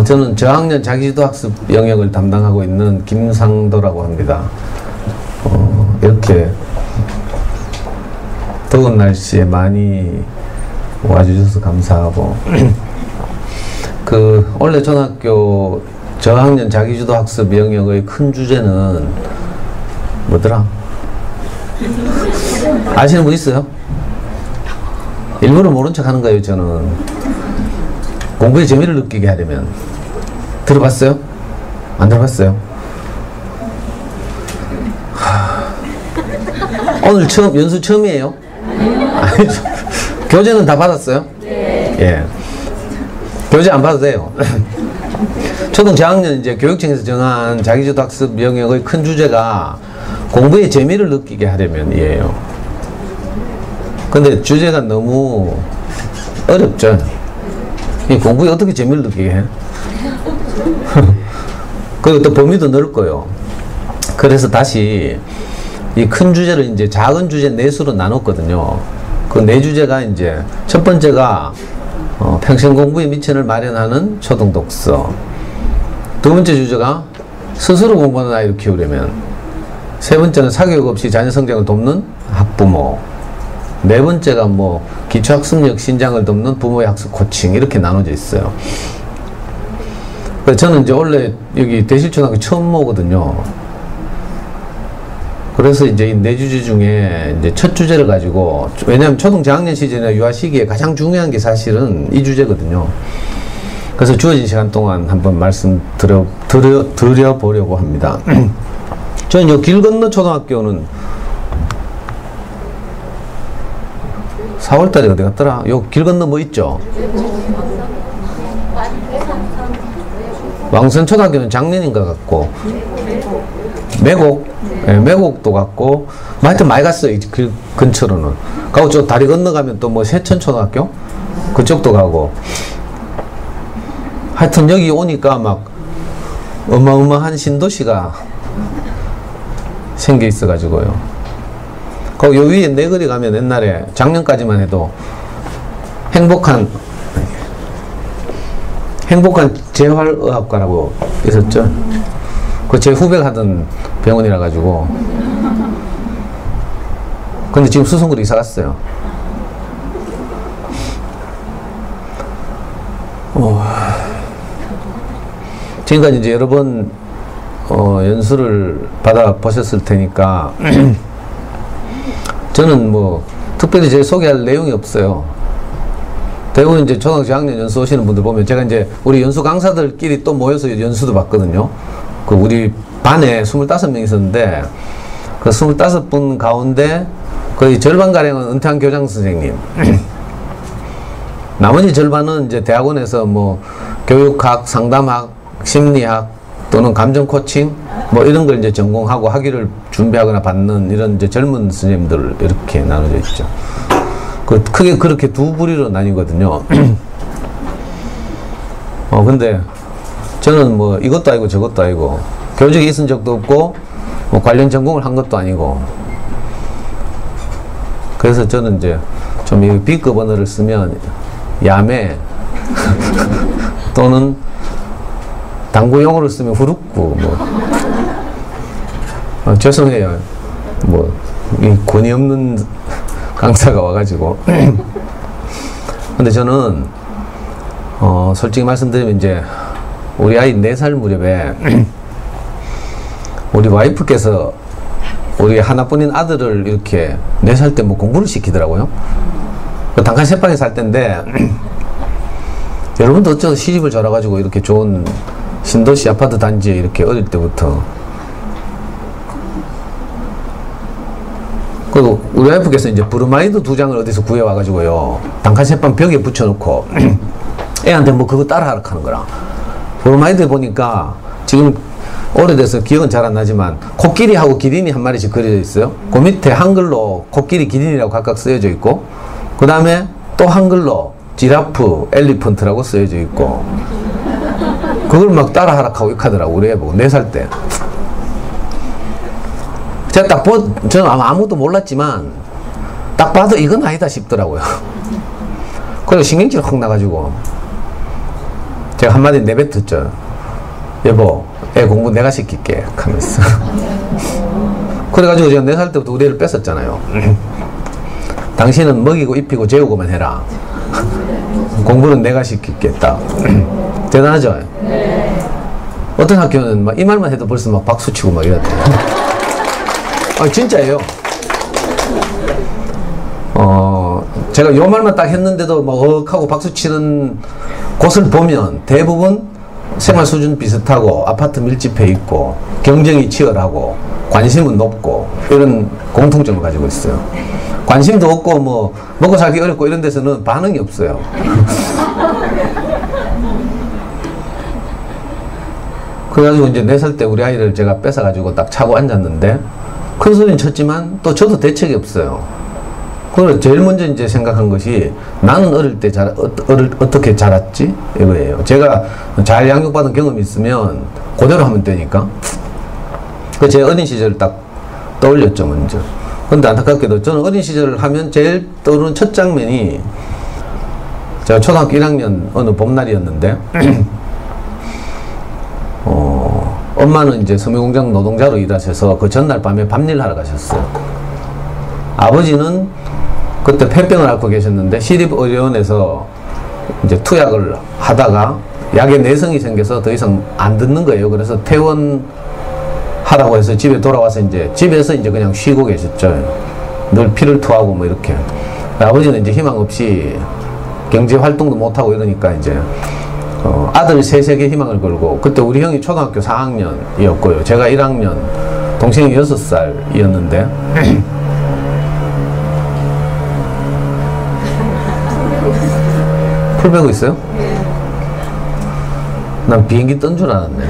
저는 저학년 자기주도학습 영역을 담당하고 있는 김상도라고 합니다. 이렇게 더운 날씨에 많이 와주셔서 감사하고 원래 초등학교 저학년 자기주도학습 영역의 큰 주제는 뭐더라? 아시는 분 있어요? 일부러 모른 척 하는 거예요. 저는 공부에 재미를 느끼게 하려면. 들어봤어요? 안 들어봤어요? 오늘 연수 처음이에요? 아니, 교재는 다 받았어요? 네. 예. 교재 안 받아도 돼요. 초등 저학년 이제 교육청에서 정한 자기주도 학습 영역의 큰 주제가 공부에 재미를 느끼게 하려면이에요. 근데 주제가 너무 어렵죠. 이 공부에 어떻게 재미를 느끼게 해? 그리고 또 범위도 넓고요. 그래서 다시 이 큰 주제를 이제 작은 주제 넷으로 나눴거든요. 그 네 주제가 이제 첫 번째가 평생 공부에 미천을 마련하는 초등 독서. 두 번째 주제가 스스로 공부하는 아이를 키우려면. 세 번째는 사교육 없이 자녀 성장을 돕는 학부모. 네 번째가 기초학습력 신장을 돕는 부모의 학습 코칭. 이렇게 나눠져 있어요. 그래서 저는 이제 원래 여기 대실초등학교 처음 오거든요. 그래서 이제 이 네 주제 중에 이제 첫 주제를 가지고, 왜냐하면 초등 저학년 시절이나 유아 시기에 가장 중요한 게 사실은 이 주제거든요. 그래서 주어진 시간 동안 한번 말씀 드려보려고 합니다. 저는 요 길 건너 초등학교는 4월달에 어디 갔더라? 요 길 건너 뭐 있죠? 왕선 초등학교는 작년인가 같고, 매곡도 갔고, 하여튼 많이 갔어요. 그 근처로는. 가고 저 다리 건너가면 또 세천 초등학교? 그쪽도 가고. 하여튼 여기 오니까 막 어마어마한 신도시가 생겨 있어가지고요. 요 위에 내거리 가면 옛날에 작년까지만 해도 행복한 재활의학과라고 있었죠. 제 후배가 하던 병원이라 가지고. 근데 지금 수성구로 이사 갔어요. 지금까지 이제 여러 번 연수를 받아 보셨을 테니까 저는 특별히 제가 소개할 내용이 없어요. 대부분 이제 초등학교 저학년 연수 오시는 분들 보면 제가 이제 우리 연수 강사들끼리 또 모여서 연수도 받거든요. 우리 반에 25명 있었는데 그 25분 가운데 거의 절반가량은 은퇴한 교장 선생님. 나머지 절반은 이제 대학원에서 교육학, 상담학, 심리학 또는 감정 코칭 이런 걸 이제 전공하고 학위를 준비하거나 받는 이런 이제 젊은 선생님들 이렇게 나눠져 있죠. 크게 그렇게 두 부리로 나뉘거든요. 근데 저는 이것도 아니고 저것도 아니고 교직에 있은 적도 없고 관련 전공을 한 것도 아니고, 그래서 저는 이제 좀 이 B급 언어를 쓰면 야매 또는 당구 용어를 쓰면 후루꾸 죄송해요. 이 권위 없는 강사가 와가지고. 근데 저는 솔직히 말씀드리면 이제 우리 아이 4살 무렵에 우리 와이프께서 우리 하나뿐인 아들을 이렇게 4살 때 공부를 시키더라고요. 단칸 세방에 살 때인데 여러분도 어쩌다 시집을 잘 와가지고 이렇게 좋은 신도시 아파트 단지에 이렇게 어릴 때부터. 그리고 우리 와이프께서 이제 브로마이드 2장을 어디서 구해와가지고요, 단칸 세방 벽에 붙여놓고 애한테 그거 따라하라 하는 거라. 브로마이드에 보니까 지금 오래돼서 기억은 잘 안 나지만 코끼리하고 기린이 한 마리씩 그려져 있어요. 그 밑에 한글로 코끼리, 기린이라고 각각 쓰여져 있고, 그 다음에 또 한글로 지라프, 엘리펀트라고 쓰여져 있고, 그걸 따라하라 하고 이렇게 하더라고, 우리 애 보고. 4살 때. 제가 저는 아무도 몰랐지만 딱 봐도 이건 아니다 싶더라고요. 그래서 신경질 확 나가지고 제가 한마디 내뱉었죠. 여보, 애 공부 내가 시킬게 하면서. 그래가지고 제가 4살 때부터 우리 애를 뺐었잖아요. 당신은 먹이고 입히고 재우고만 해라. 공부는 내가 시키겠다. 대단하죠? 네. 어떤 학교는 막 이 말만 해도 벌써 막 박수 치고 막 이랬대. 아, 진짜예요. 제가 요 말만 딱 했는데도 막 하고 박수 치는 곳을 보면 대부분 생활 수준 비슷하고 아파트 밀집해 있고 경쟁이 치열하고 관심은 높고 이런 공통점을 가지고 있어요. 관심도 없고 뭐 먹고 살기 어렵고 이런 데서는 반응이 없어요. 그래가지고 이제 4살 때 우리 아이를 제가 뺏어가지고 딱 차고 앉았는데 큰 소리는 쳤지만 또 저도 대책이 없어요. 그래서 제일 먼저 이제 생각한 것이 나는 어릴 때 어떻게 자랐지? 이거예요. 제가 잘 양육받은 경험이 있으면 그대로 하면 되니까. 그 제 어린 시절을 딱 떠올렸죠, 먼저. 근데 안타깝게도 저는 어린 시절을 하면 제일 떠오르는 첫 장면이 제가 초등학교 1학년 어느 봄날이었는데 엄마는 이제 섬유공장 노동자로 일하셔서 그 전날 밤에 밤일 하러 가셨어요. 아버지는 그때 폐병을 앓고 계셨는데 시립의료원에서 이제 투약을 하다가 약에 내성이 생겨서 더 이상 안 듣는 거예요. 그래서 퇴원하라고 해서 집에 돌아와서 이제 집에서 이제 그냥 쉬고 계셨죠. 늘 피를 토하고 뭐 이렇게. 아버지는 이제 희망 없이 경제 활동도 못 하고 이러니까 이제 아들 셋에게 희망을 걸고, 그때 우리 형이 초등학교 4학년이었고요. 제가 1학년, 동생이 6살이었는데 풀 베고 있어요? 난 비행기 뜬 줄 알았네.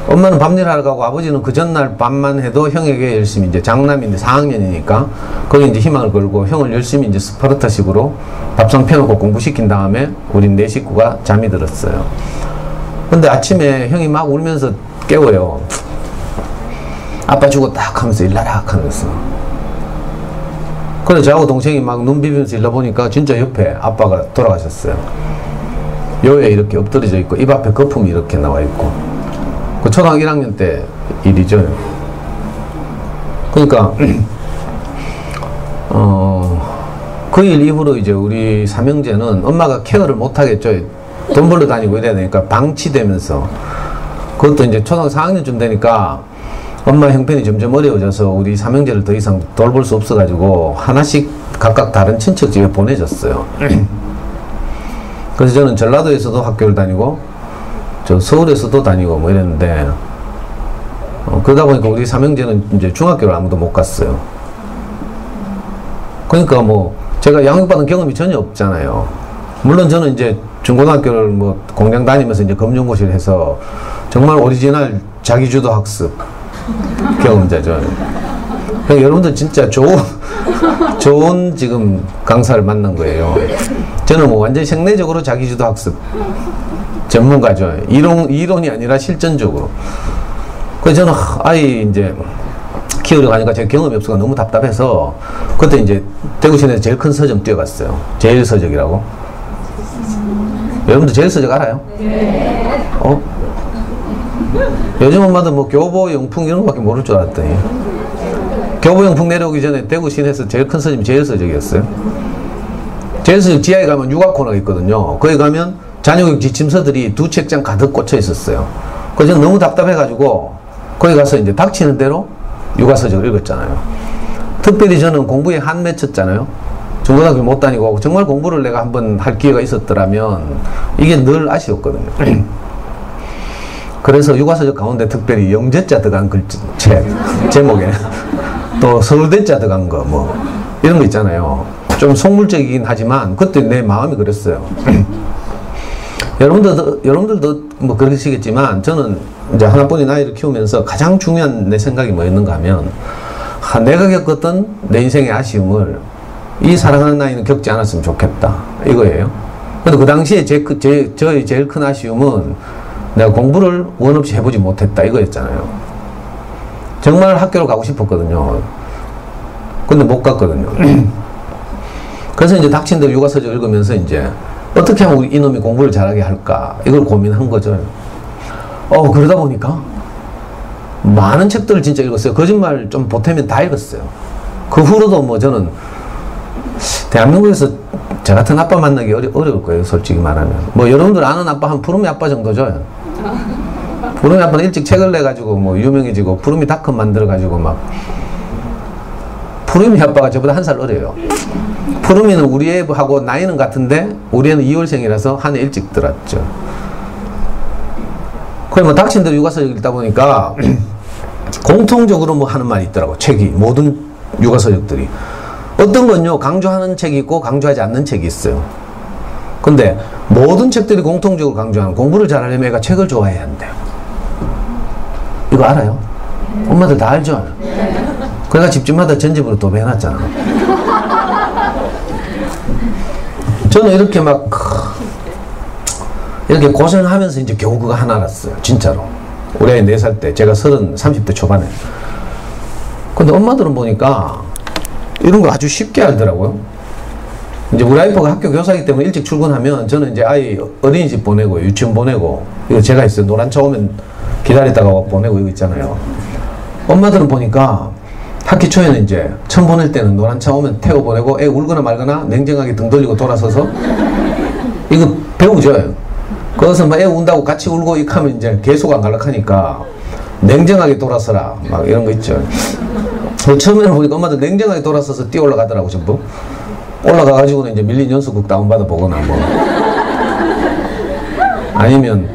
엄마는 밤일 하러 가고 아버지는 그 전날 밤만 해도 형에게 열심히, 이제 장남인데 4학년이니까 거기 이제 희망을 걸고 형을 열심히 이제 스파르타식으로 밥상 펴놓고 공부시킨 다음에 우린 4식구가 잠이 들었어요. 근데 아침에 형이 막 울면서 깨워요. 아빠 죽었다 하면서 일나락 하면서. 그래서 저하고 동생이 막 눈 비비면서 일러보니까 진짜 옆에 아빠가 돌아가셨어요. 요에 이렇게 엎드려져 있고 입 앞에 거품이 이렇게 나와 있고. 그 초등학교 1학년 때 일이죠. 그러니까 그 일 이후로 이제 우리 삼형제는 엄마가 케어를 못 하겠죠. 돈 벌러 다니고 이래야 되니까 방치되면서, 그것도 이제 초등학교 4학년쯤 되니까 엄마 형편이 점점 어려워져서 우리 삼형제를 더 이상 돌볼 수 없어가지고 하나씩 각각 다른 친척 집에 보내졌어요. 그래서 저는 전라도에서도 학교를 다니고 저 서울에서도 다니고 뭐 이랬는데, 그러다 보니까 우리 삼형제는 이제 중학교를 아무도 못 갔어요. 그러니까 뭐 제가 양육받은 경험이 전혀 없잖아요. 물론 저는 이제 중고등학교를 뭐 공장 다니면서 이제 검정고시를 해서 정말 오리지널 자기주도 학습 경험자죠. 그러니까 여러분들 진짜 좋은 지금 강사를 만난 거예요. 저는 뭐 완전히 생내적으로 자기주도 학습 전문가죠. 이론이 아니라 실전적으로. 그래서 저는 아이 이제 키우려고 하니까 제 경험이 없어서 너무 답답해서 그때 이제 대구시내에서 제일 큰 서점 뛰어갔어요. 제일서적이라고. 여러분들 제일서적 알아요? 네. 요즘 엄마들 뭐 교보용품 이런 거밖에 모를 줄 알았더니 교보용품 내려오기 전에 대구 시내에서 제일 큰 서점이 제일서적이었어요. 제일서적 지하에 가면 육아 코너가 있거든요. 거기 가면 자녀교육 지침서들이 2책장 가득 꽂혀 있었어요. 그래서 저는 너무 답답해가지고 거기 가서 이제 닥치는 대로 육아서적을 읽었잖아요. 특별히 저는 공부에 한 맺혔잖아요. 중고등학교 못 다니고 정말 공부를 내가 한번 할 기회가 있었더라면 이게 늘 아쉬웠거든요. 그래서 육아서적 가운데 특별히 영재자 들어간 책 제목에 또 서울대자 들어간 거 뭐 이런 거 있잖아요. 좀 속물적이긴 하지만 그때 내 마음이 그랬어요. 여러분들도 뭐 그러시겠지만 저는 이제 하나뿐인 아이를 키우면서 가장 중요한 내 생각이 뭐였는가 하면, 내가 겪었던 내 인생의 아쉬움을 이 사랑하는 아이는 겪지 않았으면 좋겠다 이거예요. 근데 그 당시에 저의 제일 큰 아쉬움은 내가 공부를 원 없이 해보지 못했다 이거였잖아요. 정말 학교를 가고 싶었거든요. 근데 못 갔거든요. 그래서 이제 닥친 대로 육아서적 읽으면서 이제 어떻게 하면 우리 이놈이 공부를 잘하게 할까? 이걸 고민한 거죠. 그러다 보니까 많은 책들을 진짜 읽었어요. 거짓말 좀 보태면 다 읽었어요. 그 후로도 뭐 저는 대한민국에서 저 같은 아빠 만나기 어려울 거예요. 솔직히 말하면. 뭐 여러분들 아는 아빠 한 푸르미 아빠 정도죠. 푸르미 아빠는 일찍 책을 내가지고 뭐 유명해지고 푸르미 닷컴 만들어가지고 막 푸르미 아빠가 저보다 한 살 어려요. 푸르미는 우리 애하고 나이는 같은데 우리 애는 2월생이라서 한 해 일찍 들었죠. 그래 뭐 닥친 대로 육아서 읽다 보니까 공통적으로 뭐 하는 말이 있더라고. 책이 모든 육아서적들이 어떤 건요 강조하는 책이 있고 강조하지 않는 책이 있어요. 근데 모든 책들이 공통적으로 강조하는 공부를 잘하려면 애가 책을 좋아해야 한대요. 이거 알아요? 엄마들 다 알죠? 그러니까 집집마다 전집으로 도배해놨잖아. 저는 이렇게 막 이렇게 고생하면서 이제 겨우 그거 하나 알았어요. 진짜로. 우리 아이 4살 때 제가 30대 초반에. 근데 엄마들은 보니까 이런 거 아주 쉽게 알더라고요. 이제 우리 와이프가 학교 교사이기 때문에 일찍 출근하면 저는 이제 아이 어린이집 보내고 유치원 보내고 이거 제가 있어요. 노란 차 오면 기다리다가 보내고 이거 있잖아요. 엄마들은 보니까 학기 초에는 이제 처음 보낼 때는 노란 차 오면 태워 보내고 애 울거나 말거나 냉정하게 등 돌리고 돌아서서 이거 배우죠. 거기서 막 애 운다고 같이 울고 이렇게 하면 이제 계속 안 갈락하니까 냉정하게 돌아서라 막 이런 거 있죠. 처음에는 보니까 엄마들 냉정하게 돌아서서 뛰어 올라가더라고. 전부 올라가가지고는 이제 밀린 연수국 다운받아 보거나 뭐 아니면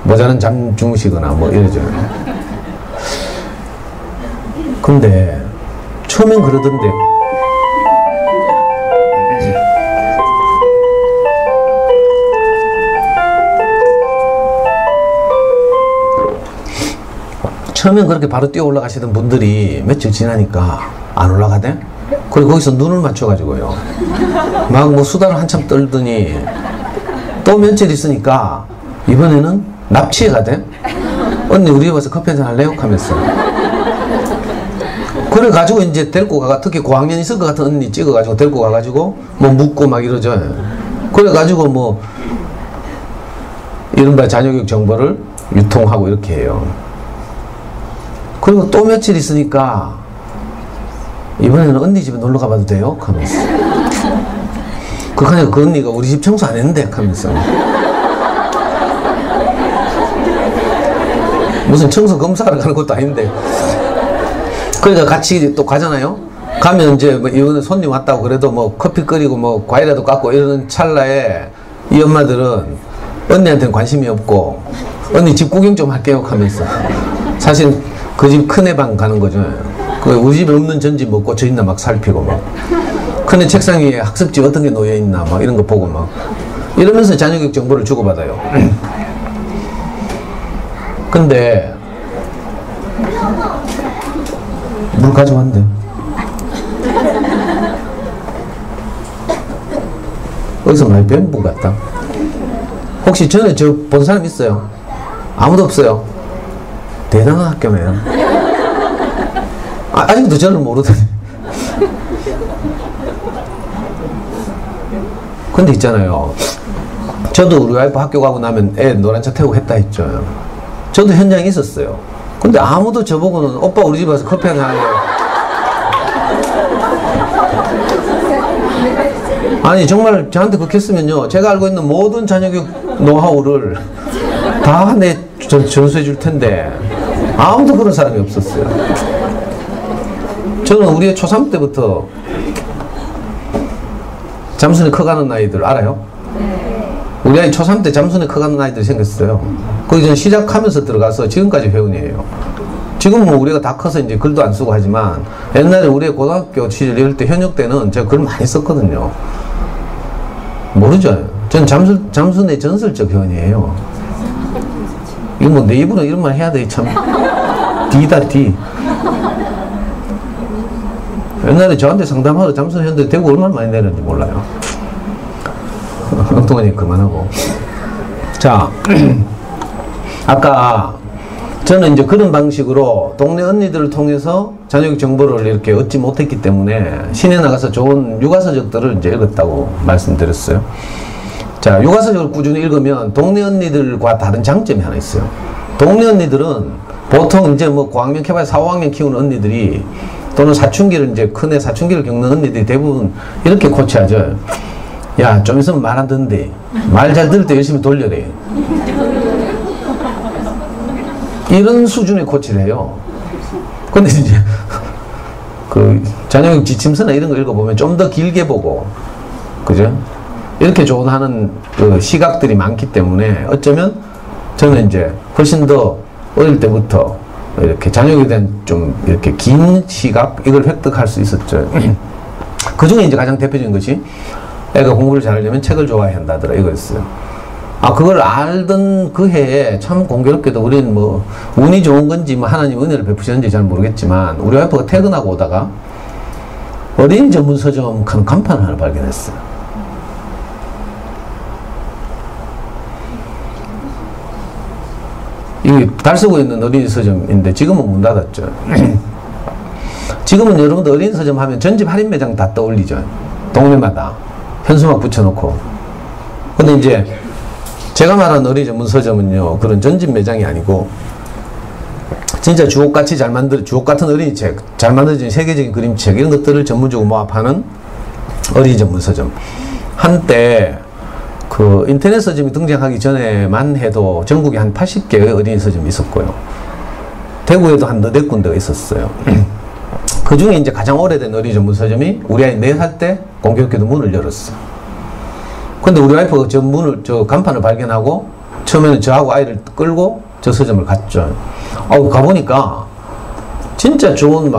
모자는 잠 주무시거나 뭐 이러죠. 근데 처음엔 그러던데 처음엔 그렇게 바로 뛰어 올라가시던 분들이 며칠 지나니까 안 올라가대? 그리고 거기서 눈을 맞춰가지고요. 막 뭐 수다를 한참 떨더니 또 며칠 있으니까 이번에는 납치해 가대? 언니 우리 집 와서 커피 한잔 할래요? 하면서. 그래가지고 이제 데리고 가가 특히 고학년 있을 것 같은 언니 찍어가지고 데리고 가가지고 뭐 묻고 막 이러죠. 그래가지고 뭐 이른바 자녀교육 정보를 유통하고 이렇게 해요. 그리고 또 며칠 있으니까 이번에는 언니 집에 놀러 가봐도 돼요? 하면서. 그러니까 그 언니가 우리 집 청소 안 했는데? 하면서. 무슨 청소 검사하러 가는 것도 아닌데. 그러니까 같이 또 가잖아요? 가면 이제 뭐 이번에 손님 왔다고 그래도 뭐 커피 끓이고 뭐 과일이라도 깎고 이러는 찰나에 이 엄마들은 언니한테는 관심이 없고 언니 집 구경 좀 할게요? 하면서. 사실 그 집 큰애 방 가는 거죠. 우리 집에 없는 전집 뭐 꽂혀있나 막 살피고 막. 큰애 책상 위에 학습지 어떤 게 놓여있나 막 이런 거 보고 막. 이러면서 자녀교육 정보를 주고받아요. 근데 물 가져왔는데 어디서 많이 배운 분 같다. 혹시 전에 저 본 사람 있어요? 아무도 없어요? 대단한 학교네요. 아직도 저를 모르더니. 근데 있잖아요. 저도 우리 와이프 학교 가고 나면 애 노란차 태우고 했다 했죠. 저도 현장에 있었어요. 근데 아무도 저보고는 오빠 우리 집 와서 커피 한잔 할래요? 아니 정말 저한테 그렇게 했으면요 제가 알고 있는 모든 자녀교육 노하우를 다 전수해 줄 텐데 아무도 그런 사람이 없었어요. 저는 우리 초3 때부터 잠순이 커가는 아이들 알아요? 우리 아이 초3 때 잠순이 커가는 아이들이 생겼어요. 거기 저는 시작하면서 들어가서 지금까지 회원이에요. 지금은 뭐 우리가 다 커서 이제 글도 안 쓰고 하지만 옛날에 우리 고등학교 시절 이럴 때 현역 때는 제가 글 많이 썼거든요. 모르죠? 전 잠순의 전설적 회원이에요. 이거 뭐 내 입으로 이런 말 해야 돼, 참. D다, D. 옛날에 저한테 상담하러 잠순 회원들이 대구 얼마나 많이 내렸는지 몰라요. 엉뚱하니 그만하고. 자, 아까 저는 이제 그런 방식으로 동네 언니들을 통해서 자녀교육 정보를 이렇게 얻지 못했기 때문에 시내 나가서 좋은 육아서적들을 이제 읽었다고 말씀드렸어요. 자, 육아서적을 꾸준히 읽으면 동네 언니들과 다른 장점이 하나 있어요. 동네 언니들은 보통 이제 뭐 고학년 키워야 4, 5학년 키우는 언니들이 또는 사춘기를 이제 큰애 사춘기를 겪는 언니들이 대부분 이렇게 코치하죠. 야, 좀 있으면 말 안 듣는데 말 잘 들을 때 열심히 돌려래. 이런 수준의 코치를 해요. 근데 이제 그 자녀교육 지침서나 이런 거 읽어보면 좀 더 길게 보고, 그죠? 이렇게 조언하는 그 시각들이 많기 때문에 어쩌면 저는 이제 훨씬 더 어릴 때부터 이렇게 자녀교육에 대한 좀 이렇게 긴 시각 이걸 획득할 수 있었죠. 그 중에 이제 가장 대표적인 것이 애가 공부를 잘하려면 책을 좋아해야 한다더라 이거였어요. 아, 그걸 알던 그 해에 참 공교롭게도 우리는 뭐 운이 좋은 건지 뭐 하나님 은혜를 베푸셨는지 잘 모르겠지만 우리 와이프가 퇴근하고 오다가 어린이 전문 서점 큰 간판 하나 발견했어요. 이게 달 쓰고 있는 어린이 서점인데 지금은 문 닫았죠. 지금은 여러분들 어린이 서점 하면 전집 할인 매장 다 떠올리죠. 동네마다 현수막 붙여놓고. 근데 이제 제가 말하는 어린이 전문 서점은요, 그런 전집 매장이 아니고 진짜 주옥같이 주옥 같은 어린이 책, 잘 만들어진 세계적인 그림책 이런 것들을 전문적으로 모아파는 어린이 전문 서점. 한때 그 인터넷 서점이 등장하기 전에만 해도 전국에 한 80개의 어린이 서점이 있었고요. 대구에도 한 4군데가 있었어요. 그 중에 이제 가장 오래된 어린이 전문 서점이 우리 아이 4살 때 공교롭게도 문을 열었어요. 근데 우리 와이프가 저 간판을 발견하고 처음에는 저하고 아이를 끌고 저 서점을 갔죠. 가보니까 진짜 좋은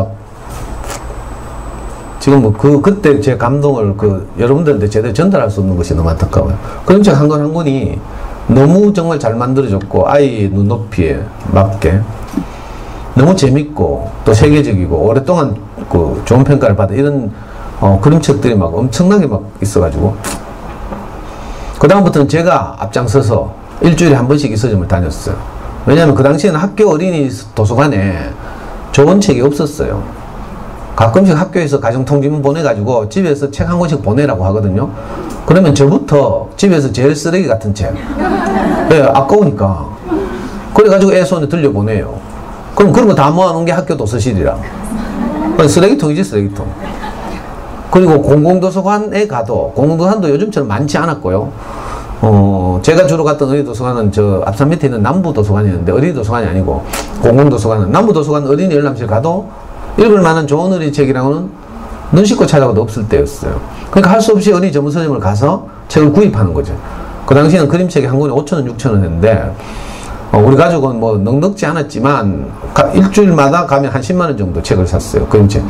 지금 뭐 그때 제 감동을 여러분들한테 제대로 전달할 수 없는 것이 너무 안타까워요. 그림책 한 권 한 권이 너무 정말 잘 만들어졌고 아이 눈높이에 맞게 너무 재밌고 또 세계적이고 오랫동안 좋은 평가를 받은 이런 그림책들이 엄청나게 있어가지고 그 다음부터는 제가 앞장서서 일주일에 한 번씩 이 서점을 다녔어요. 왜냐하면 그 당시에는 학교 어린이 도서관에 좋은 책이 없었어요. 가끔씩 학교에서 가정통지문 보내가지고 집에서 책 한 권씩 보내라고 하거든요. 그러면 저부터 집에서 제일 쓰레기 같은 책, 네, 아까우니까 그래가지고 애 손에 들려보내요. 그럼 그런 거 다 모아놓은 게 학교 도서실이라. 쓰레기통이지, 쓰레기통. 그리고 공공도서관에 가도, 공공도서관도 요즘처럼 많지 않았고요. 제가 주로 갔던 어린이 도서관은 저 앞산 밑에 있는 남부도서관이었는데 어린이 도서관이 아니고 공공도서관은 남부도서관 어린이 열람실 가도 읽을 만한 좋은 어린이 책이라고는 눈 씻고 찾아봐도 없을 때였어요. 그러니까 할 수 없이 어린이 전문 서점을 가서 책을 구입하는 거죠. 그 당시에는 그림책이 한 권에 5,000원, 6,000원 했는데 우리 가족은 뭐 넉넉지 않았지만 일주일마다 가면 한 10만 원 정도 책을 샀어요. 그림책.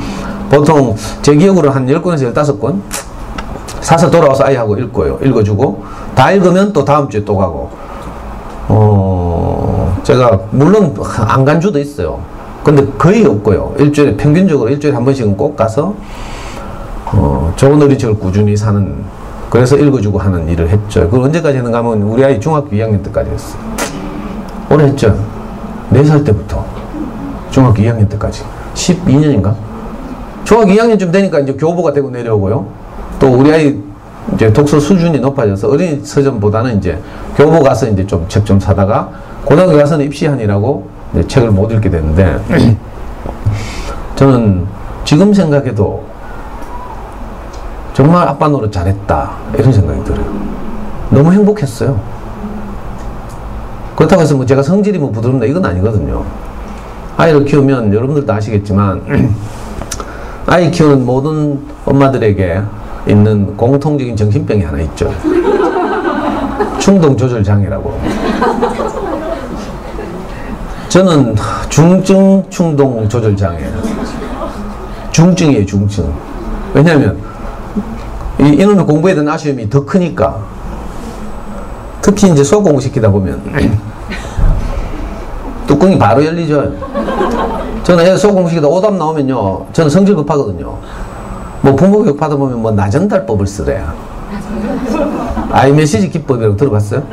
보통 제 기억으로 한 10권에서 15권 사서 돌아와서 아이하고 읽고요. 읽어주고 다 읽으면 또 다음 주에 또 가고 제가 물론 안 간 주도 있어요. 근데 거의 없고요. 평균적으로 일주일에 한 번씩은 꼭 가서 좋은 어린이책을 꾸준히 사는, 그래서 읽어주고 하는 일을 했죠. 그걸 언제까지 했는가 하면 우리 아이 중학교 2학년 때까지 했어요. 오래 했죠. 4살 때부터 중학교 2학년 때까지 12년인가? 중학교 2학년쯤 되니까 이제 교보가 되고 내려오고요. 또 우리 아이 이제 독서 수준이 높아져서 어린이 서점보다는 이제 교보 가서 이제 좀 책 좀 사다가 고등학교 가서는 입시한이라고 책을 못 읽게 됐는데 저는 지금 생각해도 정말 아빠 노릇 잘했다 이런 생각이 들어요. 너무 행복했어요. 그렇다고 해서 뭐 제가 성질이 뭐 부드럽다 이건 아니거든요. 아이를 키우면 여러분들도 아시겠지만 아이 키우는 모든 엄마들에게 있는 공통적인 정신병이 하나 있죠. 충동 조절 장애라고. 저는 중증 충동 조절 장애. 중증이에요, 중증. 왜냐하면 이놈의 공부에 대한 아쉬움이 더 크니까. 특히 이제 수학 공부 시키다 보면 뚜껑이 바로 열리죠. 저는 수학 공부 시키다 오답 나오면요, 저는 성질 급하거든요. 뭐 부모 교육 받아보면 뭐 나전달법을 쓰래요. 아이메시지 기법이라고 들어봤어요?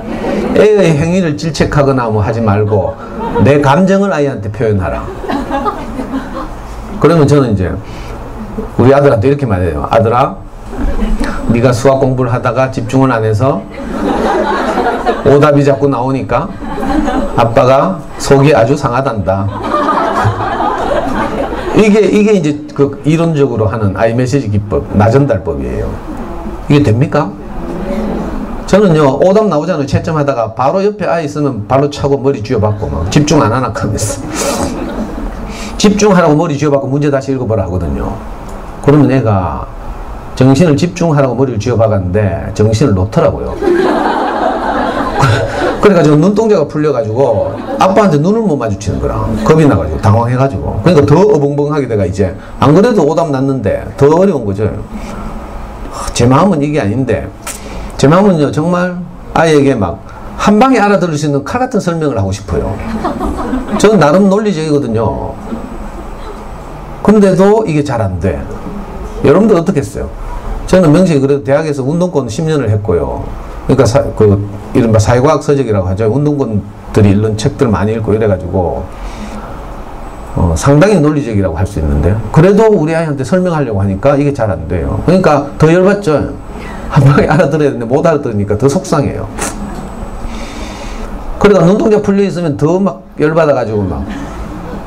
애의 행위를 질책하거나 뭐 하지 말고 내 감정을 아이한테 표현하라. 그러면 저는 이제 우리 아들한테 이렇게 말해요. 아들아, 네가 수학 공부를 하다가 집중을 안 해서 오답이 자꾸 나오니까 아빠가 속이 아주 상하단다. 이게 이제 그 이론적으로 하는 아이메시지 기법, 나전달법이에요. 이게 됩니까? 저는요, 오답 나오잖아요. 채점하다가 바로 옆에 아이 있으면 발로 차고 머리 쥐어박고 막 집중 안 하나 하면서 집중하라고 머리 쥐어박고 문제 다시 읽어보라 하거든요. 그러면 애가 정신을 집중하라고 머리를 쥐어박았는데 정신을 놓더라고요. 그래가지고 눈동자가 풀려가지고 아빠한테 눈을 못 마주치는 거라. 겁이 나가지고 당황해가지고. 그러니까 더 어벙벙하게 돼가 이제 안 그래도 오답 났는데 더 어려운 거죠. 제 마음은 이게 아닌데 제 마음은요, 정말 아이에게 막 한 방에 알아들을 수 있는 칼 같은 설명을 하고 싶어요. 저는 나름 논리적이거든요. 근데도 이게 잘 안 돼. 여러분들 어떻게 했어요? 저는 명식이 그래도 대학에서 운동권 10년을 했고요. 그러니까 이른바 사회과학 서적이라고 하죠. 운동권들이 읽는 책들 많이 읽고 이래가지고 상당히 논리적이라고 할 수 있는데 그래도 우리 아이한테 설명하려고 하니까 이게 잘 안 돼요. 그러니까 더 열받죠. 한 방에 알아들어야 되는데 못 알아들으니까 더 속상해요. 그러니까 눈동자 풀려 있으면 더 막 열받아가지고 막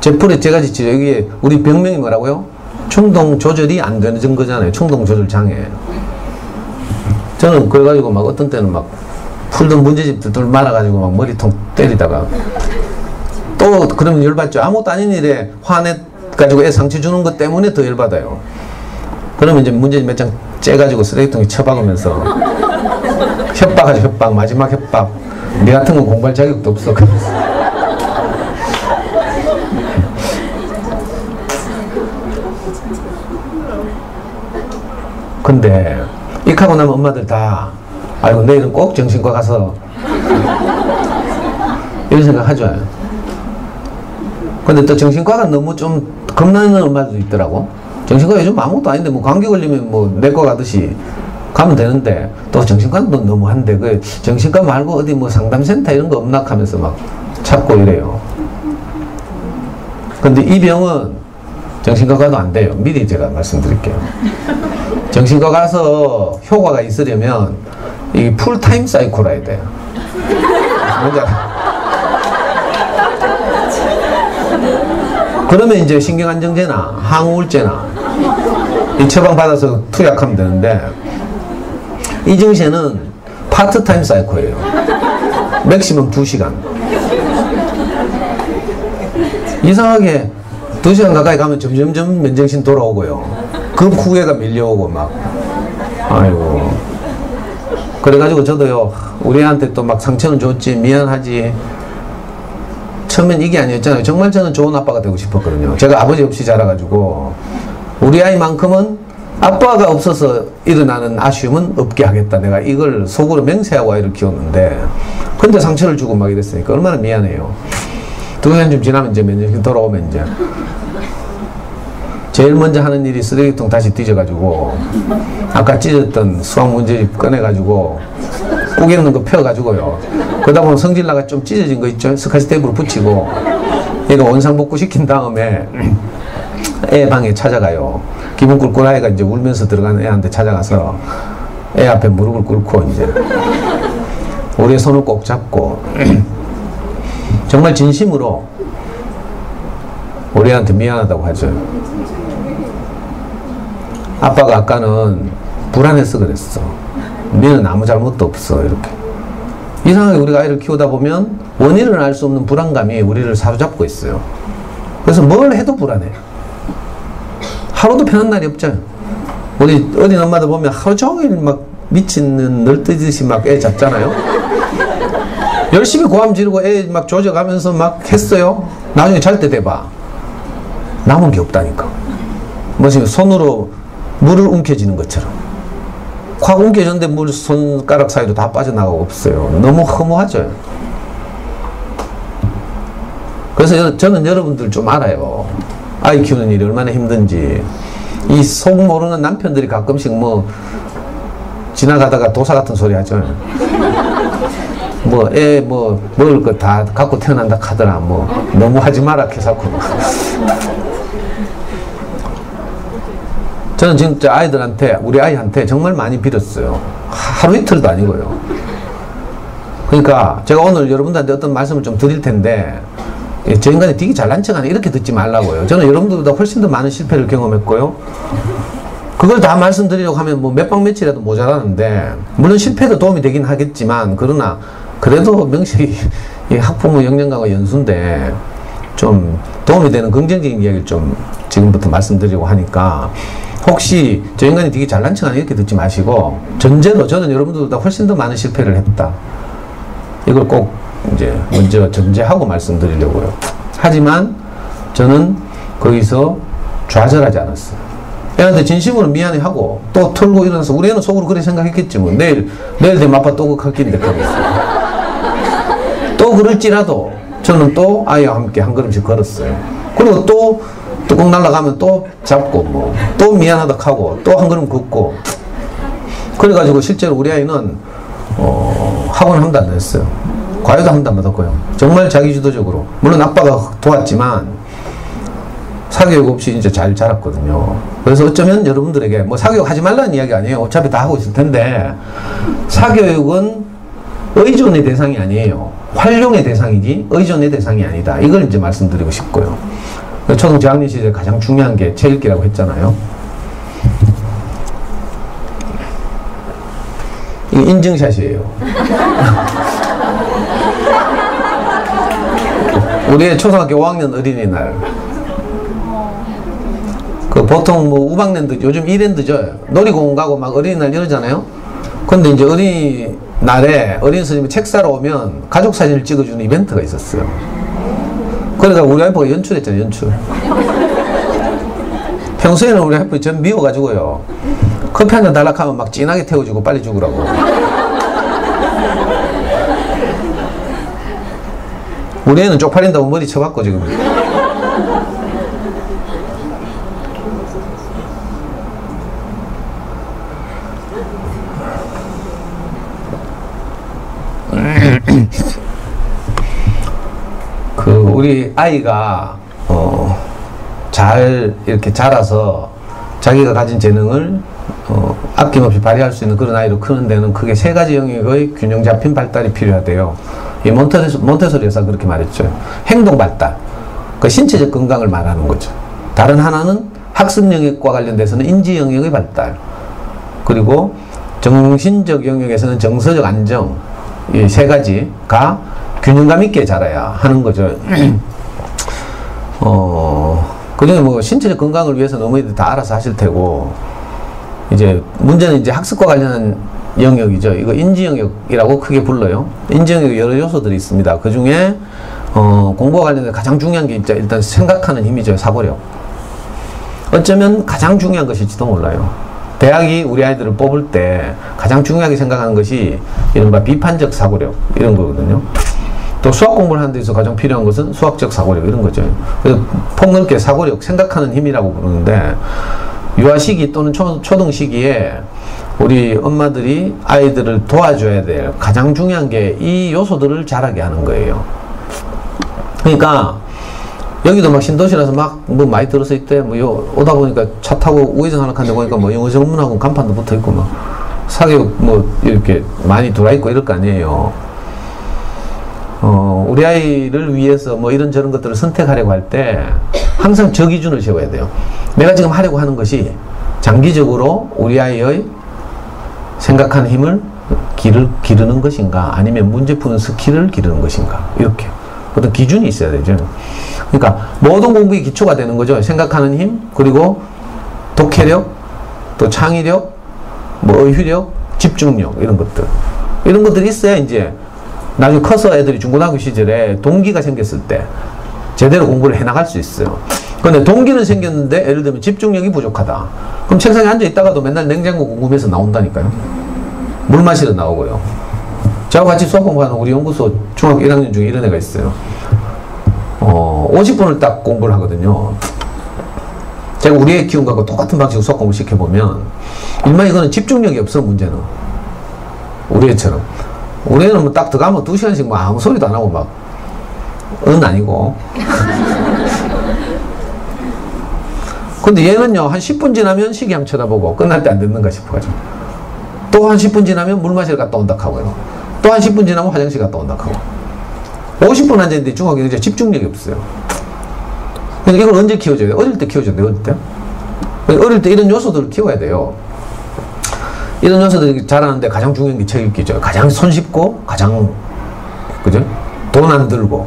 제풀에 제가 지치죠. 여기에 우리 병명이 뭐라고요? 충동 조절이 안 되는 거잖아요. 충동 조절 장애. 저는 그래가지고 막 어떤 때는 막 풀던 문제집들 말아가지고 막 머리통 때리다가 또 그러면 열받죠. 아무것도 아닌 일에 화내가지고 애 상처 주는 것 때문에 더 열받아요. 그러면 이제 문제집 몇 장 째가지고 쓰레기통에 쳐박으면서 협박하죠. 협박. 마지막 협박. 네 같은 건 공부할 자격도 없어. 근데 익하고 나면 엄마들 다 아이고 내일은 꼭 정신과 가서 이런 생각 하죠. 근데 또 정신과가 너무 좀 겁나는 엄마들도 있더라고. 정신과 요즘 아무것도 아닌데 뭐 감기 걸리면 뭐 내과 가듯이 가면 되는데 또 정신과는 또 너무한데 그 정신과 말고 어디 뭐 상담센터 이런 거 없나 하면서 막 찾고 이래요. 근데 이 병은 정신과 가도 안 돼요. 미리 제가 말씀드릴게요. 정신과 가서 효과가 있으려면 이 풀타임 사이코라 해야 돼요. 뭔지 알아요? 그러면 이제 신경안정제나 항우울제나 이 처방 받아서 투약하면 되는데 이 증세는 파트타임 사이코예요. 맥시멈 2시간. 이상하게 2시간 가까이 가면 점점점 맨정신 돌아오고요. 그 후회가 밀려오고 막 아이고. 그래가지고 저도요 우리 애한테 또 막 상처는 줬지 미안하지 처음엔 이게 아니었잖아요. 정말 저는 좋은 아빠가 되고 싶었거든요. 제가 아버지 없이 자라가지고 우리 아이만큼은 아빠가 없어서 일어나는 아쉬움은 없게 하겠다. 내가 이걸 속으로 맹세하고 아이를 키웠는데 근데 상처를 주고 막 이랬으니까 얼마나 미안해요. 2시간 좀 지나면 이제 맨정신 돌아오면 이제 제일 먼저 하는 일이 쓰레기통 다시 뒤져가지고 아까 찢었던 수학 문제집 꺼내가지고 꼭 있는 거 펴가지고요. 그러다 보면 성질나가 좀 찢어진 거 있죠. 스카치 테이프를 붙이고 얘가 원상복구 시킨 다음에 애 방에 찾아가요. 기분 꿀꿀하니까 이제 울면서 들어가는 애한테 찾아가서 애 앞에 무릎을 꿇고 이제 우리의 손을 꼭 잡고 정말 진심으로 우리 애한테 미안하다고 하죠. 아빠가 아까는 불안해서 그랬어. 너는 아무 잘못도 없어. 이렇게 이상하게 우리가 아이를 키우다 보면 원인을 알 수 없는 불안감이 우리를 사로잡고 있어요. 그래서 뭘 해도 불안해. 하루도 편한 날이 없죠. 우리 어린 엄마들 보면 하루 종일 막 미친 널뛰듯이 막 애 잡잖아요. 열심히 고함 지르고 애 막 조져가면서 막 했어요. 나중에 잘 때 돼봐. 남은 게 없다니까. 뭐지 손으로 물을 움켜쥐는 것처럼. 확 움켜졌는데 물 손가락 사이로 다 빠져나가고 없어요. 너무 허무하죠. 그래서 저는 여러분들 좀 알아요. 아이 키우는 일이 얼마나 힘든지. 이 속 모르는 남편들이 가끔씩 뭐 지나가다가 도사 같은 소리 하죠. 뭐 애 뭐 먹을 거 다 갖고 태어난다 하더라. 뭐 너무 하지 마라 해서고. 저는 진짜 아이들한테, 우리 아이한테 정말 많이 빌었어요. 하루 이틀도 아니고요. 그러니까 제가 오늘 여러분들한테 어떤 말씀을 좀 드릴 텐데, 저 인간이 되게 잘난 척하네 이렇게 듣지 말라고요. 저는 여러분들보다 훨씬 더 많은 실패를 경험했고요. 그걸 다 말씀드리려고 하면 뭐 몇 박 며칠이라도 모자라는데, 물론 실패도 도움이 되긴 하겠지만, 그러나 그래도 명식이 학부모 역량강화 연수인데 좀 도움이 되는 긍정적인 이야기를 좀 지금부터 말씀드리려고 하니까, 혹시 저 인간이 되게 잘난 척하네 이렇게 듣지 마시고, 전제로 저는 여러분들보다 훨씬 더 많은 실패를 했다, 이걸 꼭 이제 먼저 전제하고 말씀드리려고요. 하지만 저는 거기서 좌절하지 않았어요. 애한테 진심으로 미안해하고 또 털고 일어나서, 우리 애는 속으로 그렇게 생각했겠지 뭐. 내일 되면 아빠 또 그 컸긴데 하겠어요. 또 그럴지라도 저는 또 아이와 함께 한 걸음씩 걸었어요. 그리고 또 뚜껑 날아가면 또 잡고 뭐 또 미안하다 하고 또 한 걸음 걷고. 그래가지고 실제로 우리 아이는 학원 한 번도 안 했어요. 과외도 한 번도 안 받았고요. 정말 자기주도적으로, 물론 아빠가 도왔지만 사교육 없이 진짜 잘 자랐거든요. 그래서 어쩌면 여러분들에게 뭐 사교육 하지 말라는 이야기 아니에요. 어차피 다 하고 있을 텐데, 사교육은 의존의 대상이 아니에요. 활용의 대상이지 의존의 대상이 아니다, 이걸 이제 말씀드리고 싶고요. 초등 저학년 시절에 가장 중요한 게 책 읽기라고 했잖아요. 이게 인증샷이에요. 우리의 초등학교 5학년 어린이날, 그 보통 뭐 우방랜드, 요즘 1랜드죠. 놀이공원 가고 막 어린이날 이러잖아요. 근데 이제 어린이날에 어린 스님이 책 사러 오면 가족 사진을 찍어주는 이벤트가 있었어요. 그러니까 우리 와이프가 연출했잖아요, 연출. 평소에는 우리 와이프 전 미워가지고요, 커피 한잔 달라고 하면 막 진하게 태워주고 빨리 죽으라고. 우리 애는 쪽팔린다고 머리 쳐박고 지금. 우리 아이가 잘 이렇게 자라서 자기가 가진 재능을 아낌없이 발휘할 수 있는 그런 아이로 크는 데는 크게 세 가지 영역의 균형 잡힌 발달이 필요하대요. 이 몬테소리 여사가 그렇게 말했죠. 행동 발달, 그 신체적 건강을 말하는 거죠. 다른 하나는 학습 영역과 관련돼서는 인지 영역의 발달, 그리고 정신적 영역에서는 정서적 안정, 이 세 가지가 균형감 있게 자라야 하는 거죠. 그중에 뭐 신체적 건강을 위해서 너무들 다 알아서 하실 테고, 이제 문제는 이제 학습과 관련한 영역이죠. 이거 인지 영역이라고 크게 불러요. 인지 영역에 여러 요소들이 있습니다. 그 중에 공부와 관련해서 가장 중요한 게 있죠. 일단 생각하는 힘이죠. 사고력. 어쩌면 가장 중요한 것일지도 몰라요. 대학이 우리 아이들을 뽑을 때 가장 중요하게 생각하는 것이 이른바 비판적 사고력, 이런 거거든요. 또 수학 공부를 하는 데 있어서 가장 필요한 것은 수학적 사고력, 이런 거죠. 그래서 폭넓게 사고력, 생각하는 힘이라고 부르는데, 유아 시기 또는 초등 시기에 우리 엄마들이 아이들을 도와줘야 될 가장 중요한 게 이 요소들을 자라게 하는 거예요. 그러니까 여기도 막 신도시라서 막 뭐 많이 들어서 있대. 뭐 오다 보니까 차 타고 우회전 하나 칸데 보니까 뭐 영어 전문학원 간판도 붙어 있고 막 사교육 뭐 이렇게 많이 들어와 있고 이럴 거 아니에요. 우리 아이를 위해서 뭐 이런저런 것들을 선택하려고 할 때 항상 저 기준을 세워야 돼요. 내가 지금 하려고 하는 것이 장기적으로 우리 아이의 생각하는 힘을 기르는 것인가, 아니면 문제 푸는 스킬을 기르는 것인가, 이렇게 어떤 기준이 있어야 되죠. 그러니까 모든 공부의 기초가 되는 거죠. 생각하는 힘, 그리고 독해력, 또 창의력, 뭐 어휘력, 집중력, 이런 것들이 있어야 이제 나중에 커서 애들이 중고등학교 시절에 동기가 생겼을 때 제대로 공부를 해나갈 수 있어요. 그런데 동기는 생겼는데 예를 들면 집중력이 부족하다. 그럼 책상에 앉아 있다가도 맨날 냉장고 궁금해서 나온다니까요. 물 마시러 나오고요. 저하고 같이 수학 공부하는 우리 연구소 중학교 1학년 중에 이런 애가 있어요. 50분을 딱 공부를 하거든요. 제가 우리 애 키운 거하고 똑같은 방식으로 수학 공부 시켜보면 일반 이거는 집중력이 없어, 문제는. 우리 애처럼. 우리 애는 뭐 딱 들어가면 2시간씩 뭐 아무 소리도 안 하고 막 아니고 근데 얘는요, 한 10분 지나면 시계함 쳐다보고 끝날 때 안 듣는가 싶어가지고. 또 한 10분 지나면 물 마시러 갔다 온다 하고요. 또 한 10분 지나면 화장실 갔다 온다 하고. 50분 앉았는데 중학교 이제 집중력이 없어요. 그래서 이걸 언제 키워줘야 돼요? 어릴 때 키워줘야 돼요, 어릴 때. 어릴 때 이런 요소들을 키워야 돼요. 이런 요소들이 자라는데 가장 중요한 게 책 읽기죠. 가장 손쉽고, 가장, 그죠? 돈 안 들고.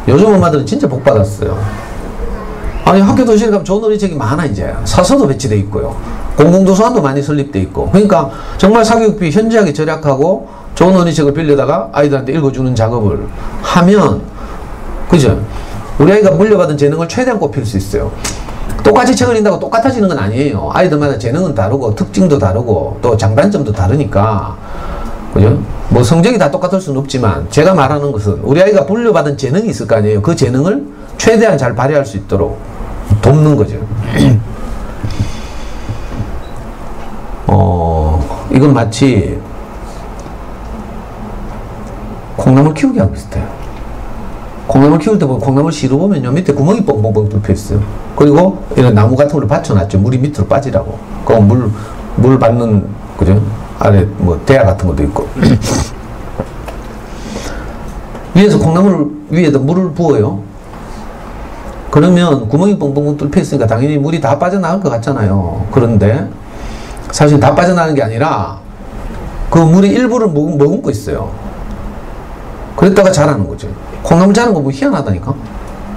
요즘 엄마들은 진짜 복 받았어요. 아니, 학교 도시에 가면 좋은 어린이책이 많아, 이제. 사서도 배치돼 있고요. 공공도서관도 많이 설립돼 있고. 그러니까 정말 사교육비 현저하게 절약하고 좋은 어린이책을 빌려다가 아이들한테 읽어주는 작업을 하면, 그죠? 우리 아이가 물려받은 재능을 최대한 꼽힐 수 있어요. 똑같이 책을 읽는다고 똑같아지는 건 아니에요. 아이들마다 재능은 다르고, 특징도 다르고, 또 장단점도 다르니까. 그죠? 뭐 성적이 다 똑같을 수는 없지만, 제가 말하는 것은 우리 아이가 물려받은 재능이 있을 거 아니에요. 그 재능을 최대한 잘 발휘할 수 있도록 돕는 거죠. 이건 마치 콩나물 키우기 하고 비슷해요. 콩나물 키울 때 보면 콩나물 씨로 보면요, 밑에 구멍이 뻥뻥뻥 뚫혀 있어요. 그리고 이런 나무 같은 걸 받쳐놨죠. 물이 밑으로 빠지라고. 그럼 물 받는, 그죠? 아래 뭐 대야 같은 것도 있고. 위에서 콩나물 위에다 물을 부어요. 그러면 구멍이 뻥뻥 뚫혀 있으니까 당연히 물이 다 빠져나갈 것 같잖아요. 그런데 사실 다 빠져나가는 게 아니라 그 물의 일부를 머금고 있어요. 그랬다가 자라는 거죠. 콩나물 자라는 거 뭐 희한하다니까.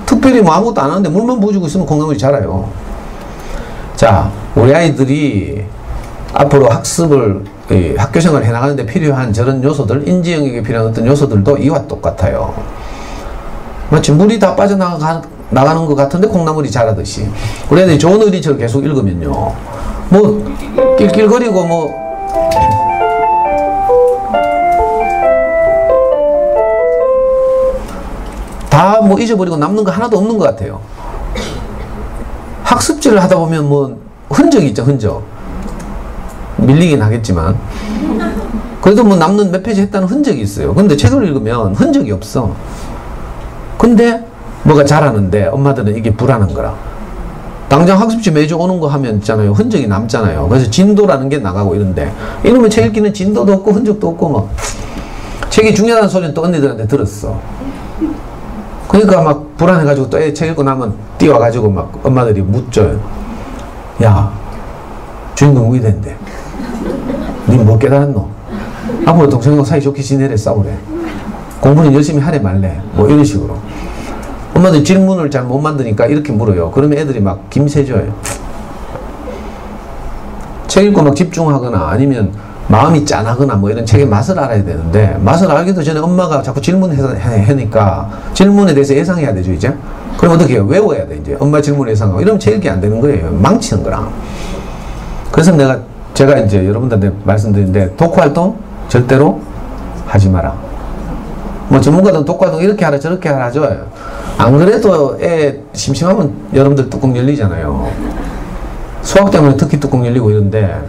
특별히 뭐 아무것도 안 하는데 물만 부어주고 있으면 콩나물이 자라요. 자, 우리 아이들이 앞으로 학습을, 학교 생활을 해나가는데 필요한 저런 요소들, 인지 영역에 필요한 어떤 요소들도 이와 똑같아요. 마치 물이 다 빠져나가는 것 같은데 콩나물이 자라듯이. 우리 애들이 좋은 어린이책을 계속 읽으면요, 뭐 낄낄거리고 뭐 다 뭐 잊어버리고 남는 거 하나도 없는 것 같아요. 학습지를 하다 보면 뭐 흔적이 있죠, 흔적. 밀리긴 하겠지만 그래도 뭐 남는 몇 페이지 했다는 흔적이 있어요. 근데 책을 읽으면 흔적이 없어. 근데 뭐가 자라는데 엄마들은 이게 불안한 거라. 당장 학습지 매주 오는 거 하면 있잖아요, 흔적이 남잖아요. 그래서 진도라는 게 나가고 이런데, 이러면 책 읽기는 진도도 없고 흔적도 없고 막 책이 중요하다는 소리는 또 언니들한테 들었어. 그러니까 막 불안해가지고 또 애 책 읽고 나면 뛰어와가지고 막 엄마들이 묻죠. 야, 주인공 어디 된대? 니 뭐 깨달았노? 앞으로 동생하고 사이좋게 지내래, 싸우래? 공부는 열심히 하래 말래? 뭐 이런 식으로. 엄마들이 질문을 잘 못 만드니까 이렇게 물어요. 그러면 애들이 막 김새져요. 책 읽고 막 집중하거나 아니면 마음이 짠하거나 뭐 이런 책의 맛을 알아야 되는데, 맛을 알기도 전에 엄마가 자꾸 질문하니까 질문에 대해서 예상해야 되죠, 이제. 그럼 어떻게 해요? 외워야 돼, 이제. 엄마 질문을 예상하고. 이러면 책 읽기 안 되는 거예요. 망치는 거랑. 그래서 제가 이제 여러분들한테 말씀드리는데, 독후활동 절대로 하지 마라. 뭐 전문가들은 독후활동 이렇게 하라 저렇게 하라 하죠. 안 그래도 애 심심하면 여러분들 뚜껑 열리잖아요. 수학 때문에 특히 뚜껑 열리고 이런데,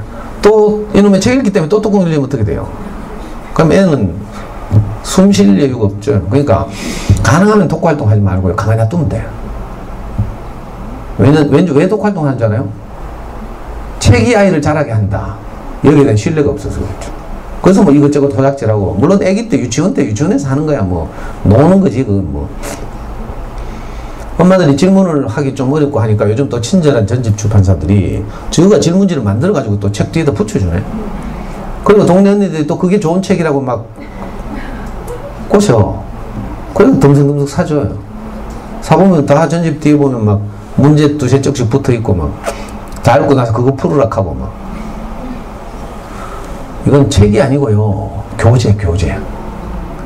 또 이놈의 책 읽기 때문에 또 뚜껑 열리면 어떻게 돼요? 그럼 애는 숨 쉴 여유가 없죠. 그러니까 가능하면 독후활동 하지 말고요, 가만히 놔두면 돼요. 왠지 왜 독후활동 하는 줄 알아요? 책이 아이를 자라게 한다. 여기에 대한 신뢰가 없어서 그렇죠. 그래서 뭐 이것저것 도작질하고, 물론 애기 때 유치원 때 유치원에서 하는 거야, 뭐 노는 거지 그건 뭐. 엄마들이 질문을 하기 좀 어렵고 하니까 요즘 또 친절한 전집 출판사들이 저희가 질문지를 만들어가지고 또 책 뒤에다 붙여주네. 그리고 동네 언니들이 또 그게 좋은 책이라고 막 꼬셔. 그래서 덤성덤성 사줘요. 사보면 다 전집 뒤에 보면 막 문제 두세 쪽씩 붙어있고 막 다 읽고 나서 그거 풀으라 하고 막. 이건 책이 아니고요, 교재.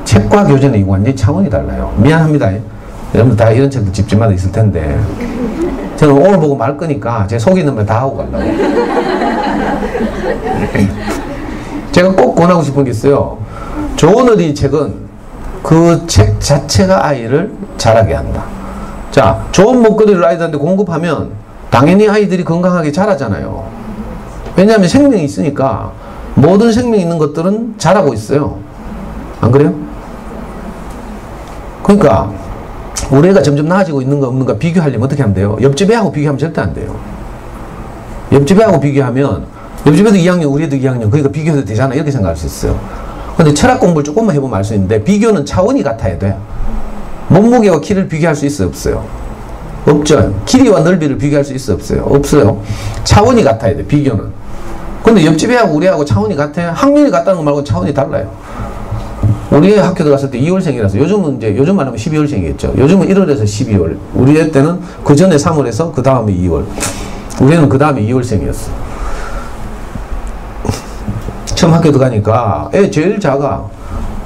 책과 교재는 이거 완전히 차원이 달라요. 미안합니다. 여러분들 다 이런 책도 집집마다 있을 텐데, 저는 오늘 보고 말 거니까 제 속에 있는 말 다 하고 가려고. 제가 꼭 권하고 싶은 게 있어요. 좋은 어린이 책은 그 책 자체가 아이를 자라게 한다. 자, 좋은 먹거리를 아이들한테 공급하면 당연히 아이들이 건강하게 자라잖아요. 왜냐하면 생명이 있으니까. 모든 생명 있는 것들은 자라고 있어요. 안 그래요? 그러니까 우리 애가 점점 나아지고 있는가 없는가 비교하려면 어떻게 하면 돼요? 옆집 애하고 비교하면 절대 안 돼요. 옆집하고 비교하면 옆집에도 2학년, 우리도 2학년, 그러니까 비교해도 되잖아. 이렇게 생각할 수 있어요. 근데 철학 공부를 조금만 해보면 알 수 있는데, 비교는 차원이 같아야 돼. 몸무게와 키를 비교할 수 있어요, 없어요? 없죠. 길이와 넓이를 비교할 수 있어요, 없어요? 없어요. 차원이 같아야 돼, 비교는. 근데 옆집 애하고 우리하고 차원이 같아요? 학년이 같다는 거 말고 차원이 달라요. 우리 애 학교 들어갔을 때 2월생이라서, 요즘은 이제, 요즘 말하면 12월생이겠죠. 요즘은 1월에서 12월. 우리 애 때는 그 전에 3월에서 그 다음에 2월. 우리는 그 다음에 2월생이었어. 처음 학교 들어가니까 애 제일 작아.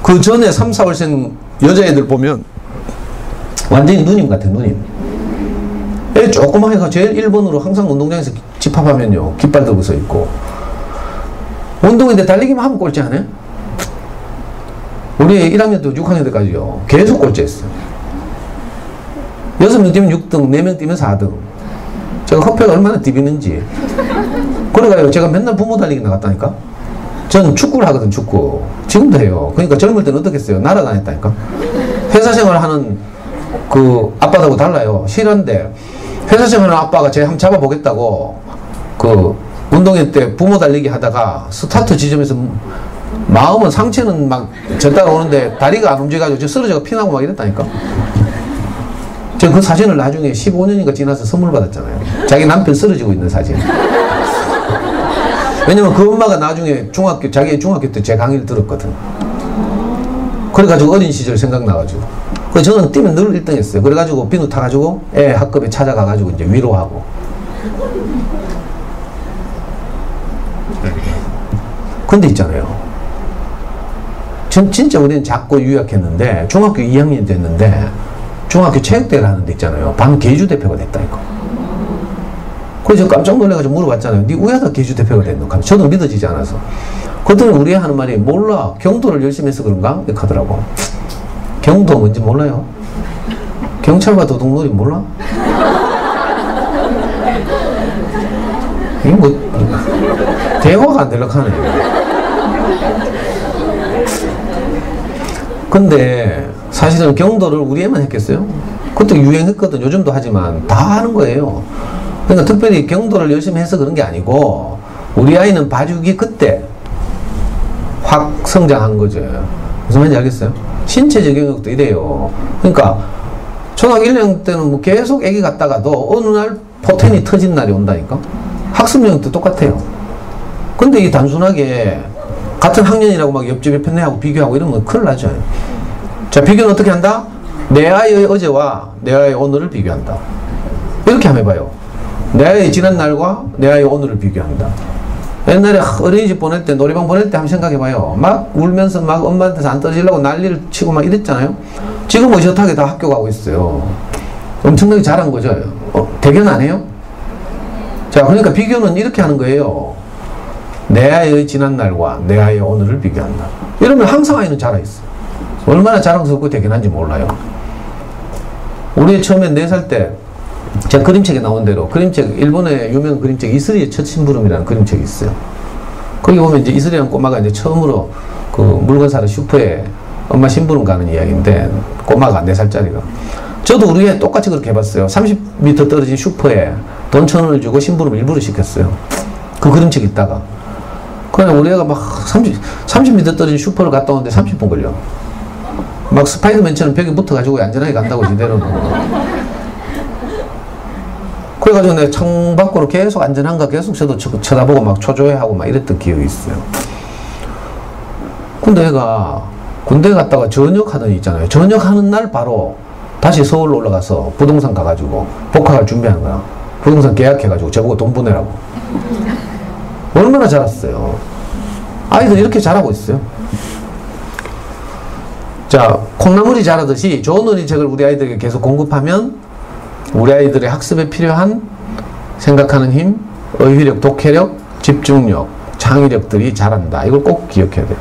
그 전에 3, 4월생 여자애들 보면 완전히 누님 같아, 누님. 애 조그마해가 제일 1번으로 항상 운동장에서 집합하면요, 깃발 들고 서 있고. 운동인데 달리기만 하면 꼴찌 안 해? 우리 1학년 때 6학년 때까지요, 계속 꼴찌했어. 6명 뛰면 6등, 4명 뛰면 4등. 제가 허폐가 얼마나 디비는지. 그래가지고 제가 맨날 부모 달리기 나갔다니까? 저는 축구를 하거든, 축구. 지금도 해요. 그러니까 젊을 때는 어떻게 했어요? 날아다녔다니까? 회사 생활을 하는 그 아빠하고 달라요. 싫은데, 회사 생활하는 아빠가 쟤 한번 잡아보겠다고, 그, 운동회 때 부모 달리기 하다가 스타트 지점에서 마음은, 상체는 막 저 따라오는데 다리가 안 움직여가지고 저 쓰러져가 피나고 막 이랬다니까? 저 그 사진을 나중에 15년인가 지나서 선물 받았잖아요. 자기 남편 쓰러지고 있는 사진. 왜냐면 그 엄마가 나중에 자기 중학교 때 제 강의를 들었거든. 그래가지고 어린 시절 생각나가지고. 그래서 저는 뛰면 늘 1등 했어요. 그래가지고 비누 타가지고 애 학급에 찾아가가지고 이제 위로하고. 근데 있잖아요. 전 진짜 우리는 작고 유약했는데, 중학교 2학년 됐는데, 중학교 체육대회를 하는데 있잖아요. 반 계주 대표가 됐다니까. 그래서 깜짝 놀라가지고 물어봤잖아요. 네 왜 다 계주 대표가 됐노? 저도 믿어지지 않아서. 그랬더니 우리 하는 말이, 몰라. 경도를 열심히 해서 그런가? 이렇게 하더라고. 경도 뭔지 몰라요? 경찰과 도둑놀이 몰라? 이거 뭐, 대화가 안 되려고 하네. 근데 사실은 경도를 우리 애만 했겠어요? 그것도 유행했거든. 요즘도 하지만 다 하는 거예요. 그러니까 특별히 경도를 열심히 해서 그런 게 아니고, 우리 아이는 봐주기 그때 확 성장한 거죠. 무슨 말인지 알겠어요? 신체적 영역도 이래요. 그러니까 초등학교 1학년 때는 뭐 계속 애기 갔다가도 어느 날 포텐이 터진 날이 온다니까? 학습 영역도 똑같아요. 근데 이 단순하게 같은 학년이라고 막 옆집에 편애하고 비교하고 이러면 큰일 나죠. 자, 비교는 어떻게 한다? 내 아이의 어제와 내 아이의 오늘을 비교한다. 이렇게 한번 해봐요. 내 아이의 지난 날과 내 아이의 오늘을 비교한다. 옛날에 어린이집 보낼 때, 놀이방 보낼 때 한번 생각해봐요. 막 울면서 막 엄마한테서 안 떨어지려고 난리를 치고 막 이랬잖아요. 지금 의젓하게 다 학교 가고 있어요. 엄청나게 잘한 거죠. 대견 안 해요? 자, 그러니까 비교는 이렇게 하는 거예요. 내 아이의 지난 날과 내 아이의 오늘을 비교한다. 이러면 항상 아이는 자라있어. 얼마나 자랑스럽고 대견한지 몰라요. 우리 처음에 4살 때, 제가 그림책에 나온 대로, 그림책, 일본의 유명한 그림책, 이슬이의 첫 심부름이라는 그림책이 있어요. 거기 보면 이제 이슬이라는 꼬마가 이제 처음으로 그 물건 사러 슈퍼에 엄마 심부름 가는 이야기인데, 꼬마가 4살짜리가. 저도 우리 애 똑같이 그렇게 해봤어요. 30m 떨어진 슈퍼에 돈 1,000원을 주고 심부름을 일부러 시켰어요. 그 그림책 있다가. 그냥 우리 애가 막 30m 떨어진 슈퍼를 갔다 오는데 30분 걸려. 막 스파이더맨처럼 벽에 붙어가지고 안전하게 간다고 지대로는. 그래가지고 내가 창밖으로 계속 안전한가 계속 저도 쳐다보고 막 초조해하고 막 이랬던 기억이 있어요. 근데 애가 군대 갔다가 전역하던 있잖아요. 전역하는 날 바로 다시 서울로 올라가서 부동산 가가지고 복학을 준비하는 거야. 부동산 계약해가지고 저보고 돈 보내라고. 얼마나 잘했어요. 아이들 이렇게 잘하고 있어요. 자, 콩나물이 자라듯이 좋은 논리책을 우리 아이들에게 계속 공급하면 우리 아이들의 학습에 필요한 생각하는 힘, 의휘력, 독해력, 집중력, 창의력들이 자란다. 이걸 꼭 기억해야 돼요.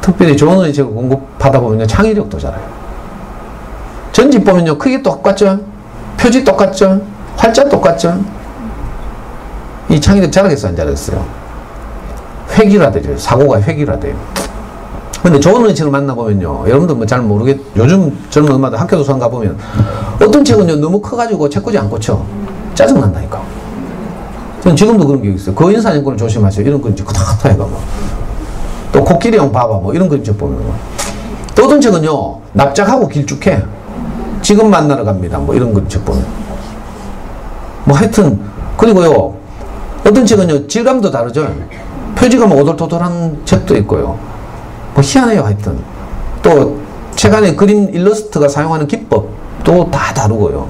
특별히 좋은 논리책을 공급하다 보면 창의력도 자라요. 전집 보면요, 크기 똑같죠? 표지 똑같죠? 활자 똑같죠? 이 창의력 자라겠어요, 안 자라겠어요? 획일화되죠. 사고가 획일화돼요. 근데 좋은 논리책을 만나보면요, 여러분들 뭐 잘 요즘 젊은 엄마들 학교 도서관 가보면 어떤 책은요, 너무 커가지고 책꽂이 안 꽂혀. 짜증난다니까. 지금도 그런 게 있어요. 거인사냥꾼을 조심하세요. 이런 그림책 그닥 해가 뭐. 또 코끼리형 봐봐 뭐 이런 그림책 보면 뭐. 또 어떤 책은요 납작하고 길쭉해. 지금 만나러 갑니다. 뭐 이런 그림책 보면. 뭐 하여튼 그리고요 어떤 책은요 질감도 다르죠. 표지가 뭐 오돌토돌한 책도 있고요. 뭐 희한해요. 하여튼 또 책 안에 그림 일러스트가 사용하는 기법도 다 다르고요.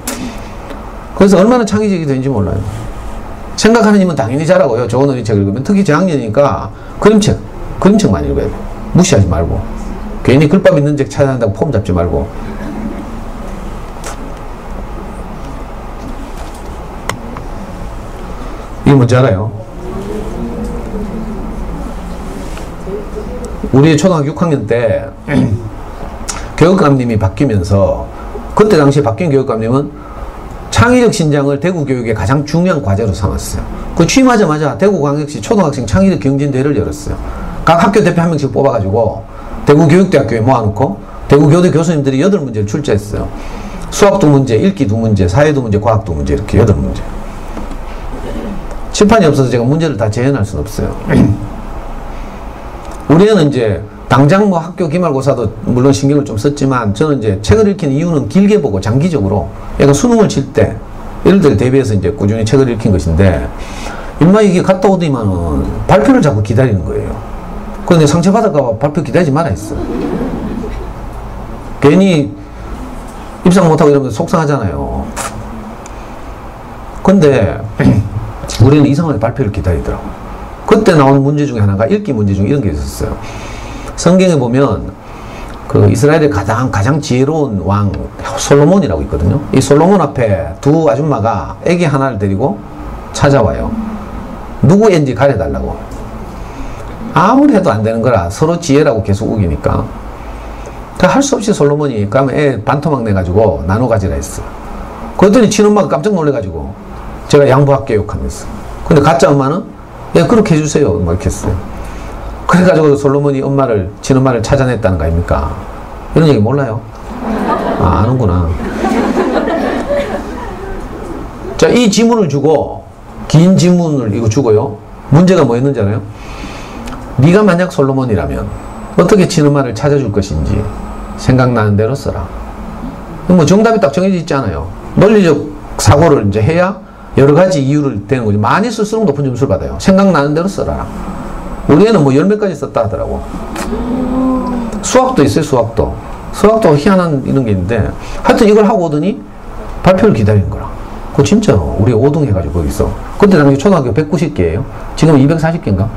그래서 얼마나 창의적이 되는지 몰라요. 생각하는 힘은 당연히 잘하고요. 좋은 어린이책 읽으면 특히 저학년이니까 그림책 많이 읽어야 돼요. 무시하지 말고 괜히 글밥 있는 책 찾아낸다고 폼 잡지 말고. 이게 뭔지 알아요? 우리 초등학교 6학년 때 교육감님이 바뀌면서 그때 당시에 바뀐 교육감님은 창의력 신장을 대구 교육의 가장 중요한 과제로 삼았어요. 그 취임하자마자 대구광역시 초등학생 창의력 경진대회를 열었어요. 각 학교 대표 한 명씩 뽑아가지고 대구교육대학교에 모아놓고 대구교대 교수님들이 8문제를 출제했어요. 수학 2문제, 읽기 2문제, 사회 2문제, 과학 2문제 이렇게 8문제. 칠판이 없어서 제가 문제를 다 재현할 수는 없어요. 우리는 이제 당장 뭐 학교 기말고사도 물론 신경을 좀 썼지만 저는 이제 책을 읽힌 이유는 길게 보고 장기적으로 약간 수능을 칠 때 이럴 때를 대비해서 이제 꾸준히 책을 읽힌 것인데 인마 이게 갔다 오더니만은 발표를 자꾸 기다리는 거예요. 그런데 상처받을까봐 발표 기다리지 말아 했어. 괜히 입상 못하고 이러면 속상하잖아요. 근데 우리는 이상하게 발표를 기다리더라고. 그때 나온 문제 중에 하나가 읽기 문제 중에 이런 게 있었어요. 성경에 보면 그 이스라엘의 가장 지혜로운 왕 솔로몬이라고 있거든요. 이 솔로몬 앞에 두 아줌마가 애기 하나를 데리고 찾아와요. 누구 애인지 가려달라고. 아무리 해도 안 되는 거라 서로 지혜라고 계속 우기니까 할 수 없이 솔로몬이 그러면 애 반토막 내가지고 나눠 가지라 했어. 그랬더니 친엄마가 깜짝 놀래가지고 제가 양보할게요 하면서. 근데 가짜 엄마는 예 그렇게 해주세요 뭐 이렇게 했어요. 그래가지고 솔로몬이 친엄마를 찾아냈다는 거 아닙니까? 이런 얘기 몰라요? 아, 아는구나. 자, 이 지문을 주고, 긴 지문을 이거 주고요. 문제가 뭐였는지 알아요? 네가 만약 솔로몬이라면 어떻게 친엄마를 찾아줄 것인지 생각나는 대로 써라. 뭐 정답이 딱 정해져 있잖아요. 논리적 사고를 이제 해야 여러 가지 이유를 되는 거지. 많이 쓸수록 높은 점수를 받아요. 생각나는 대로 써라. 우리 애는 뭐 10매까지 썼다 하더라고. 수학도 있어요, 수학도. 수학도 희한한 이런 게 있는데, 하여튼 이걸 하고 오더니 발표를 기다리는 거라. 그거 진짜 우리 5등 해가지고 거기서. 그때 당시 초등학교 190개예요. 지금 240개인가?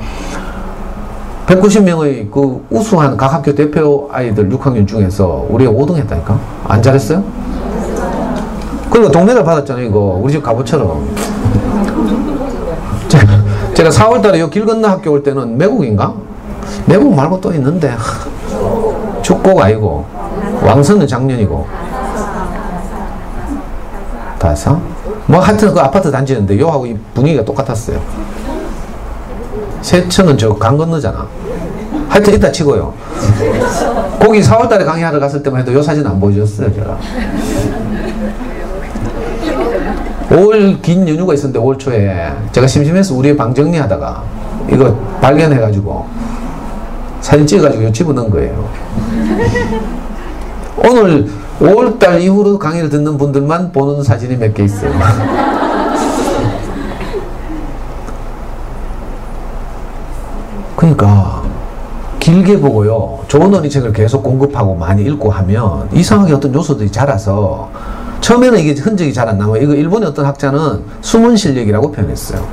190명의 그 우수한 각 학교 대표 아이들 6학년 중에서 우리 5등 했다니까? 안 잘했어요? 그리고 동메달 받았잖아요, 이거. 우리 집 갑오처럼. 제가 4월달에 요 길 건너 학교 올 때는 매국인가? 매국 말고 또 있는데 축고가 아니고 왕선은 작년이고 다사? 뭐 하여튼 그 아파트 단지였는데 요하고 이 분위기가 똑같았어요. 세천은 저 강 건너잖아. 하여튼 이따 치고요. 거기 4월달에 강의하러 갔을 때만 해도 요 사진 안 보여줬어요 제가. 5월 긴 연휴가 있었는데 5월 초에 제가 심심해서 우리 방 정리하다가 이거 발견해가지고 사진 찍어가지고 집어넣은 거예요. 오늘 5월달 이후로 강의를 듣는 분들만 보는 사진이 몇 개 있어요. 그러니까 길게 보고요. 좋은 어린이책을 계속 공급하고 많이 읽고 하면 이상하게 어떤 요소들이 자라서 처음에는 이게 흔적이 잘 안 나와요. 이거 일본의 어떤 학자는 숨은 실력이라고 표현했어요.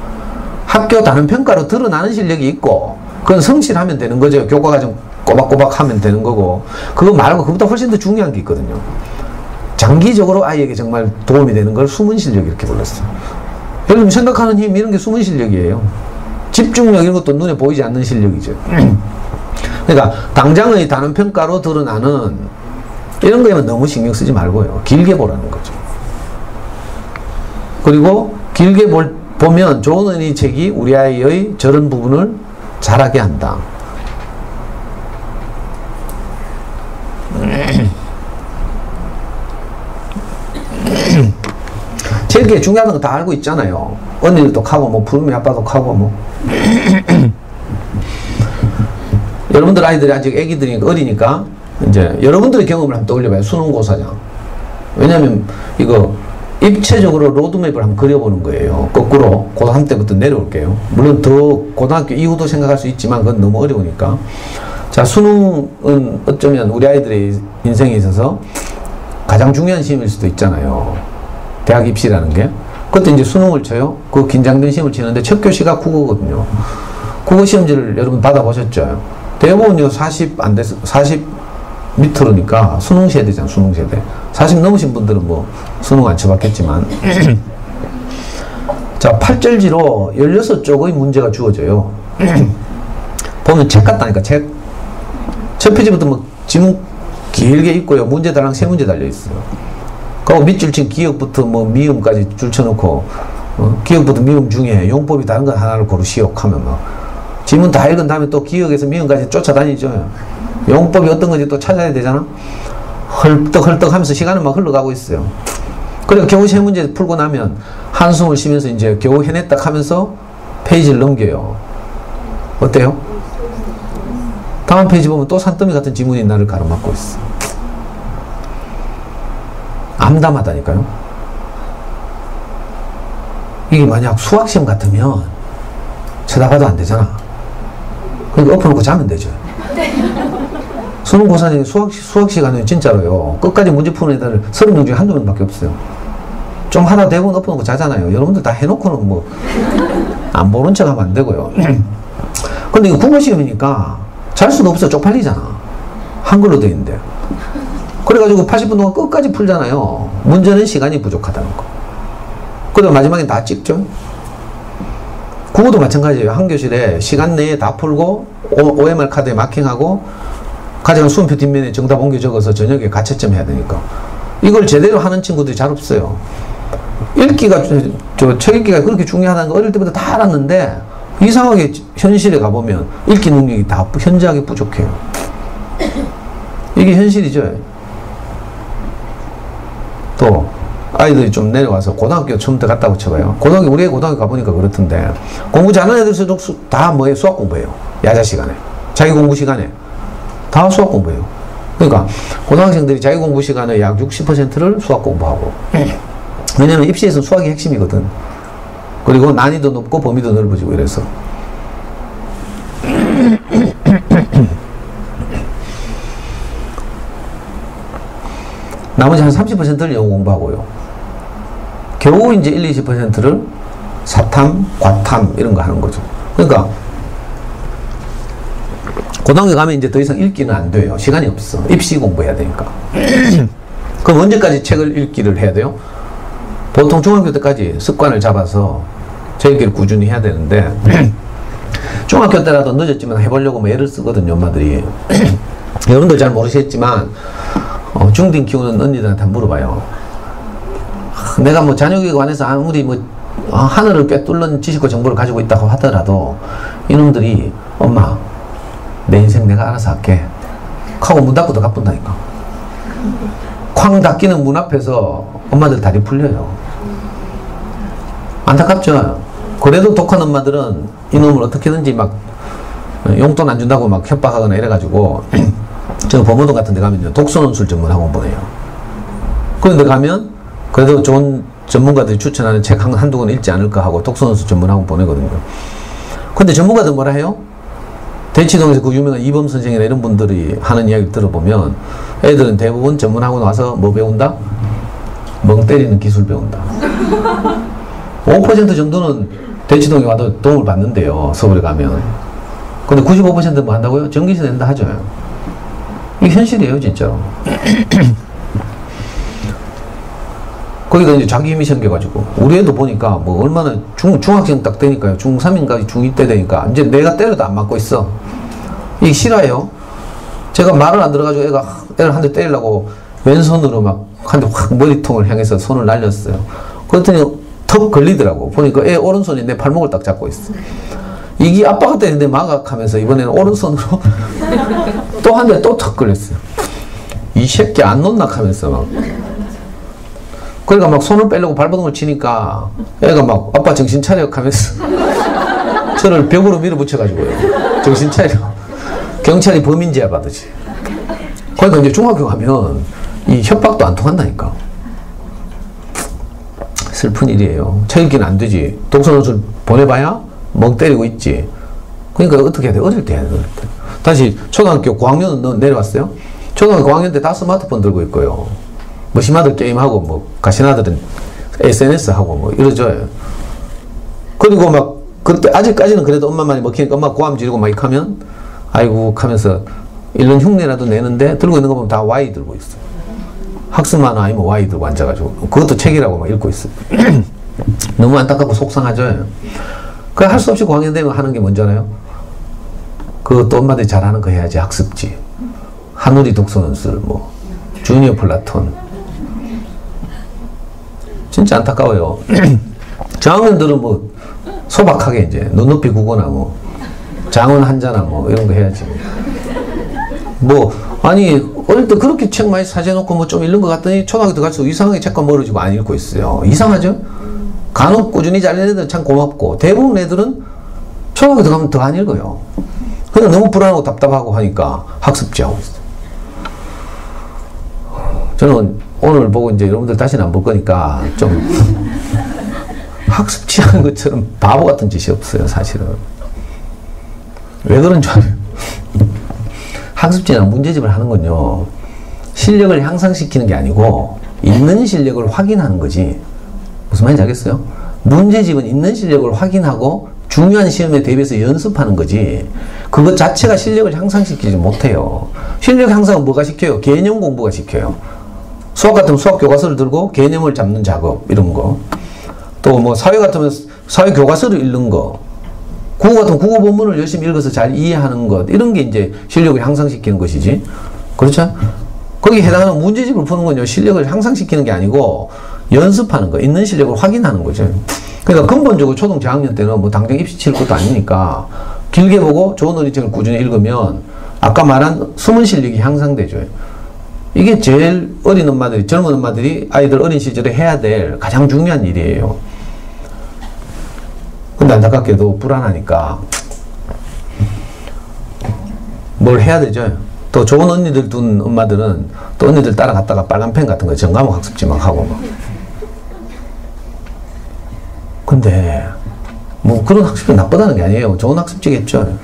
학교 단원 평가로 드러나는 실력이 있고 그건 성실하면 되는 거죠. 교과과정 꼬박꼬박 하면 되는 거고 그거 말고 그보다 훨씬 더 중요한 게 있거든요. 장기적으로 아이에게 정말 도움이 되는 걸 숨은 실력 이렇게 불렀어요. 여러분 생각하는 힘 이런 게 숨은 실력이에요. 집중력 이런 것도 눈에 보이지 않는 실력이죠. 그러니까 당장의 단원 평가로 드러나는 이런 거에만 너무 신경 쓰지 말고요. 길게 보라는 거죠. 그리고 길게 보면 좋은 어린이책이 우리 아이의 저런 부분을 잘하게 한다. 제일 중요한 건 다 알고 있잖아요. 언니들도 하고, 뭐, 부름이 아빠도 하고, 뭐. 여러분들 아이들이 아직 애기들이니까, 어리니까, 이제, 여러분들의 경험을 한번 떠올려봐요. 수능고사장. 왜냐면, 이거, 입체적으로 로드맵을 한번 그려보는 거예요. 거꾸로, 고3 때부터 내려올게요. 물론 더 고등학교 이후도 생각할 수 있지만, 그건 너무 어려우니까. 자, 수능은 어쩌면 우리 아이들의 인생에 있어서 가장 중요한 시험일 수도 있잖아요. 대학 입시라는 게. 그때 이제 수능을 쳐요. 그 긴장된 시험을 치는데 첫 교시가 국어거든요. 국어 시험지를 여러분 받아보셨죠? 대부분 40 안 돼서 40 밑으로니까 수능 세대잖아, 수능 세대. 40 넘으신 분들은 뭐 수능 안 쳐봤겠지만. 자, 8절지로 16쪽의 문제가 주어져요. 보면 책 같다니까, 책. 첫 페이지부터 뭐 지문 길게 있고요. 문제다랑 3문제 달려있어요. 그리고 밑줄 친 기억부터 뭐 미음까지 줄 쳐놓고, 기억부터 미음 중에 용법이 다른 거 하나를 고르시오 하면 막 지문 다 읽은 다음에 또 기억에서 미음까지 쫓아다니죠. 용법이 어떤 건지 또 찾아야 되잖아. 헐떡헐떡 하면서 시간은 막 흘러가고 있어요. 그리고 겨우 3문제 풀고 나면 한숨을 쉬면서 이제 겨우 해냈다 하면서 페이지를 넘겨요. 어때요? 다음 페이지 보면 또 산더미 같은 지문이 나를 가로막고 있어. 암담하다니까요. 이게 만약 수학시험 같으면 쳐다봐도 안 되잖아. 그러니까 엎어놓고 자면 되죠. 수능고사는 수학 시간에 진짜로요. 끝까지 문제 푸는 애들 30명 중에 한두 명밖에 없어요. 좀 하다 대부분 엎어놓고 자잖아요. 여러분들 다 해놓고는 뭐 안 보는 척 하면 안 되고요. 근데 이거 국어시험이니까 잘 수도 없어. 쪽팔리잖아. 한글로 돼 있는데. 그래가지고 80분 동안 끝까지 풀잖아요. 문제는 시간이 부족하다는 거. 그다음 마지막엔 다 찍죠. 국어도 마찬가지예요. 한 교실에 시간 내에 다 풀고 OMR 카드에 마킹하고 가져간 수험표 뒷면에 정답 옮겨 적어서 저녁에 가채점 해야 되니까. 이걸 제대로 하는 친구들이 잘 없어요. 읽기가, 책 읽기가 그렇게 중요하다는 거 어릴 때부터 다 알았는데 이상하게 현실에 가보면 읽기 능력이 다 현저하게 부족해요. 이게 현실이죠. 또 아이들이 좀 내려와서 고등학교 처음부터 갔다고 쳐봐요. 우리 애 고등학교 가보니까 그렇던데 공부 잘하는 애들도 다 뭐예요? 수학 공부해요. 야자 시간에. 자기 공부 시간에. 다 수학 공부해요. 그러니까 고등학생들이 자기 공부 시간의 약 60%를 수학 공부하고. 왜냐면 입시에서는 수학이 핵심이거든. 그리고 난이도 높고 범위도 넓어지고 이래서. 나머지 한 30%를 영어 공부하고요. 겨우 이제 20%를 사탐, 과탐 이런 거 하는 거죠. 그러니까 고등학교 가면 이제 더 이상 읽기는 안 돼요. 시간이 없어. 입시 공부해야 되니까. 그럼 언제까지 책을 읽기를 해야 돼요? 보통 중학교 때까지 습관을 잡아서 책 읽기를 꾸준히 해야 되는데 중학교 때라도 늦었지만 해보려고 뭐 애를 쓰거든요, 엄마들이. 여러분들 잘 모르시겠지만 중딩 키우는 언니들한테 한번 물어봐요. 내가 뭐 자녀교육에 관해서 아무리 뭐 하늘을 꿰뚫는 지식과 정보를 가지고 있다고 하더라도 이놈들이 엄마 내 인생 내가 알아서 할게 하고 문 닫고도 가뿐다니까. 쾅 닫히는 문 앞에서 엄마들 다리 풀려요. 안타깝죠. 그래도 독한 엄마들은 이놈을 어떻게든지 막 용돈 안 준다고 막 협박하거나 이래가지고 저 범어동 같은 데 가면요 독서논술 전문 학원 보내요. 그런데 가면 그래도 좋은 전문가들이 추천하는 책 한두 권 읽지 않을까 하고 독서논술 전문 학원 보내거든요. 근데 전문가들 뭐라 해요? 대치동에서 그 유명한 이범 선생이나 이런 분들이 하는 이야기를 들어보면 애들은 대부분 전문 학원 와서 뭐 배운다? 멍 때리는 기술 배운다. 5% 정도는 대치동에 와도 도움을 받는데요. 서울에 가면. 근데 95%는 뭐 한다고요? 전기세 낸다 하죠. 이게 현실이에요, 진짜로. 거기다 이제 자기 힘이 생겨가지고. 우리 애도 보니까 뭐 얼마나 중학생 딱 되니까요. 중3인가 중2 때 되니까 이제 내가 때려도 안 맞고 있어. 이게 실화예요. 제가 말을 안 들어가지고 애를 한 대 때리려고 왼손으로 막 한 대 확 머리통을 향해서 손을 날렸어요. 그랬더니 턱 걸리더라고. 보니까 애 오른손이 내 발목을 딱 잡고 있어. 이게 아빠가 때리는데 마각하면서 이번에는 오른손으로 또 한 대 또 턱 걸렸어요. 이 새끼 안 놓나 하면서 막. 그러니까 막 손을 빼려고 발버둥을 치니까 애가 막 아빠 정신 차려 하면서 저를 벽으로 밀어붙여가지고요. 정신 차려. 경찰이 범인제야 받으지. 그러니까 이제 중학교 가면 이 협박도 안 통한다니까. 슬픈 일이에요. 책 읽기는 안 되지. 독서노트를 보내봐야 멍 때리고 있지. 그러니까 어떻게 해야 돼? 어릴 때 해야 돼. 어릴 때. 다시 초등학교 9학년 내려왔어요. 초등학교 9학년 때 다 스마트폰 들고 있고요. 뭐 심아들 게임하고 뭐 가신아들은 SNS 하고 뭐 이러죠. 그리고 막 그때 아직까지는 그래도 엄마 말이 먹히니까 엄마 고함 지르고 막 이렇게 하면 아이고 하면서 이런 흉내라도 내는데 들고 있는 거 보면 다 Y 들고 있어. 학습 만화 아니면 Y 들고 앉아가지고 그것도 책이라고 막 읽고 있어. 너무 안타깝고 속상하죠. 그 할 수 없이 9학년 되면 하는 게 뭔지 알아요? 그것도 엄마들이 잘하는 거 해야지. 학습지, 하누리 독서논술, 뭐 주니어 플라톤. 진짜 안타까워요. 저학년들은 뭐 소박하게 이제 눈높이 국어나 뭐 장원 한자나 뭐 이런 거 해야지. 뭐 아니 어릴 때 그렇게 책 많이 사재놓고 뭐 좀 읽는 것 같더니 초등학교 들어갈수록 이상하게 책과 멀어지고 안 읽고 있어요. 이상하죠? 간혹 꾸준히 잘 읽는 애들은 참 고맙고 대부분 애들은 초등학교 들어가면 더 안 읽어요. 그냥 너무 불안하고 답답하고 하니까 학습지 하고 있어요. 저는 오늘 보고 이제 여러분들 다시는 안 볼 거니까 좀 학습지 하는 것처럼 바보 같은 짓이 없어요, 사실은. 왜 그런 줄 알아요? 학습지나 문제집을 하는 건요, 실력을 향상시키는 게 아니고 있는 실력을 확인하는 거지. 무슨 말인지 알겠어요? 문제집은 있는 실력을 확인하고 중요한 시험에 대비해서 연습하는 거지, 그것 자체가 실력을 향상시키지 못해요. 실력 향상은 뭐가 시켜요? 개념 공부가 시켜요. 수학 같으면 수학 교과서를 들고 개념을 잡는 작업, 이런 거. 또 뭐 사회 같으면 사회 교과서를 읽는 거. 국어 같으면 국어 본문을 열심히 읽어서 잘 이해하는 것. 이런 게 이제 실력을 향상시키는 것이지. 그렇죠? 거기에 해당하는 문제집을 푸는 건요, 실력을 향상시키는 게 아니고 연습하는 거, 있는 실력을 확인하는 거죠. 그러니까 근본적으로 초등 저학년 때는 뭐 당장 입시 칠 것도 아니니까 길게 보고 좋은 어린이책을 꾸준히 읽으면 아까 말한 숨은 실력이 향상되죠. 이게 제일 어린 엄마들이, 젊은 엄마들이 아이들 어린 시절에 해야 될 가장 중요한 일이에요. 근데 안타깝게도 불안하니까 뭘 해야 되죠. 또 좋은 언니들 둔 엄마들은 또 언니들 따라갔다가 빨간 펜 같은 거 전과목 학습지 막 하고 막. 근데 뭐 그런 학습지 나쁘다는 게 아니에요. 좋은 학습지겠죠.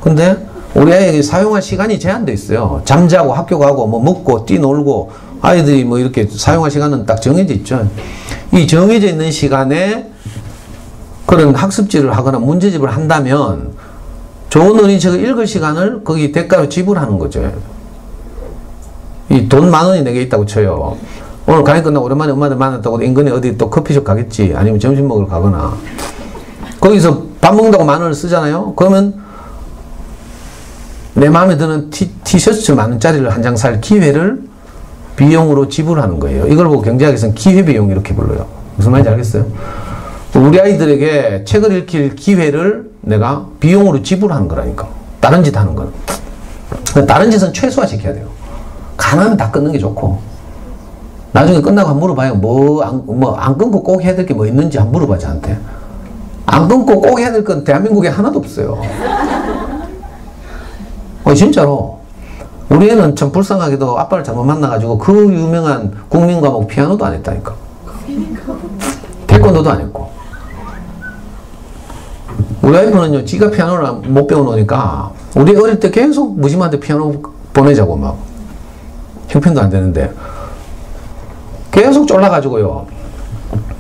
근데 우리 아이에게 사용할 시간이 제한되어 있어요. 잠자고 학교 가고 뭐 먹고 뛰놀고 아이들이 뭐 이렇게 사용할 시간은 딱 정해져 있죠. 이 정해져 있는 시간에 그런 학습지를 하거나 문제집을 한다면 좋은 어린이책을 읽을 시간을 거기 대가로 지불하는 거죠. 이 돈 10,000원이 내게 있다고 쳐요. 오늘 강의 끝나고 오랜만에 엄마들 만났다고 인근에 어디 또 커피숍 가겠지, 아니면 점심 먹으러 가거나 거기서 밥 먹는다고 10,000원을 쓰잖아요. 그러면 내 마음에 드는 티셔츠 10,000원짜리를 한 장 살 기회를 비용으로 지불하는 거예요. 이걸 보고 경제학에서는 기회비용 이렇게 불러요. 무슨 말인지 알겠어요? 우리 아이들에게 책을 읽힐 기회를 내가 비용으로 지불하는 거라니까. 다른 짓 하는 거는. 다른 짓은 최소화 시켜야 돼요. 가능하면 다 끊는 게 좋고. 나중에 끝나고 한번 물어봐요. 안 끊고 꼭 해야 될 게 뭐 있는지 한번 물어봐, 저한테. 안 끊고 꼭 해야 될 건 대한민국에 하나도 없어요. 진짜로. 우리 애는 참 불쌍하게도 아빠를 잘못 만나가지고 그 유명한 국민 과목 피아노도 안 했다니까. 태권도도 안 했고. 우리 와이프는요, 지가 피아노를 못 배워놓으니까 우리 어릴 때 계속 무심한테 피아노 보내자고 막 형편도 안 되는데 계속 쫄라가지고요,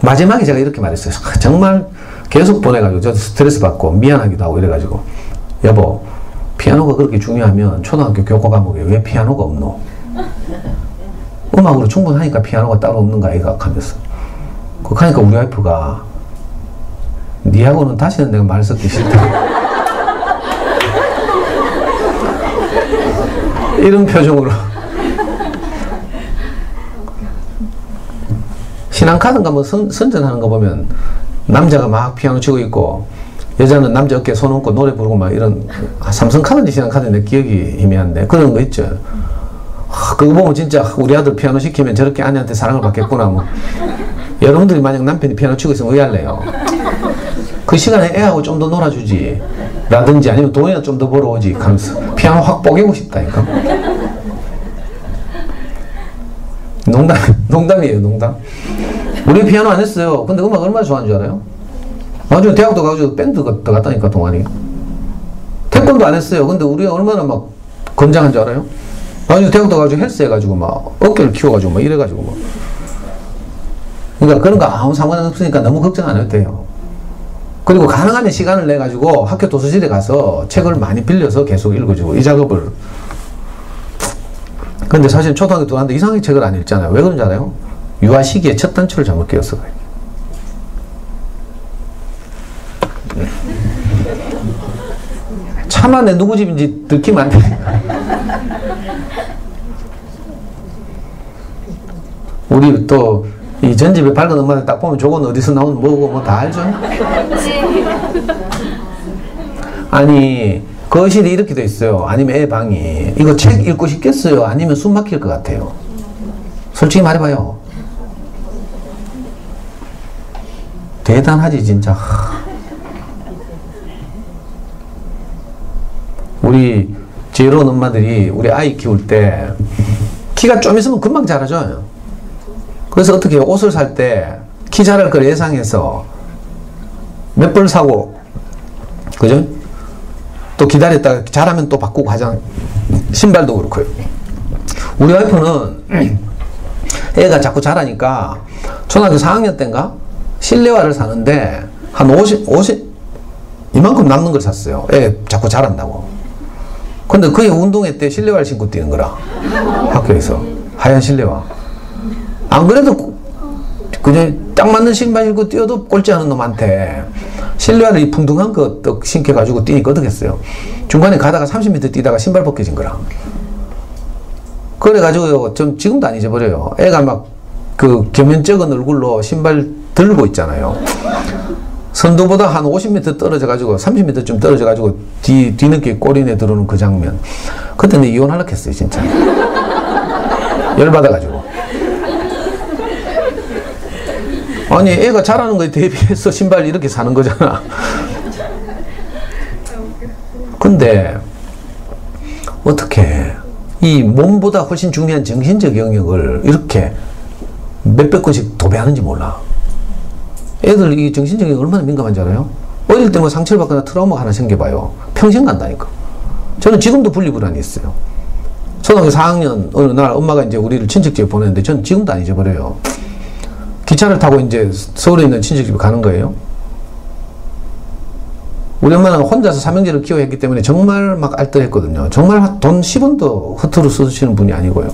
마지막에 제가 이렇게 말했어요. 정말 계속 보내가지고 저 스트레스 받고 미안하기도 하고 이래가지고, 여보, 피아노가 그렇게 중요하면 초등학교 교과 과목에 왜 피아노가 없노? 음악으로 충분하니까 피아노가 따로 없는가 이가 하면서. 그렇게 하니까 우리 와이프가 니하고는 다시는 내가 말 섞기 싫다. 이런 표정으로. 신앙카드인가 뭐 선전하는 거 보면 남자가 막 피아노 치고 있고 여자는 남자 어깨에 손 얹고 노래 부르고 막 이런, 삼성카드인지 신앙카드인지 기억이 희미한데 그런 거 있죠. 그거 보면 진짜 우리 아들 피아노 시키면 저렇게 아내한테 사랑을 받겠구나. 뭐. 여러분들이 만약 남편이 피아노 치고 있으면 의할래요. 그 시간에 애하고 좀 더 놀아주지. 라든지 아니면 돈이나 좀 더 벌어오지. 하면서 피아노 확 뽀개고 싶다니까. 농담이에요, 농담. 우리 피아노 안 했어요. 근데 음악 얼마나 좋아하는 줄 알아요? 나중에 대학도 가가지고 밴드가 들어갔다니까, 동아리. 태권도 안 했어요. 근데 우리가 얼마나 막 건장한 줄 알아요? 나중에 대학도 가가지고 헬스 해가지고 막 어깨를 키워가지고 막 이래가지고 막. 그러니까 그런 거 아무 상관없으니까 너무 걱정 안 해도 돼요. 그리고 가능하면 시간을 내가지고 학교 도서실에 가서 책을 많이 빌려서 계속 읽어주고 이 작업을. 근데 사실 초등학교 들어갔는데 이상하게 책을 안 읽잖아요. 왜 그런지 알아요? 유아 시기에 첫 단추를 잘못 끼웠어. 차마 내 누구 집인지 들키면 안 돼. 우리 또 이 전집에 밝은 엄마들 딱 보면 저건 어디서 나온 뭐고 뭐 다 알죠? 아니 거실이 이렇게 돼 있어요. 아니면 애 방이 이거 책 읽고 싶겠어요? 아니면 숨 막힐 것 같아요? 솔직히 말해봐요. 대단하지 진짜. 우리 지혜로운 엄마들이 우리 아이 키울 때 키가 좀 있으면 금방 자라죠. 그래서 어떻게 해요? 옷을 살 때 키 자랄 걸 예상해서 몇 벌 사고, 그죠? 또 기다렸다가 자라면 또 바꾸고 하잖아요. 신발도 그렇고요. 우리 와이프는 애가 자꾸 자라니까 초등학교 4학년 때인가 실내화를 사는데 한 50 이만큼 남는 걸 샀어요. 애 자꾸 자란다고. 근데 그게 운동회 때 실내화를 신고 뛰는 거라. 학교에서 하얀 실내화. 안 그래도 그냥 딱 맞는 신발 신고 뛰어도 꼴찌하는 놈한테 실내화를 이 풍등한 거 떡 신겨가지고 뛰니까 어떻겠어요? 중간에 가다가 30m 뛰다가 신발 벗겨진 거라. 그래가지고 좀 지금도 안 잊어버려요. 애가 막 그 겸연쩍은 얼굴로 신발 들고 있잖아요. 선두보다 한 50m 떨어져가지고 30m쯤 떨어져가지고 뒤늦게 꼬리내 들어오는 그 장면. 그때 내 이혼하려고 했어요 진짜. 열받아가지고. 아니 애가 자라는 거에 대비해서 신발 이렇게 사는 거잖아. 근데 어떻게 이 몸보다 훨씬 중요한 정신적 영역을 이렇게 몇백 건씩 도배하는지 몰라. 애들 이 정신적인 게 얼마나 민감한지 알아요? 어릴 때 뭐 상처를 받거나 트라우마가 하나 생겨봐요. 평생 간다니까. 저는 지금도 분리불안이 있어요. 초등학교 4학년 어느 날 엄마가 이제 우리를 친척집에 보냈는데 저는 지금도 안 잊어버려요. 기차를 타고 이제 서울에 있는 친척집에 가는 거예요. 우리 엄마는 혼자서 삼형제를 키워야 했기 때문에 정말 막 알뜰했거든요. 정말 돈 10원도 허투루 쓰시는 분이 아니고요.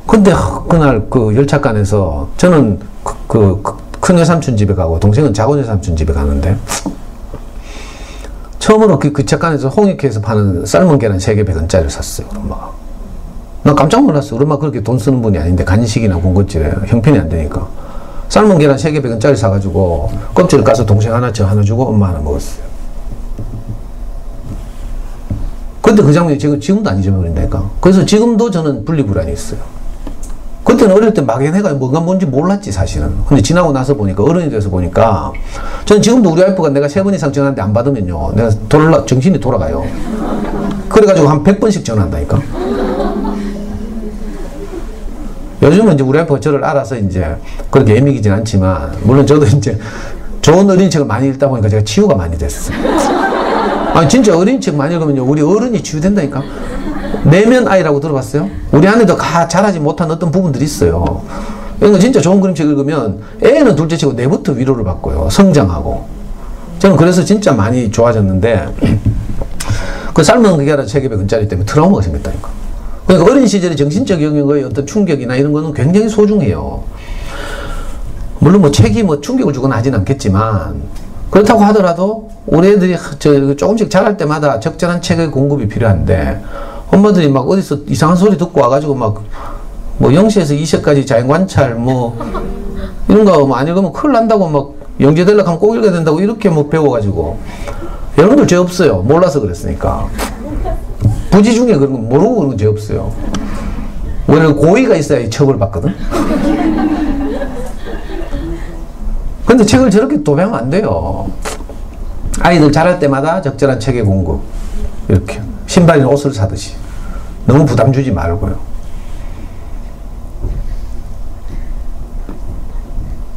근데 그날 그 열차간에서 저는 큰 외삼촌 집에 가고 동생은 작은 외삼촌 집에 가는데 처음으로 그 기차간에서 홍익회에서 파는 삶은 계란 3개 100원짜리를 샀어요. 우리 엄마가. 난 깜짝 놀랐어요. 우리 엄마 그렇게 돈 쓰는 분이 아닌데 간식이나 군것질에 형편이 안 되니까 삶은 계란 3개 100원짜리 사가지고 껍질을 까서 동생 하나 저 하나 주고 엄마 하나 먹었어요. 근데 그 장면이 지금도 안 잊어버린다니까. 그래서 지금도 저는 분리불안이 있어요. 그때는 어릴 때 막연해가 뭔지 몰랐지 사실은. 근데 지나고 나서 보니까 어른이 돼서 보니까 저는 지금도 우리 와이프가 내가 3번 이상 전화하는데 안 받으면요 내가 정신이 돌아가요. 그래가지고 한 100번씩 전화한다니까. 요즘은 이제 우리 와이프가 저를 알아서 이제 그렇게 애미기진 않지만 물론 저도 이제 좋은 어린이책을 많이 읽다 보니까 제가 치유가 많이 됐어요. 아니 진짜 어린이책 많이 읽으면요 우리 어른이 치유된다니까. 내면 아이라고 들어봤어요? 우리 안에도 잘하지 못한 어떤 부분들이 있어요. 그러니까 진짜 좋은 그림책 읽으면 애는 둘째치고 내부터 위로를 받고요. 성장하고. 저는 그래서 진짜 많이 좋아졌는데 그 삶은 계란 3개 100원짜리 때문에 트라우마가 생겼다니까. 그러니까 어린 시절에 정신적 영역의 어떤 충격이나 이런 거는 굉장히 소중해요. 물론 뭐 책이 뭐 충격을 주거나 하진 않겠지만 그렇다고 하더라도 우리 애들이 조금씩 자랄 때마다 적절한 책의 공급이 필요한데 엄마들이 막 어디서 이상한 소리 듣고 와가지고 막 뭐 0시에서 2시까지 자연관찰 뭐 이런 거 뭐 안 읽으면 큰일 난다고 막 영재되려고 하면 꼭 읽어야 된다고 이렇게 뭐 배워가지고 여러분들 죄 없어요. 몰라서 그랬으니까. 부지 중에 그런 거 모르고 그런 건 없어요. 원래 고의가 있어야 처벌받거든. 근데 책을 저렇게 도배하면 안 돼요. 아이들 자랄 때마다 적절한 책의 공급. 이렇게. 신발이나 옷을 사듯이. 너무 부담 주지 말고요.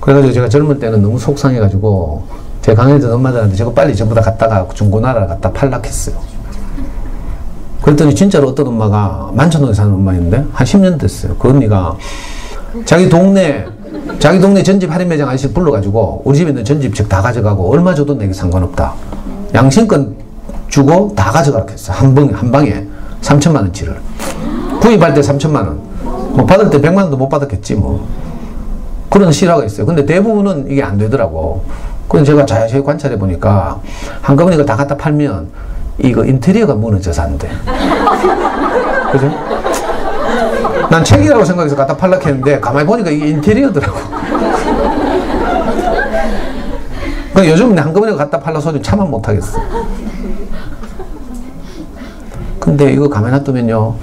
그래가지고 제가 젊을 때는 너무 속상해가지고 제 강연에 듣는 엄마들한테 저거 빨리 전부 다 갖다가 중고나라를 갖다 팔락했어요. 그랬더니 진짜로 어떤 엄마가 만천동에 사는 엄마인데 한 10년 됐어요. 그 언니가 자기 동네 전집 할인 매장 아저씨 불러가지고 우리 집에 있는 전집책 다 가져가고 얼마 줘도 내게 상관없다. 양심권 주고 다 가져가라 했어. 한 방에 3천만 원치를. 구입할 때 3천만 원. 뭐 받을 때 100만 원도 못 받았겠지 뭐. 그런 실화가 있어요. 근데 대부분은 이게 안 되더라고. 그래서 제가 자세히 관찰해 보니까 한꺼번에 이걸 다 갖다 팔면 이거 인테리어가 무너져서 안 돼. 그죠? 난 책이라고 생각해서 갖다 팔려고 했는데 가만히 보니까 이게 인테리어더라고. 그러니까 요즘 한꺼번에 갖다 팔려서 참아 못하겠어. 근데 이거 가만히 놔두면요,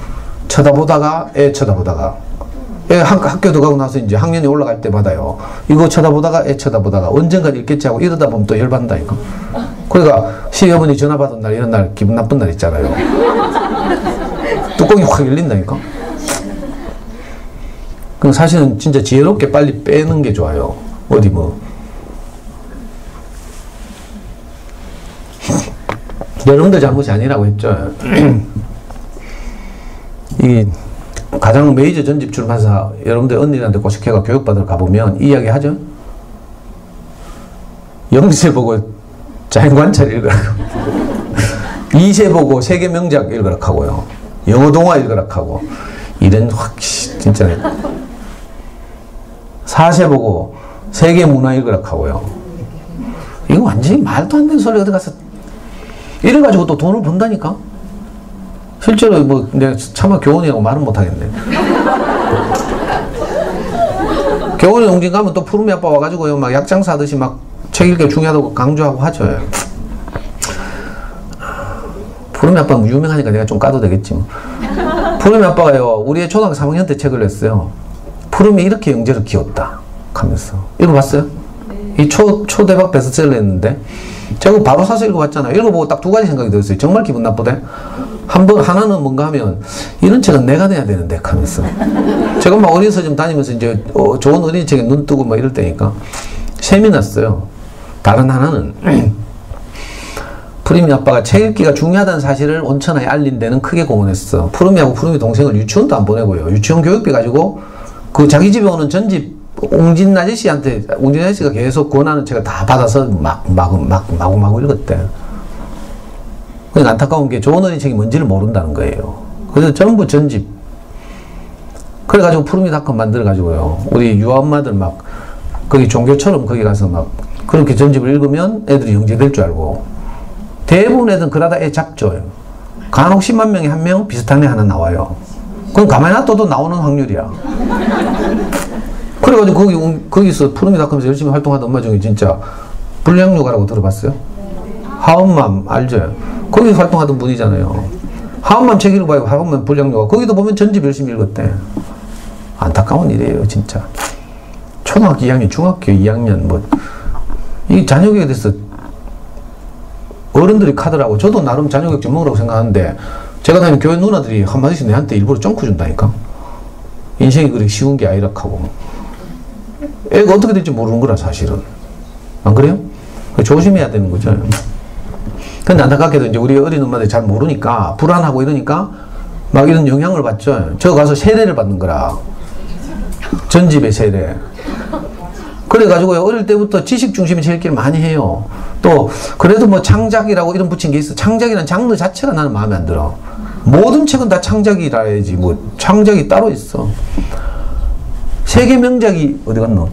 쳐다보다가 애 학교 들어가고 나서 이제 학년이 올라갈 때마다요, 이거 쳐다보다가 애 쳐다보다가 언젠간 읽겠지 하고 이러다 보면 또 열받는다니까. 그러니까 시어머니 전화 받은 날, 이런 날 기분 나쁜 날 있잖아요. 뚜껑이 확 열린다니까. 그럼 사실은 진짜 지혜롭게 빨리 빼는 게 좋아요. 어디 뭐 여러분들 잘못이 아니라고 했죠. 이 가장 메이저 전집 출판사 여러분들 언니한테 고식회가 교육받으러 가보면 이 이야기 하죠. 영세 보고 자연관찰 읽으라고, 이세 보고 세계 명작 읽으라고 하고요, 영어 동화 읽으라고 하고, 이런 확 진짜 사세 보고 세계 문화 읽으라고 하고요. 이거 완전히 말도 안 되는 소리 어디 가서 이래가지고 또 돈을 번다니까. 실제로 뭐 내가 차마 교원이라고 말은 못하겠네. 교원에 옹진 가면 또 푸르미 아빠 와가지고요 막 약장 사듯이 막 책 읽기 중요하다고 강조하고 하죠. 푸르미 아빠는 유명하니까 내가 좀 까도 되겠지 뭐. 푸르미 아빠가요 우리 초등학교 3학년 때 책을 냈어요. 푸르미 이렇게 영재를 키웠다 하면서. 읽어봤어요? 이 초대박 베스트셀러 했는데 제가 바로 사서 읽어봤잖아요. 읽어보고 딱 두 가지 생각이 들었어요. 정말 기분 나쁘대. 하나는 뭔가 하면 이런 책은 내가 내야 되는데 하면서. 제가 막 어린 서점 다니면서 이제 좋은 어린이 책에 눈 뜨고 막 이럴 때니까 셈이 났어요. 다른 하나는 푸르미 아빠가 책 읽기가 중요하다는 사실을 온천하에 알린 데는 크게 공헌했어. 푸르미하고 푸르미 동생을 유치원도 안 보내고요. 유치원 교육비 가지고 그 자기 집에 오는 전집 옹진 아저씨한테, 옹진 아저씨가 계속 권하는 책을 다 받아서 마구마구 읽었대. 그러니까 안타까운 게 좋은 어린 책이 뭔지를 모른다는 거예요. 그래서 전부 전집. 그래가지고 푸르미닷컴 만들어가지고요, 우리 유아엄마들 막 거기 종교처럼 거기 가서 막 그렇게 전집을 읽으면 애들이 영재될 줄 알고, 대부분 애들은 그러다 애 잡죠. 간혹 10만 명에 한 명 비슷한 애 하나 나와요. 그럼 가만히 놔둬도 나오는 확률이야. 그래가지고 거기서 푸르미닷컴에서 열심히 활동하던 엄마 중에 진짜 불량요가라고 들어봤어요? 하엄맘 알죠? 거기서 활동하던 분이잖아요. 하엄맘 책 읽어봐요. 하엄맘 불량요가. 거기도 보면 전집 열심히 읽었대. 안타까운 일이에요 진짜. 초등학교 2학년, 중학교 2학년 뭐 이 자녀교육에 대해서 어른들이 카더라고. 저도 나름 자녀교육 전문가라고 생각하는데 제가 다니는 교회 누나들이 한마디씩 내한테 일부러 점프 준다니까. 인생이 그렇게 쉬운 게 아니라 하고. 애가 어떻게 될지 모르는 거라 사실은. 안 그래요? 조심해야 되는 거죠. 근데 안타깝게도 이제 우리 어린 엄마들이 잘 모르니까 불안하고 이러니까 막 이런 영향을 받죠. 저 가서 세례를 받는 거라. 전집의 세례. 그래가지고 어릴 때부터 지식 중심의 책읽기를 많이 해요. 또 그래도 뭐 창작이라고 이름 붙인 게 있어. 창작이라는 장르 자체가 나는 마음에 안 들어. 모든 책은 다 창작이라 해야지. 뭐 창작이 따로 있어. 세계 명작이 어디 갔노?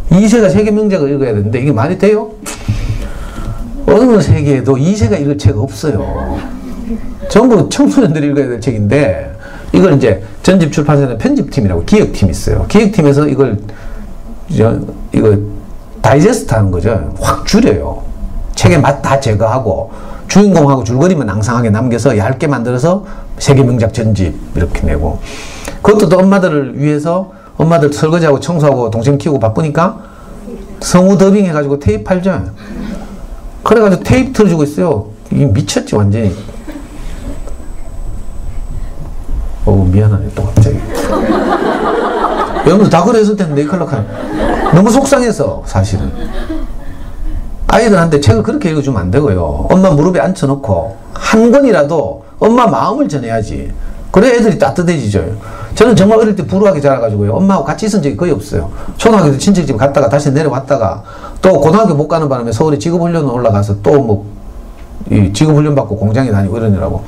2세가 세계 명작을 읽어야 되는데 이게 말이 돼요? 어느 세계에도 2세가 읽을 책 없어요. 전부 청소년들이 읽어야 될 책인데 이걸 이제 전집 출판사는 편집팀이라고 기획팀이 있어요. 기획팀에서 이거 다이제스트 하는 거죠. 확 줄여요. 책의 맛 다 제거하고 주인공하고 줄거리만 앙상하게 남겨서 얇게 만들어서 세계 명작 전집 이렇게 내고, 그것도 또 엄마들을 위해서 엄마들 설거지하고 청소하고 동생 키우고 바쁘니까 성우 더빙 해가지고 테이프 팔죠. 그래가지고 테이프 틀어주고 있어요. 이게 미쳤지 완전히. 미안하네 또 갑자기. 여러분들 다 그랬을 텐데 네이클락하네. 너무 속상해서 사실은. 아이들한테 책을 그렇게 읽어주면 안 되고요. 엄마 무릎에 앉혀놓고 한 권이라도 엄마 마음을 전해야지. 그래 애들이 따뜻해지죠. 저는 정말 어릴 때 불우하게 자라가지고요. 엄마하고 같이 있은 적이 거의 없어요. 초등학교 때 친척집 갔다가 다시 내려왔다가 또 고등학교 못 가는 바람에 서울에 직업훈련 올라가서 또 뭐 직업훈련 받고 공장에 다니고 이러느라고.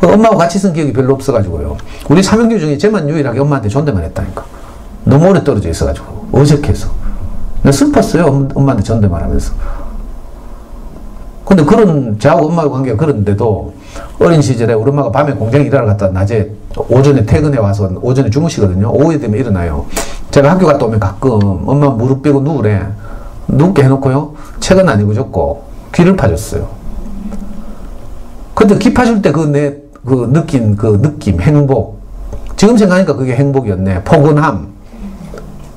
엄마하고 같이 있은 기억이 별로 없어가지고요. 우리 삼형제 중에 쟤만 유일하게 엄마한테 존댓말 했다니까. 너무 오래 떨어져 있어가지고 어색해서. 내가 슬펐어요. 엄마한테 존댓말 하면서. 근데 그런 저하고 엄마의 관계가 그런데도 어린 시절에 우리 엄마가 밤에 공장에 일하러 갔다 낮에 오전에 퇴근해 와서 오전에 주무시거든요. 오후에 되면 일어나요. 제가 학교 갔다 오면 가끔 엄마 무릎 빼고 누우래. 눕게 해놓고요. 책은 안 읽어줬고 귀를 파줬어요. 근데 귀 파줄 때 느낀 그 느낌, 행복. 지금 생각하니까 그게 행복이었네. 포근함,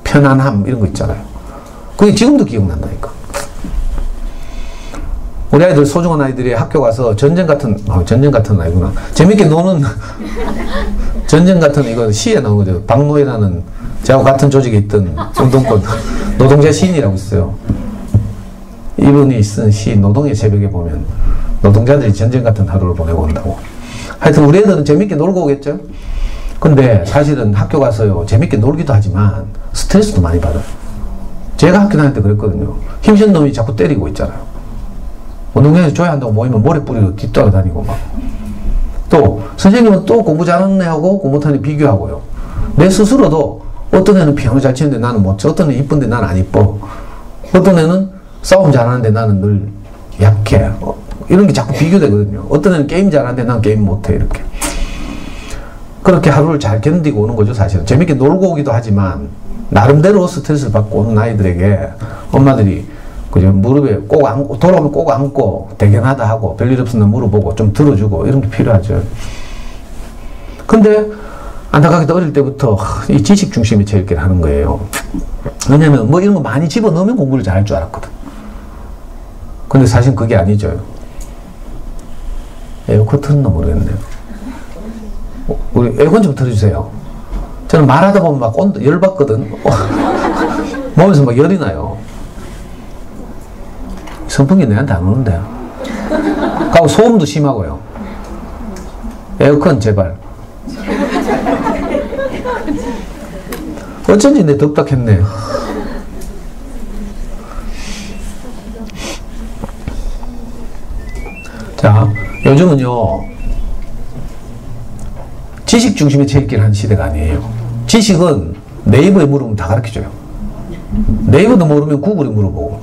편안함 이런 거 있잖아요. 그게 지금도 기억난다니까. 우리 아이들, 소중한 아이들이 학교 가서 전쟁 같은 아이구나. 재밌게 노는, 전쟁 같은, 이거 시에 나온 거죠. 박노해라는, 저하고 같은 조직에 있던 운동권, 노동자 시인이라고 있어요. 이분이 쓴 시, 노동의 새벽에 보면, 노동자들이 전쟁 같은 하루를 보내고 온다고. 하여튼 우리 애들은 재밌게 놀고 오겠죠? 근데 사실은 학교 가서요, 재밌게 놀기도 하지만, 스트레스도 많이 받아요. 제가 학교 다닐 때 그랬거든요. 힘센 놈이 자꾸 때리고 있잖아요. 운동장에서 줘야 한다고 모이면 모래 뿌리고 뒤따라다니고 막. 또 선생님은 또 공부 잘하는 애하고 공부 못하는 애 비교하고요. 내 스스로도 어떤 애는 피아노 잘 치는데 나는 못 쳐. 어떤 애는 이쁜데 나는 안 이뻐. 어떤 애는 싸움 잘하는데 나는 늘 약해. 이런 게 자꾸 비교되거든요. 어떤 애는 게임 잘하는데 나는 게임 못해. 이렇게. 그렇게 하루를 잘 견디고 오는 거죠, 사실은. 재밌게 놀고 오기도 하지만 나름대로 스트레스를 받고 오는 아이들에게 엄마들이 그죠? 무릎에 꼭 안고, 돌아오면 꼭 안고, 대견하다 하고, 별일 없으면 물어보고, 좀 들어주고, 이런 게 필요하죠. 근데, 안타깝게도 어릴 때부터 이 지식 중심의 체육계를 하는 거예요. 왜냐면, 뭐 이런 거 많이 집어넣으면 공부를 잘할 줄 알았거든. 근데 사실 그게 아니죠. 에어컨 틀었나 모르겠네요. 우리 에어컨 좀 틀어주세요. 저는 말하다 보면 막 열받거든. 몸에서 막 열이 나요. 선풍기 내한테 안 오는데. 그리고 소음도 심하고요. 에어컨 제발. 어쩐지 내 덕닥했네. 자, 요즘은요, 지식 중심의 체육기를 하는 시대가 아니에요. 지식은 네이버에 물으면 다 가르쳐줘요. 네이버도 모르면 구글에 물어보고.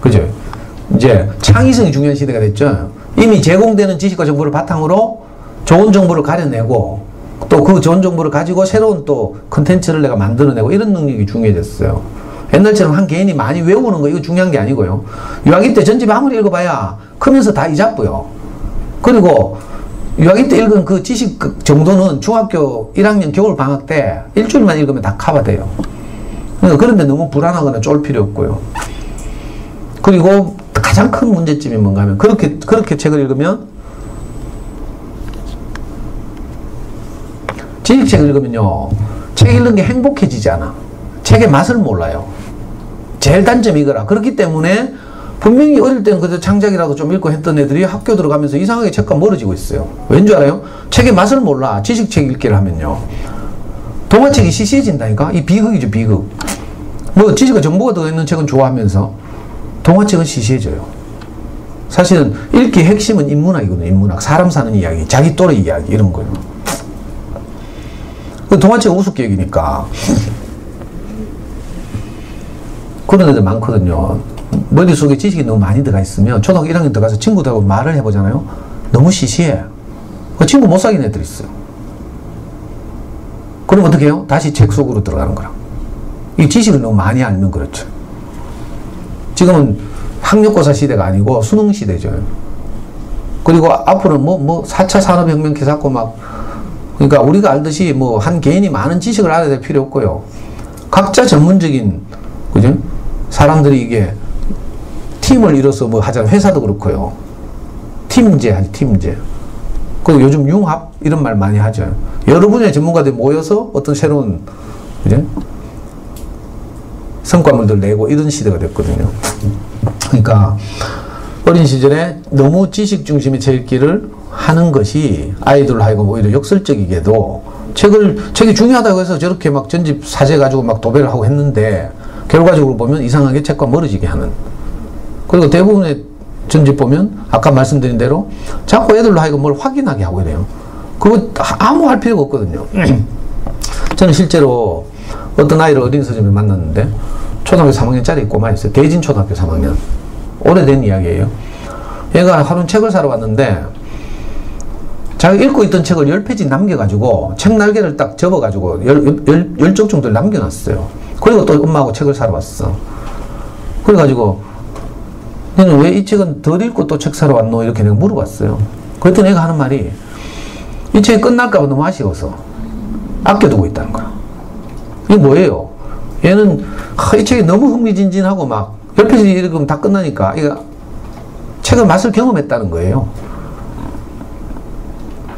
그죠? 이제 창의성이 중요한 시대가 됐죠. 이미 제공되는 지식과 정보를 바탕으로 좋은 정보를 가려내고 또 그 좋은 정보를 가지고 새로운 또 컨텐츠를 내가 만들어내고 이런 능력이 중요해졌어요. 옛날처럼 한 개인이 많이 외우는 거 이거 중요한 게 아니고요. 유아기 때 전집 아무리 읽어봐야 크면서 다 잊었고요. 그리고 유아기 때 읽은 그 지식 정도는 중학교 1학년 겨울 방학 때 일주일만 읽으면 다 커버돼요. 그러니까 그런데 너무 불안하거나 쫄 필요 없고요. 그리고 가장 큰 문제점이 뭔가 하면 그렇게 책을 읽으면 지식책을 읽으면요 책 읽는 게 행복해지지 않아. 책의 맛을 몰라요. 제일 단점이 이거라. 그렇기 때문에 분명히 어릴 때는 그저 창작이라도 좀 읽고 했던 애들이 학교 들어가면서 이상하게 책과 멀어지고 있어요. 왠 줄 알아요? 책의 맛을 몰라. 지식책 읽기를 하면요 동화책이 시시해진다니까. 이 비극이죠, 비극. 뭐 지식과 정보가 들어있는 책은 좋아하면서 동화책은 시시해져요. 사실은 읽기의 핵심은 인문학이거든요. 인문학. 사람 사는 이야기, 자기 또래 이야기 이런 거예요. 동화책은 우습기억이니까 그런 애들 많거든요. 머릿속에 지식이 너무 많이 들어가 있으면 초등학교 1학년 들어가서 친구들하고 말을 해보잖아요. 너무 시시해. 그 친구 못 사귄 애들 있어요. 그럼 어떻게 해요? 다시 책 속으로 들어가는 거라. 이 지식을 너무 많이 알면 그렇죠. 지금은 학력고사 시대가 아니고 수능 시대죠. 그리고 앞으로는 뭐 4차 산업혁명 기사고 막, 그러니까 우리가 알듯이 뭐 한 개인이 많은 지식을 알아야 될 필요 없고요. 각자 전문적인, 그죠? 사람들이 이게 팀을 이뤄서 뭐 하잖아요. 회사도 그렇고요. 팀제 하지, 팀제. 그리고 요즘 융합 이런 말 많이 하죠. 여러 분야의 전문가들이 모여서 어떤 새로운, 그죠? 성과물들 내고 이런 시대가 됐거든요. 그러니까 어린 시절에 너무 지식 중심의 책읽기를 하는 것이 아이들로 하여금 오히려 역설적이게도 책이 중요하다고 해서 저렇게 막 전집 사재 가지고 막 도배를 하고 했는데 결과적으로 보면 이상하게 책과 멀어지게 하는. 그리고 대부분의 전집 보면 아까 말씀드린 대로 자꾸 애들로 하여금 뭘 확인하게 하고 이래요. 그거 아무 할 필요가 없거든요. 저는 실제로 어떤 아이를 어린 서점에 만났는데 초등학교 3학년짜리 꼬마였어요. 대진초등학교 3학년. 오래된 이야기예요. 얘가 하루 책을 사러 왔는데 자기가 읽고 있던 책을 10페이지 남겨가지고 책 날개를 딱 접어가지고 10쪽 정도를 남겨놨어요. 그리고 또 엄마하고 책을 사러 왔어. 그래가지고 너는 왜 이 책은 덜 읽고 또 책 사러 왔노? 이렇게 내가 물어봤어요. 그랬더니 애가 하는 말이 이 책이 끝날까봐 너무 아쉬워서 아껴두고 있다는 거야. 이게 뭐예요? 얘는 이 책이 너무 흥미진진하고 막 10페이지 읽으면 다 끝나니까 이거 책의 맛을 경험했다는 거예요.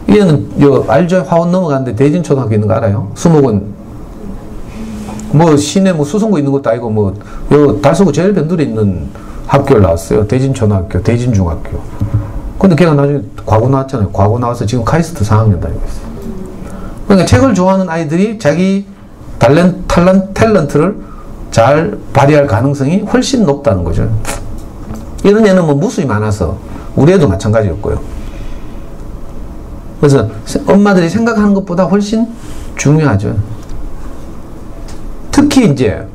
얘는 알죠? 화원 넘어가는데 대진초등학교 있는 거 알아요? 수목원 뭐 시내 뭐 수성구 있는 것도 아니고 뭐 요 달서구 제일 변두리에 있는 학교를 나왔어요. 대진초등학교, 대진중학교. 근데 걔가 나중에 과고 나왔잖아요. 과고 나와서 지금 카이스트 4학년 다니고 있어요. 그러니까 책을 좋아하는 아이들이 자기 탤런트를 잘 발휘할 가능성이 훨씬 높다는 거죠. 이런 애는 뭐 무수히 많아서 우리 애도 마찬가지였고요. 그래서 엄마들이 생각하는 것보다 훨씬 중요하죠. 특히 이제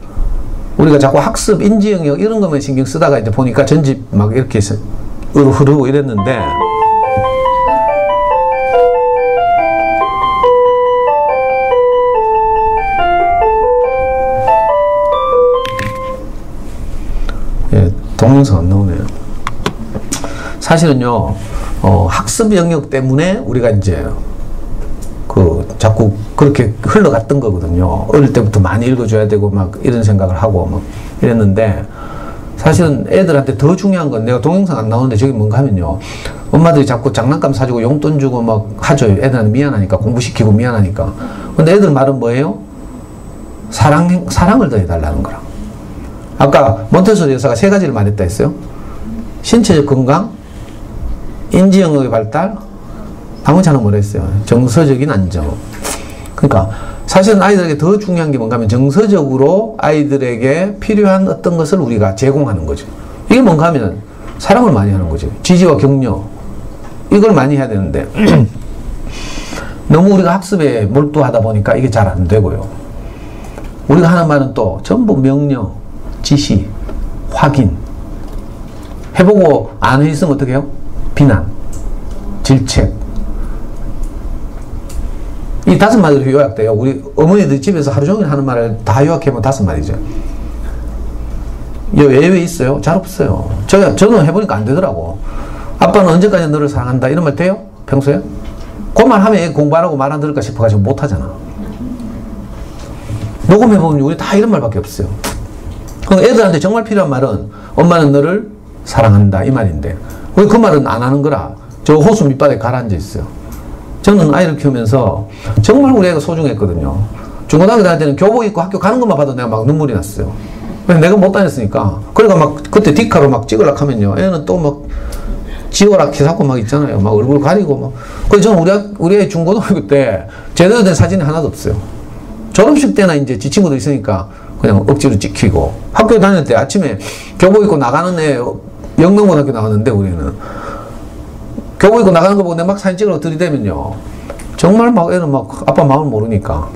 우리가 자꾸 학습, 인지 영역 이런 것만 신경 쓰다가 이제 보니까 전집 막 이렇게 흐르고 이랬는데 예, 동영상 안 나오네요. 사실은요, 학습 영역 때문에 우리가 이제 자꾸 그렇게 흘러갔던 거거든요. 어릴 때부터 많이 읽어줘야 되고 막 이런 생각을 하고 막 이랬는데 사실은 애들한테 더 중요한 건 내가 동영상 안 나오는데 저게 뭔가 하면요. 엄마들이 자꾸 장난감 사주고 용돈 주고 막 하죠. 애들한테 미안하니까 공부시키고 미안하니까. 근데 애들 말은 뭐예요? 사랑을 더 해달라는 거라. 아까 몬테소리 여사가 3가지를 말했다 했어요. 신체적 건강, 인지 영역의 발달, 방금처럼 뭐라 했어요? 정서적인 안정. 그러니까 사실은 아이들에게 더 중요한 게 뭔가 하면 정서적으로 아이들에게 필요한 어떤 것을 우리가 제공하는 거죠. 이게 뭔가 하면 사랑을 많이 하는 거죠. 지지와 격려. 이걸 많이 해야 되는데 너무 우리가 학습에 몰두하다 보니까 이게 잘 안 되고요. 우리가 하는 말은 또 전부 명령, 지시, 확인. 해보고 안 했으면 어떻게 해요? 비난, 질책. 이 5마디로 요약돼요. 우리 어머니들 집에서 하루 종일 하는 말을 다 요약해보면 5마디죠. 예외 있어요? 잘 없어요. 저는 해보니까 안 되더라고. 아빠는 언제까지 너를 사랑한다. 이런 말 돼요? 평소에? 그 말 하면 공부 안 하고 말 안 들을까 싶어가지고 못 하잖아. 녹음해보면 우리 다 이런 말밖에 없어요. 그럼 애들한테 정말 필요한 말은 엄마는 너를 사랑한다. 이 말인데. 왜 그 말은 안 하는 거라? 저 호수 밑바닥에 가라앉아 있어요. 저는 아이를 키우면서 정말 우리 애가 소중했거든요. 중고등학교 다닐 때는 교복 입고 학교 가는 것만 봐도 내가 막 눈물이 났어요. 내가 못 다녔으니까. 그러니까 막 그때 디카로 막 찍으려고 하면요. 애는 또 막 지워라 기사고 막 있잖아요. 막 얼굴 가리고 막. 그래서 저는 우리 애 중고등학교 때 제대로 된 사진이 하나도 없어요. 졸업식 때나 이제 지 친구들 있으니까 그냥 억지로 찍히고. 학교 다닐 때 아침에 교복 입고 나가는 애 영명고등학교 나갔는데 우리는 교복 입고 나가는 거 보고 내가 막 사진 찍으러 들이대면요. 정말 막 애는 막 아빠 마음을 모르니까.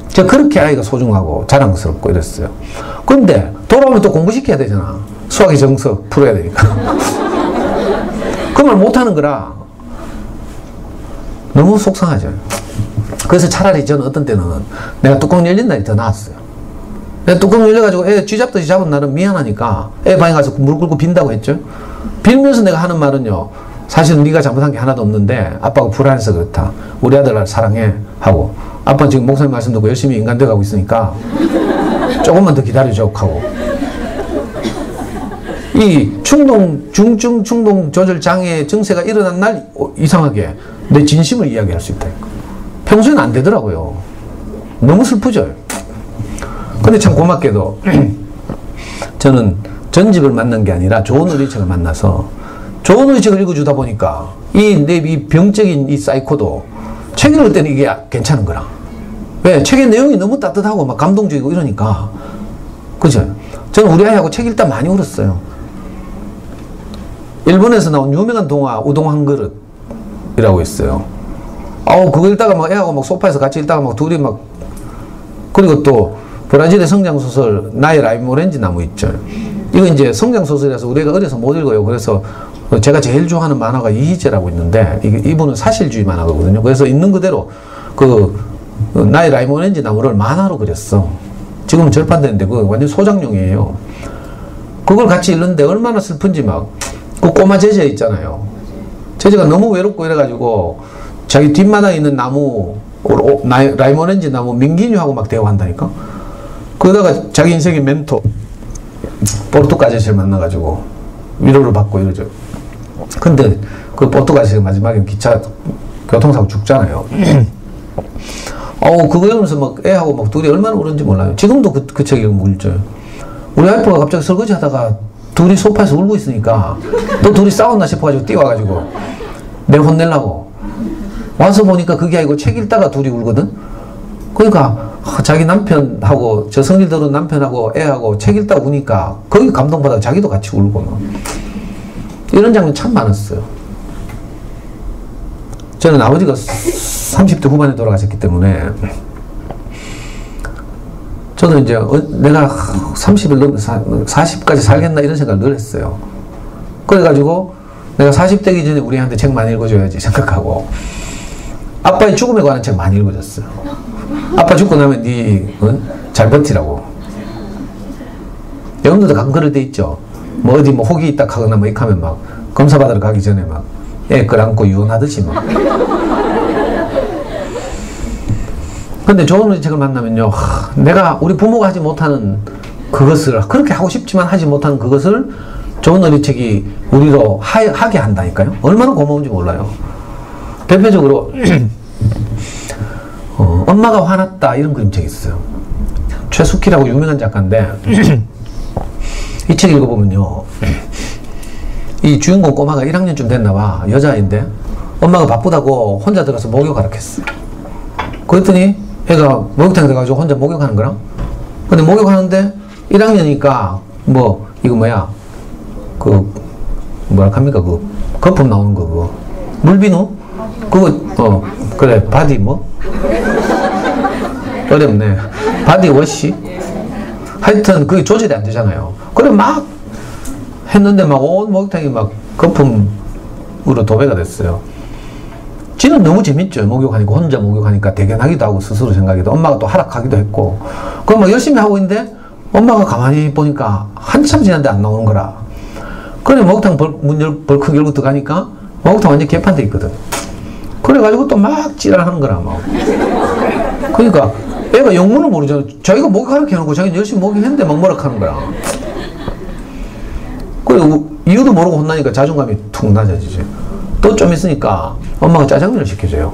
제가 그렇게 아이가 소중하고 자랑스럽고 이랬어요. 근데 돌아오면 또 공부시켜야 되잖아. 수학의 정석 풀어야 되니까. 그 말 못하는 거라 너무 속상하죠. 그래서 차라리 저는 어떤 때는 내가 뚜껑 열린 날이 더 나았어요. 뚜껑 열려가지고 애 쥐잡듯이 잡은 날은 미안하니까 애 방에 가서 무릎 꿇고 빈다고 했죠. 빌면서 내가 하는 말은요, 사실은 네가 잘못한 게 하나도 없는데 아빠가 불안해서 그렇다. 우리 아들 사랑해 하고, 아빠는 지금 목사님 말씀 듣고 열심히 인간 돼가고 있으니까 조금만 더 기다려줘 하고. 이 중증 충동 조절 장애 증세가 일어난 날 이상하게 내 진심을 이야기할 수 있다. 평소에는 안 되더라고요. 너무 슬프죠. 근데 참 고맙게도 저는 전집을 만난 게 아니라 좋은 의리책을 만나서 좋은 의리책을 읽어주다 보니까 이 병적인 이 사이코도 책 읽을 때는 이게 괜찮은 거라. 왜? 책의 내용이 너무 따뜻하고 막 감동적이고 이러니까. 그죠? 저는 우리 아이하고 책 읽다 많이 울었어요. 일본에서 나온 유명한 동화 우동 한 그릇이라고 있어요. 그거 읽다가 막 애하고 막 소파에서 같이 읽다가 막 둘이 막, 그리고 또 브라질의 성장소설 나의 라임 오렌지 나무 있죠. 이거 이제 성장소설이라서 우리가 어려서 못 읽어요. 그래서 제가 제일 좋아하는 만화가 이희재라고 있는데, 이분은 사실주의 만화거든요. 그래서 있는 그대로 나의 라임 오렌지 나무를 만화로 그렸어. 지금은 절판됐는데 그거 완전 소장용이에요. 그걸 같이 읽는데 얼마나 슬픈지 막, 그 꼬마 제재 있잖아요. 제재가 너무 외롭고 이래가지고 자기 뒷마당에 있는 나무, 라임 오렌지 나무 민기뉴하고 막 대화한다니까. 그러다가 자기 인생의 멘토 포르투갈 아저씨를 만나가지고 위로를 받고 이러죠. 근데 그 포르투갈 아저씨가 마지막에 기차 교통사고 죽잖아요. 그거 이러면서 막 애하고 막 둘이 얼마나 울었는지 몰라요. 지금도 그 책 읽으면 울죠. 우리 와이프가 갑자기 설거지 하다가 둘이 소파에서 울고 있으니까 또 둘이 싸웠나 싶어가지고 뛰어와가지고 내 혼내려고 와서 보니까 그게 아니고 책 읽다가 둘이 울거든. 그러니까 자기 남편하고 저 성질 들은 남편하고 애하고 책 읽다 우니까 거기 감동받아 자기도 같이 울고 막. 이런 장면 참 많았어요. 저는 아버지가 30대 후반에 돌아가셨기 때문에 저도 이제 내가 30을 넘 40까지 살겠나 이런 생각을 늘 했어요. 그래가지고 내가 40 되기 전에 우리 애한테 책 많이 읽어줘야지 생각하고 아빠의 죽음에 관한 책 많이 읽어줬어요. 아빠 죽고 나면 잘 버티라고. 여러분들도 가끔 그럴 때 있죠. 뭐 어디 뭐 혹이 있다 하거나 뭐 이렇게 하면 막 검사 받으러 가기 전에 막 애 끌안고 유언하듯이 막. 근데 좋은 의책을 만나면요, 내가 우리 부모가 하지 못하는 그것을 그렇게 하고 싶지만 하지 못하는 그것을 좋은 의책이 우리로 하게 한다니까요. 얼마나 고마운지 몰라요. 대표적으로 엄마가 화났다 이런 그림책이 있어요. 최숙희라고 유명한 작가인데 이 책 읽어보면요, 이 주인공 꼬마가 1학년쯤 됐나봐. 여자아이인데 엄마가 바쁘다고 혼자 들어가서 목욕하라 했어. 그랬더니 애가 목욕탕에 들어가서 혼자 목욕하는 거랑. 근데 목욕하는데 1학년이니까 뭐 이거 뭐야 뭐라 합니까 그 거품 나오는 거 그거 물비누? 그거 그래 바디 뭐? 어렵네. 바디 워시? 하여튼 그게 조절이 안 되잖아요. 그래 막 했는데 막 온 목욕탕이 막 거품으로 도배가 됐어요. 지는 너무 재밌죠. 목욕하니까 혼자 목욕하니까 대견하기도 하고 스스로 생각해도 엄마가 또 하락하기도 했고 그럼 막 열심히 하고 있는데 엄마가 가만히 보니까 한참 지났는데 안 나오는 거라. 그래 목욕탕 문 벌컥 열고 들어가니까 목욕탕 완전 개판돼 있거든. 그래가지고 또 막 지랄하는 거라 막. 그러니까 애가 영문을 모르잖아. 자기가 목욕하라 해놓고 자기는 열심히 목욕했는데 막 뭐라 하는 거야. 그리고 이유도 모르고 혼나니까 자존감이 툭 낮아지죠. 또 좀 있으니까 엄마가 짜장면을 시켜줘요.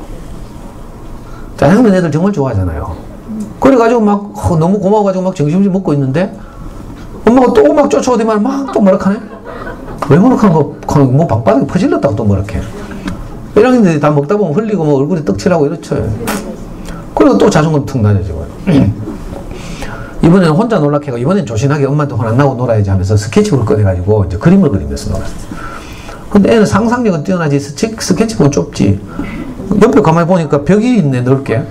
짜장면 애들 정말 좋아하잖아요. 그래가지고 막 너무 고마워가지고 막 정신없이 먹고 있는데 엄마가 또 막 쫓아오더만 막 또 뭐라 하네. 왜 뭐라 하는 거, 뭐 방바닥에 퍼질렀다고 또 뭐라 해. 1학년들이 다 먹다 보면 흘리고 뭐 얼굴에 떡칠하고 이렇죠. 그리고 또 자존감 툭 낮아지고요. 이번에는 혼자 놀라케가 이번엔 조신하게 엄마한테 혼 안 나고 놀아야지 하면서 스케치북을 꺼내가지고 이제 그림을 그리면서 놀았어요. 근데 애는 상상력은 뛰어나지 스케치북은 좁지. 옆에 가만히 보니까 벽이 있네 넓게.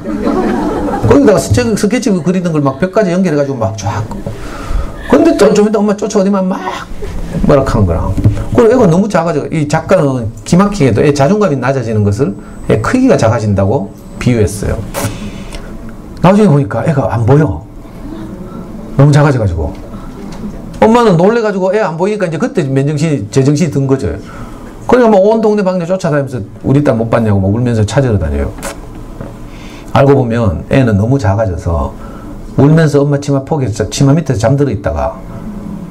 거기다가 스케치북 그리는 걸 막 벽까지 연결해가지고 막 쫙. 근데 좀 이따 엄마 쫓아오더만 막 뭐라 하는 거랑. 그리고 애가 너무 작아져. 이 작가는 기막히게도 애 자존감이 낮아지는 것을 애 크기가 작아진다고 비유했어요. 나중에 보니까 애가 안 보여. 너무 작아져가지고. 엄마는 놀래가지고 애 안 보이니까 이제 그때 제정신이 든 거죠. 그러니까 온 동네 방네 쫓아다니면서 우리 딸 못 봤냐고 울면서 찾으러 다녀요. 알고 보면 애는 너무 작아져서 울면서 엄마 치마 치마 밑에 잠들어 있다가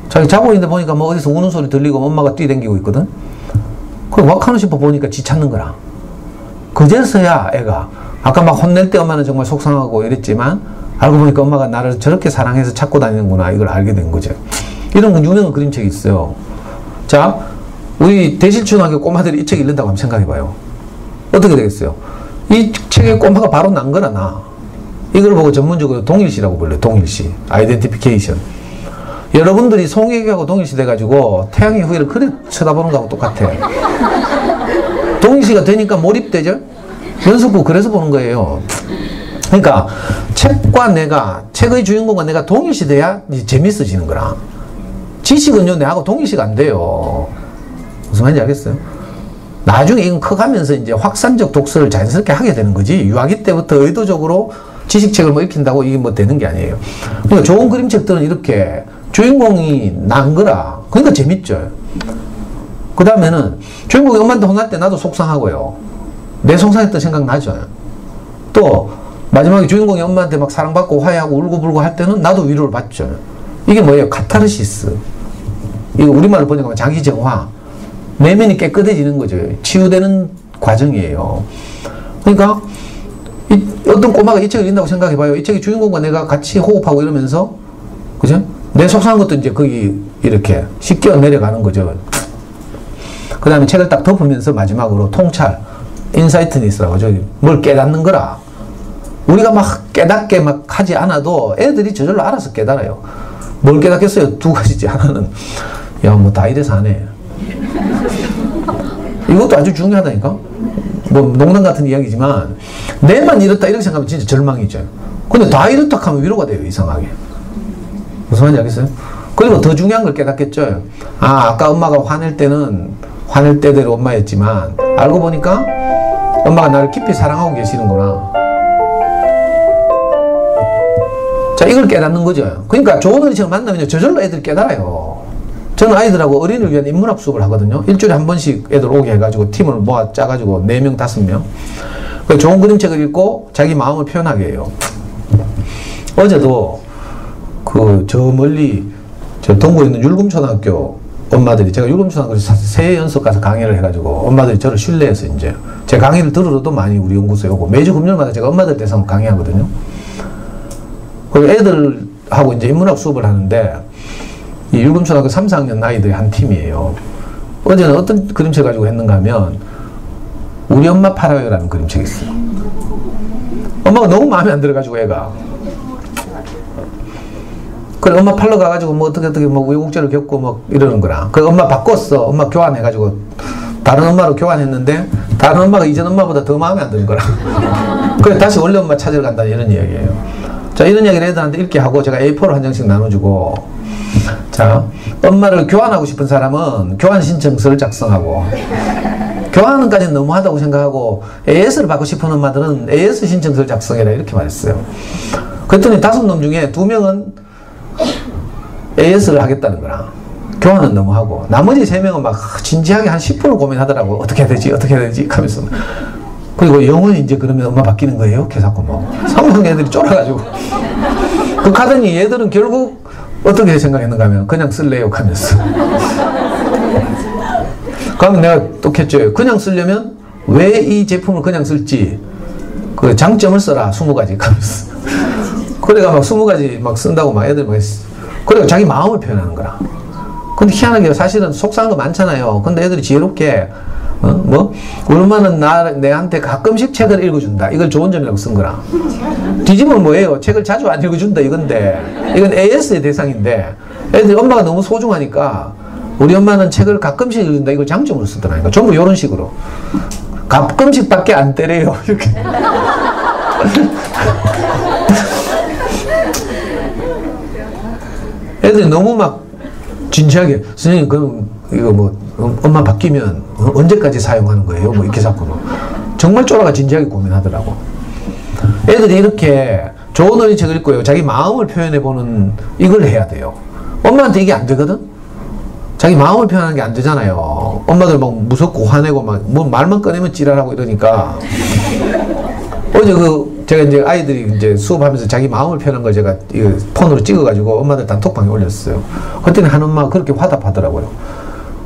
자기 자고 있는데 보니까 어디서 우는 소리 들리고 엄마가 뛰댕기고 있거든. 그럼 wak하노 싶어 보니까 지 찾는 거라. 그제서야 애가 아까 막 혼낼 때 엄마는 정말 속상하고 이랬지만 알고 보니까 엄마가 나를 저렇게 사랑해서 찾고 다니는구나 이걸 알게 된 거죠. 이런 유명한 그림책이 있어요. 자, 우리 대실초등학교 꼬마들이 이 책 읽는다고 한번 생각해봐요. 어떻게 되겠어요? 이 책에 꼬마가 바로 난 거라 나. 이걸 보고 전문적으로 동일시라고 불러요. 동일시. 아이덴티피케이션. 여러분들이 송혜교하고 동일시 돼가지고 태양의 후예를 그래 쳐다보는 거하고 똑같아. 동일시가 되니까 몰입되죠? 연습부 그래서 보는 거예요. 그러니까 책의 주인공과 내가 동일시 돼야 재밌어지는 거라. 지식은요 내하고 동일시가 안 돼요. 무슨 말인지 알겠어요? 나중에 이건 커가면서 이제 확산적 독서를 자연스럽게 하게 되는 거지 유아기 때부터 의도적으로 지식책을 뭐 읽힌다고 이게 뭐 되는 게 아니에요. 그러니까 좋은 그림책들은 이렇게 주인공이 난 거라. 그러니까 재밌죠. 그 다음에는 주인공이 엄마한테 혼날 때 나도 속상하고요. 내 속상했던 생각 나죠. 또 마지막에 주인공이 엄마한테 막 사랑받고 화해하고 울고불고 할 때는 나도 위로를 받죠. 이게 뭐예요? 카타르시스. 이거 우리말로 보니까 자기정화. 내면이 깨끗해지는 거죠. 치유되는 과정이에요. 그러니까 어떤 꼬마가 이 책을 읽는다고 생각해봐요. 이 책이 주인공과 내가 같이 호흡하고 이러면서 그죠? 내 속상한 것도 이제 거기 이렇게 씻겨 내려가는 거죠. 그 다음에 책을 딱 덮으면서 마지막으로 통찰, 인사이트니스라고 저기 뭘 깨닫는 거라. 우리가 막 깨닫게 막 하지 않아도 애들이 저절로 알아서 깨달아요. 뭘 깨닫겠어요? 두 가지지. 하나는 야 뭐 다 이래서 안 해. 이것도 아주 중요하다니까. 뭐 농담 같은 이야기지만 내만 이렇다 이렇게 생각하면 진짜 절망이죠. 근데 다 이렇다 하면 위로가 돼요. 이상하게. 무슨 말인지 알겠어요? 그리고 더 중요한 걸 깨닫겠죠. 아까 엄마가 화낼 때는 화낼 때대로 엄마였지만 알고 보니까 엄마가 나를 깊이 사랑하고 계시는구나. 자, 이걸 깨닫는 거죠. 그러니까 좋은 어린이집을 만나면 저절로 애들이 깨달아요. 저는 아이들하고 어린이를 위한 인문학 수업을 하거든요. 일주일에 한 번씩 애들 오게 해가지고 팀을 모아 짜가지고 4명, 5명. 좋은 그림책을 읽고 자기 마음을 표현하게 해요. 어제도 저 멀리 저 동구에 있는 율금초등학교 엄마들이 제가 율금초등학교에서 새 연속 가서 강의를 해가지고 엄마들이 저를 신뢰해서 이제 제 강의를 들으러도 많이 우리 연구소에 오고 매주 금요일마다 제가 엄마들 대상 강의하거든요. 그리고 애들하고 이제 인문학 수업을 하는데 이 율금초등학교 3, 4학년 아이들의 한 팀이에요. 어제는 어떤 그림책 가지고 했는가 하면 우리 엄마 팔아요라는 그림책이 있어요. 엄마가 너무 마음에 안 들어가지고 애가 그래 엄마 팔러 가가지고 뭐 어떻게 뭐 우여곡절을 겪고 뭐 이러는 거라. 그래 엄마 바꿨어. 엄마 교환해가지고 다른 엄마로 교환했는데 다른 엄마가 이전 엄마보다 더 마음에 안 드는 거라. 그래 다시 원래 엄마 찾으러 간다 이런 이야기예요. 자, 이런 이야기를 애들한테 읽게 하고 제가 A4를 한 장씩 나눠주고 자, 엄마를 교환하고 싶은 사람은 교환 신청서를 작성하고 교환은까지는 너무하다고 생각하고 AS를 받고 싶은 엄마들은 AS 신청서를 작성해라 이렇게 말했어요. 그랬더니 5놈 중에 2명은 AS를 하겠다는 거라. 교환은 너무하고 나머지 3명은 막 진지하게 한 10분을 고민하더라고. 어떻게 해야 되지 하면서 그리고 영원히 이제 그러면 엄마 바뀌는 거예요? 이렇게 자꾸 뭐 3명 애들이 쫄아가지고 그 가더니 얘들은 결국 어떻게 생각했는가 하면 그냥 쓸래요 하면서 그러면 내가 또 켰죠. 그냥 쓰려면 왜 이 제품을 그냥 쓸지 그 장점을 써라 20가지 하면서 그래가 막 20가지 막 쓴다고 막 애들 막 했어. 그리고 자기 마음을 표현하는 거라. 근데 희한하게 사실은 속상한 거 많잖아요. 근데 애들이 지혜롭게 우리 엄마는 내한테 가끔씩 책을 읽어준다. 이걸 좋은 점이라고 쓴 거라. 뒤집으면 뭐예요? 책을 자주 안 읽어준다 이건데 이건 AS의 대상인데 애들이 엄마가 너무 소중하니까 우리 엄마는 책을 가끔씩 읽는다. 이걸 장점으로 쓰더라니까. 전부 이런 식으로 가끔씩밖에 안 때려요. 이렇게. 애들이 너무 막 진지하게 선생님 그럼 이거 뭐 엄마 바뀌면 언제까지 사용하는 거예요? 뭐 이렇게 자꾸 정말 쫄아가 진지하게 고민하더라고. 애들이 이렇게 좋은 어린이책을 읽고요. 자기 마음을 표현해보는 이걸 해야 돼요. 엄마한테 이게 안 되거든? 자기 마음을 표현하는 게 안 되잖아요. 엄마들 막 무섭고 화내고 막 뭐 말만 꺼내면 지랄하고 이러니까. 어제 제가 이제 아이들이 이제 수업하면서 자기 마음을 표현한 걸 제가 폰으로 찍어가지고 엄마들 단톡방에 올렸어요. 그랬더니 한 엄마가 그렇게 화답하더라고요.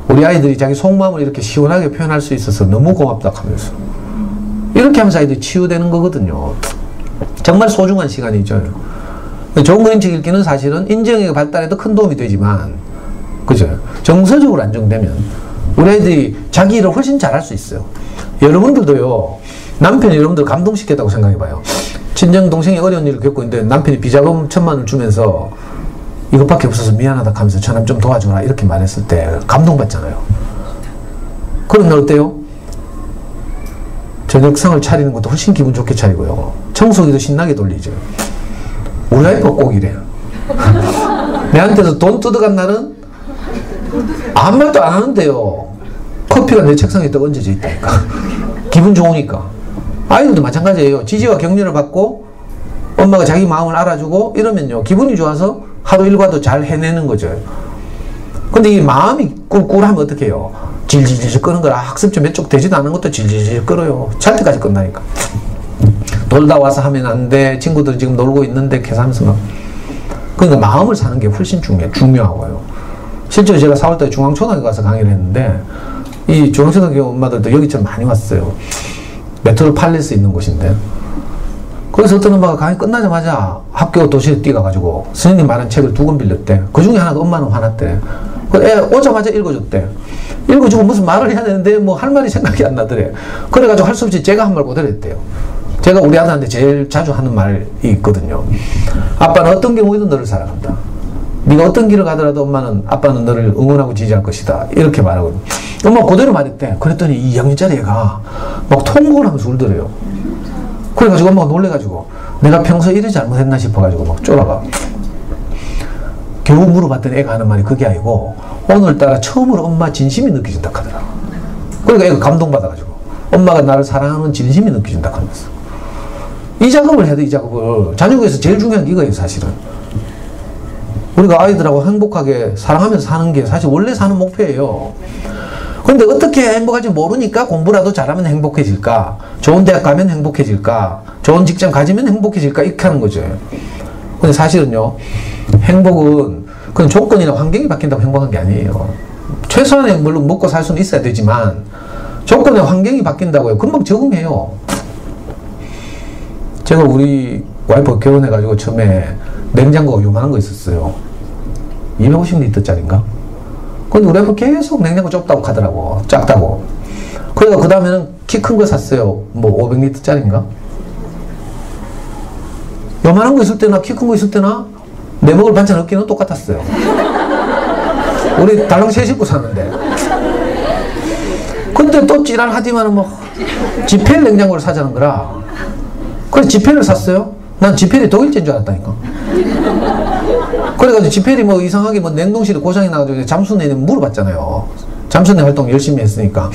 우리 아이들이 자기 속마음을 이렇게 시원하게 표현할 수 있어서 너무 고맙다 하면서. 이렇게 하면서 아이들이 치유되는 거거든요. 정말 소중한 시간이죠. 좋은 그림책 읽기는 사실은 인지능의 발달에도 큰 도움이 되지만, 그죠? 정서적으로 안정되면 우리 아이들이 자기 일을 훨씬 잘할 수 있어요. 여러분들도요, 남편이 여러분들 감동시켰다고 생각해봐요. 친정 동생이 어려운 일을 겪고 있는데 남편이 비자금 1,000만 원 주면서 이것밖에 없어서 미안하다 하면서 저놈 좀 도와줘라 이렇게 말했을 때 감동받잖아요. 그럼 너 어때요? 저녁상을 차리는 것도 훨씬 기분 좋게 차리고요. 청소기도 신나게 돌리죠. 우리 아이가 꼭 이래요. 내한테서 돈 뜯어간 날은 아무 말도 안 하는데요. 커피가 내 책상에 또 얹어져 있다니까. 기분 좋으니까. 아이들도 마찬가지예요. 지지와 격려를 받고 엄마가 자기 마음을 알아주고 이러면요. 기분이 좋아서 하루 일과도 잘 해내는 거죠. 근데 이 마음이 꿀꿀하면 어떻게 해요? 질질질 끄는 거라 학습점 몇 쪽 되지도 않은 것도 질질질 끌어요. 잘 때까지 끝나니까. 놀다 와서 하면 안 돼. 친구들 지금 놀고 있는데 계산하면서 막. 그러니까 마음을 사는 게 훨씬 중요하고요. 실제로 제가 4월달에 중앙초등학교 가서 강의를 했는데 이 중앙초등학교 엄마들도 여기처럼 많이 왔어요. 메트로 팔릴 있는 곳인데. 그래서 어떤 엄마가 강의 끝나자마자 학교 도시에 뛰어가가지고 선생님 말한 책을 2권 빌렸대. 그 중에 하나가 엄마는 화났대. 애 오자마자 읽어줬대. 읽어주고 무슨 말을 해야 되는데 뭐 할 말이 생각이 안 나더래. 그래가지고 할 수 없이 제가 한 말 그대로 했대요. 제가 우리 아들한테 제일 자주 하는 말이 있거든요. 아빠는 어떤 경우에도 너를 사랑한다. 네가 어떤 길을 가더라도 엄마는 아빠는 너를 응원하고 지지할 것이다. 이렇게 말하거든요. 엄마가 그대로 말했대. 그랬더니 이 2학년짜리 애가 막 통곡을 하면서 울더래요. 그래가지고 엄마가 놀래가지고 내가 평소에 이래 잘못했나 싶어가지고 막 쫄아가. 겨우 물어봤더니 애가 하는 말이 그게 아니고 오늘따라 처음으로 엄마 진심이 느껴진다 하더라. 그러니까 애가 감동받아가지고 엄마가 나를 사랑하는 진심이 느껴진다 하면서. 이 작업을 해야 돼. 이 작업을. 자녀교에서 제일 중요한 게 이거예요. 사실은. 우리가 아이들하고 행복하게 사랑하면서 사는 게 사실 원래 사는 목표예요. 근데 어떻게 행복할지 모르니까 공부라도 잘하면 행복해질까? 좋은 대학 가면 행복해질까? 좋은 직장 가지면 행복해질까? 이렇게 하는 거죠. 근데 사실은요, 행복은 그냥 조건이나 환경이 바뀐다고 행복한 게 아니에요. 최소한의 물론 먹고 살 수는 있어야 되지만 조건의 환경이 바뀐다고요. 금방 적응해요. 제가 우리 와이프 결혼해가지고 처음에 냉장고가 요만한 거 있었어요. 250리터짜리인가? 근데 우리 와이프 계속 냉장고 좁다고 하더라고. 작다고. 그래서 그 다음에는 키 큰 거 샀어요. 뭐 500리터짜리인가? 요만한 거 있을 때나 키 큰 거 있을 때나 내 먹을 반찬 없기는 똑같았어요. 우리 달랑 3식구 샀는데. 근데 또 찌랄하지만은 뭐 지펠 냉장고를 사자는 거라. 그래서 지펠을 샀어요. 난 지펠이 독일제인 줄 알았다니까. 그래가지고 지펠이 뭐 이상하게 뭐 냉동실에 고장이 나가지고 잠수내는 물어봤잖아요. 잠수내 활동 열심히 했으니까.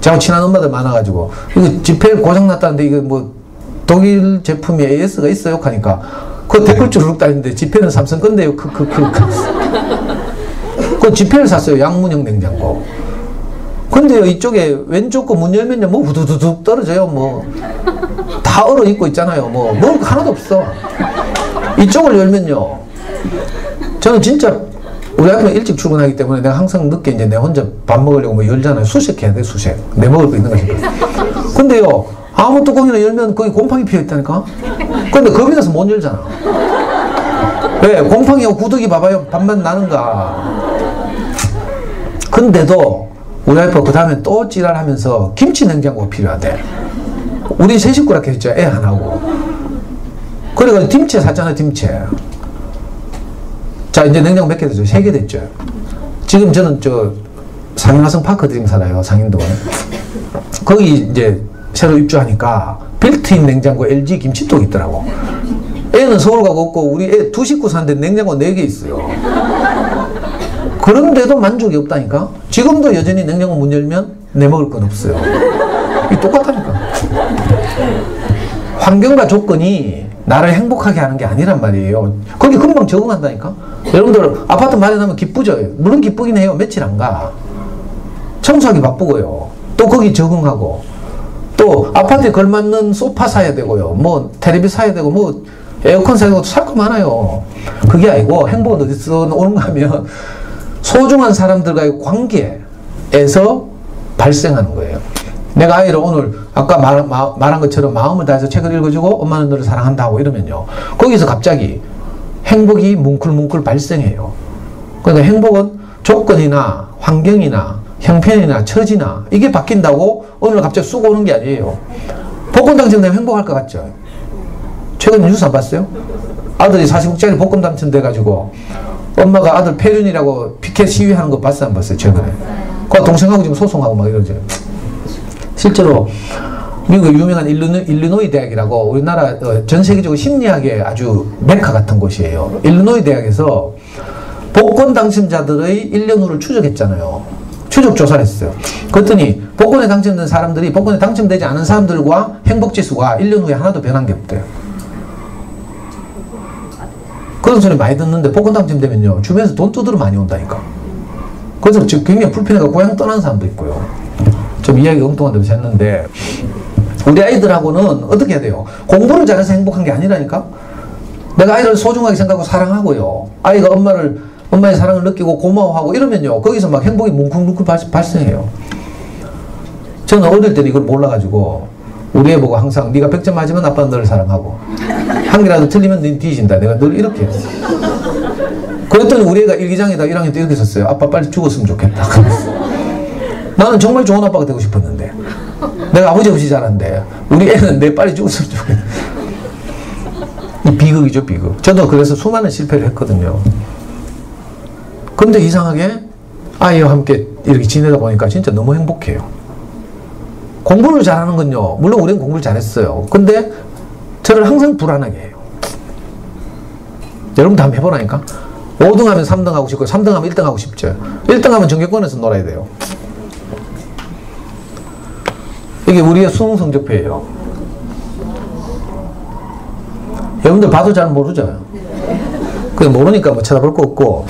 저하고 친한 엄마들 많아가지고 이거 지펠 고장 났다는데 이거 뭐 독일 제품이 AS가 있어요? 하니까 그 댓글 쭉 달리는데 지펠은 삼성 건데요. 그 지펠을 샀어요. 양문형 냉장고. 근데요, 이쪽에 왼쪽 거 문 열면요, 뭐 후두두둑 떨어져요. 뭐 다 얼어 있고 있잖아요. 뭐 먹을 거 하나도 없어. 이쪽을 열면요, 저는 진짜 우리 아빠는 일찍 출근하기 때문에 내가 항상 늦게 이제 내 혼자 밥 먹으려고 뭐 열잖아요. 수색해야 돼, 수색. 내 먹을 거 있는 거 싶어. 근데요, 아무 뚜껑이나 열면 거기 곰팡이 피어 있다니까. 근데 겁이 나서 못 열잖아. 왜? 곰팡이하고 구더기 봐봐요. 밥만 나는가. 근데도 우리 와이프가 그 다음에 또 찌랄하면서 김치 냉장고가 필요하대. 우리 3식구라 했죠. 애 하나고. 그래가지고 김치 샀잖아요. 김치. 자, 이제 냉장고 몇 개 됐죠? 3개 됐죠. 지금 저는 상인화성 파크 드림 살아요. 상인동에. 거기 이제 새로 입주하니까 빌트인 냉장고 LG 김치통이 있더라고. 애는 서울 가고 없고 우리 애 2식구 사는데 냉장고 4개 있어요. 그런데도 만족이 없다니까. 지금도 여전히 냉장고 문 열면 내 먹을 건 없어요. 이게 똑같다니까. 환경과 조건이 나를 행복하게 하는 게 아니란 말이에요. 거기 금방 적응한다니까. 여러분들 아파트 마련하면 기쁘죠. 물론 기쁘긴 해요. 며칠 안 가. 청소하기 바쁘고요. 또 거기 적응하고, 또 아파트에 걸맞는 소파 사야 되고요. 뭐 텔레비 사야 되고, 뭐 에어컨 사야 되고, 살 거 많아요. 그게 아니고 행복은 어디서 오는가 하면 소중한 사람들과의 관계에서 발생하는 거예요. 내가 아이를 오늘 아까 말한 것처럼 마음을 다해서 책을 읽어주고 엄마는 너를 사랑한다고 이러면요, 거기서 갑자기 행복이 뭉클뭉클 발생해요. 그러니까 행복은 조건이나 환경이나 형편이나 처지나 이게 바뀐다고 어느 날 갑자기 쑥 오는 게 아니에요. 복권 당첨되면 행복할 것 같죠? 최근에 뉴스 안 봤어요? 아들이 40억짜리 복권 당첨돼가지고 엄마가 아들 폐륜이라고 피켓 시위하는 거 봤어요? 안 봤어요? 최근에. 그 동생하고 지금 소송하고 막 이러죠. 실제로 미국의 유명한 일리노이 대학이라고 우리나라 전 세계적으로 심리학의 아주 메카 같은 곳이에요. 일리노이 대학에서 복권 당첨자들의 1년 후를 추적했잖아요. 추적 조사를 했어요. 그랬더니 복권에 당첨된 사람들이 복권에 당첨되지 않은 사람들과 행복지수가 1년 후에 하나도 변한 게 없대요. 그런 소리 많이 듣는데 복권 당첨되면요, 주변에서 돈 두드러 많이 온다니까. 그래서 굉장히 불편해서 고향 떠나는 사람도 있고요. 좀 이야기가 엉뚱한 데서 했는데, 우리 아이들하고는 어떻게 해야 돼요? 공부를 잘해서 행복한 게 아니라니까? 내가 아이를 소중하게 생각하고 사랑하고요, 아이가 엄마의 사랑을 느끼고 고마워하고 이러면요, 거기서 막 행복이 뭉클뭉클 발생해요. 저는 어릴 때는 이걸 몰라가지고 우리 애 보고 항상 네가 100점 맞으면 아빠는 너를 사랑하고 한 개라도 틀리면 넌 뒤진다, 내가 늘 이렇게 했어. 그랬더니 우리 애가 1기장에다 1학년 때 이렇게 썼어요. 아빠 빨리 죽었으면 좋겠다. 나는 정말 좋은 아빠가 되고 싶었는데, 내가 아버지 없이 자랐는데 우리 애는 내 빨리 죽었으면 좋겠다. 비극이죠, 비극. 저도 그래서 수많은 실패를 했거든요. 근데 이상하게 아이와 함께 이렇게 지내다 보니까 진짜 너무 행복해요. 공부를 잘하는 건요, 물론 우리는 공부를 잘했어요. 근데 저를 항상 불안하게 해요. 여러분도 한번 해보라니까. 5등 하면 3등 하고 싶고 3등 하면 1등 하고 싶죠. 1등 하면 전교권에서 놀아야 돼요. 이게 우리의 수능 성적표예요. 여러분들 봐도 잘 모르죠. 그냥 모르니까 뭐 쳐다볼 거 없고.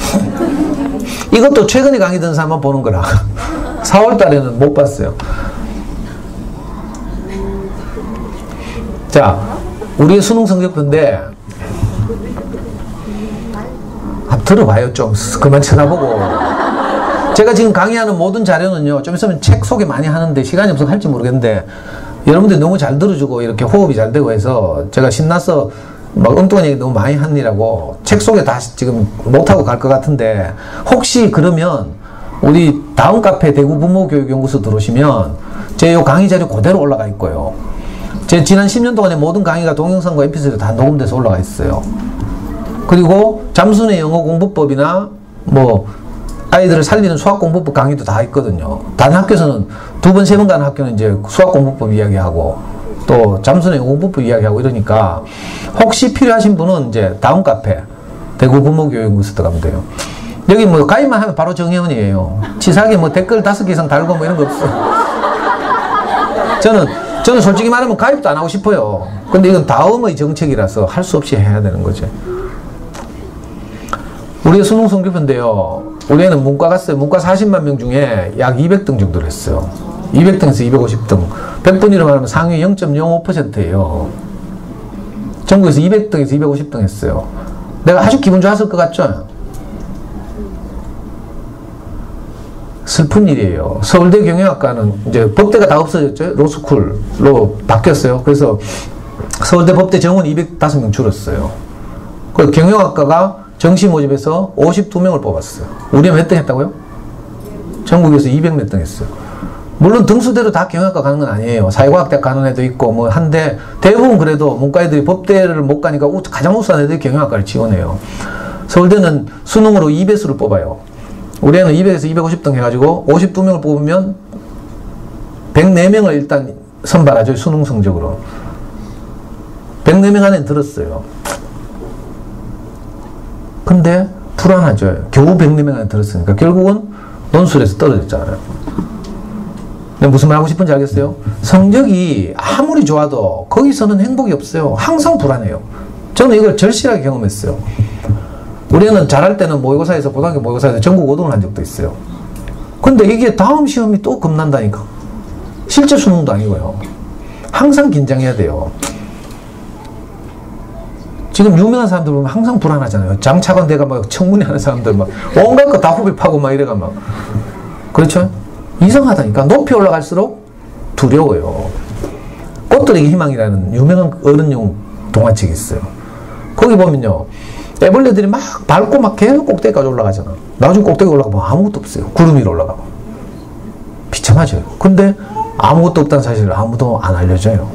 이것도 최근에 강의 듣는 사람만 보는 거라. 4월 달에는 못 봤어요. 자, 우리의 수능 성적표인데 한번 들어봐요. 좀 그만 쳐다보고. 제가 지금 강의하는 모든 자료는요, 좀 있으면 책 소개 많이 하는데 시간이 없어서 할지 모르겠는데, 여러분들이 너무 잘 들어주고 이렇게 호흡이 잘 되고 해서 제가 신나서 막 엉뚱한 얘기 너무 많이 하느라고 책 소개 다 지금 못하고 갈 것 같은데, 혹시 그러면 우리 다음 카페 대구 부모교육연구소 들어오시면 제 요 강의 자료 그대로 올라가 있고요. 제 지난 10년 동안의 모든 강의가 동영상과 mp3로 다 녹음돼서 올라가 있어요. 그리고 잠수의 영어 공부법이나 뭐 아이들을 살리는 수학 공부법 강의도 다 있거든요. 다른 학교에서는 2번, 3번 가는 학교는 이제 수학 공부법 이야기하고 또 잠수의 영어 공부법 이야기하고 이러니까, 혹시 필요하신 분은 이제 다음 카페 대구 부모교육연구소 들어가면 돼요. 여기 뭐 가입만 하면 바로 정혜원이에요. 치사하게 뭐 댓글 5개 이상 달고 뭐 이런 거 없어. 저는 솔직히 말하면 가입도 안 하고 싶어요. 근데 이건 다음의 정책이라서 할 수 없이 해야 되는 거죠. 우리의 수능 성적표인데요, 우리 애는 문과 갔어요. 문과 40만 명 중에 약 200등 정도를 했어요. 200등에서 250등. 100분위로 말하면 상위 0.05%예요. 전국에서 200등에서 250등 했어요. 내가 아주 기분 좋았을 것 같죠? 슬픈 일이에요. 서울대 경영학과는 이제 법대가 다 없어졌죠. 로스쿨로 바뀌었어요. 그래서 서울대 법대 정원 205명 줄었어요. 그 경영학과가 정시 모집에서 52명을 뽑았어요. 우리가 몇 등 했다고요? 전국에서 200 몇 등 했어요. 물론 등수대로 다 경영학과 가는 건 아니에요. 사회과학대 가는 애도 있고 뭐 한데, 대부분 그래도 문과 애들이 법대를 못 가니까 가장 우수한 애들이 경영학과를 지원해요. 서울대는 수능으로 2배수를 뽑아요. 우리 애는 200에서 250등 해가지고 52명을 뽑으면 104명을 일단 선발하죠. 수능 성적으로. 104명 안에 들었어요. 근데 불안하죠. 겨우 104명 안에 들었으니까 결국은 논술에서 떨어졌잖아요. 근데 무슨 말 하고 싶은지 알겠어요? 성적이 아무리 좋아도 거기서는 행복이 없어요. 항상 불안해요. 저는 이걸 절실하게 경험했어요. 우리는 잘할 때는 모의고사에서, 고등학교 모의고사에서 전국 5등을 한 적도 있어요. 근데 이게 다음 시험이 또 겁난다니까. 실제 수능도 아니고요. 항상 긴장해야 돼요. 지금 유명한 사람들 보면 항상 불안하잖아요. 장차관 대가 막 청문회 하는 사람들 막 온갖 거 다 후배 파고 막 이래가 막. 그렇죠? 이상하다니까. 높이 올라갈수록 두려워요. 꽃들에게 희망이라는 유명한 어른용 동화책이 있어요. 거기 보면요. 애벌레들이 막 밟고 막 계속 꼭대기까지 올라가잖아. 나중에 꼭대기 올라가면 아무것도 없어요. 구름 위로 올라가면. 비참하죠. 근데 아무것도 없다는 사실을 아무도 안 알려줘요.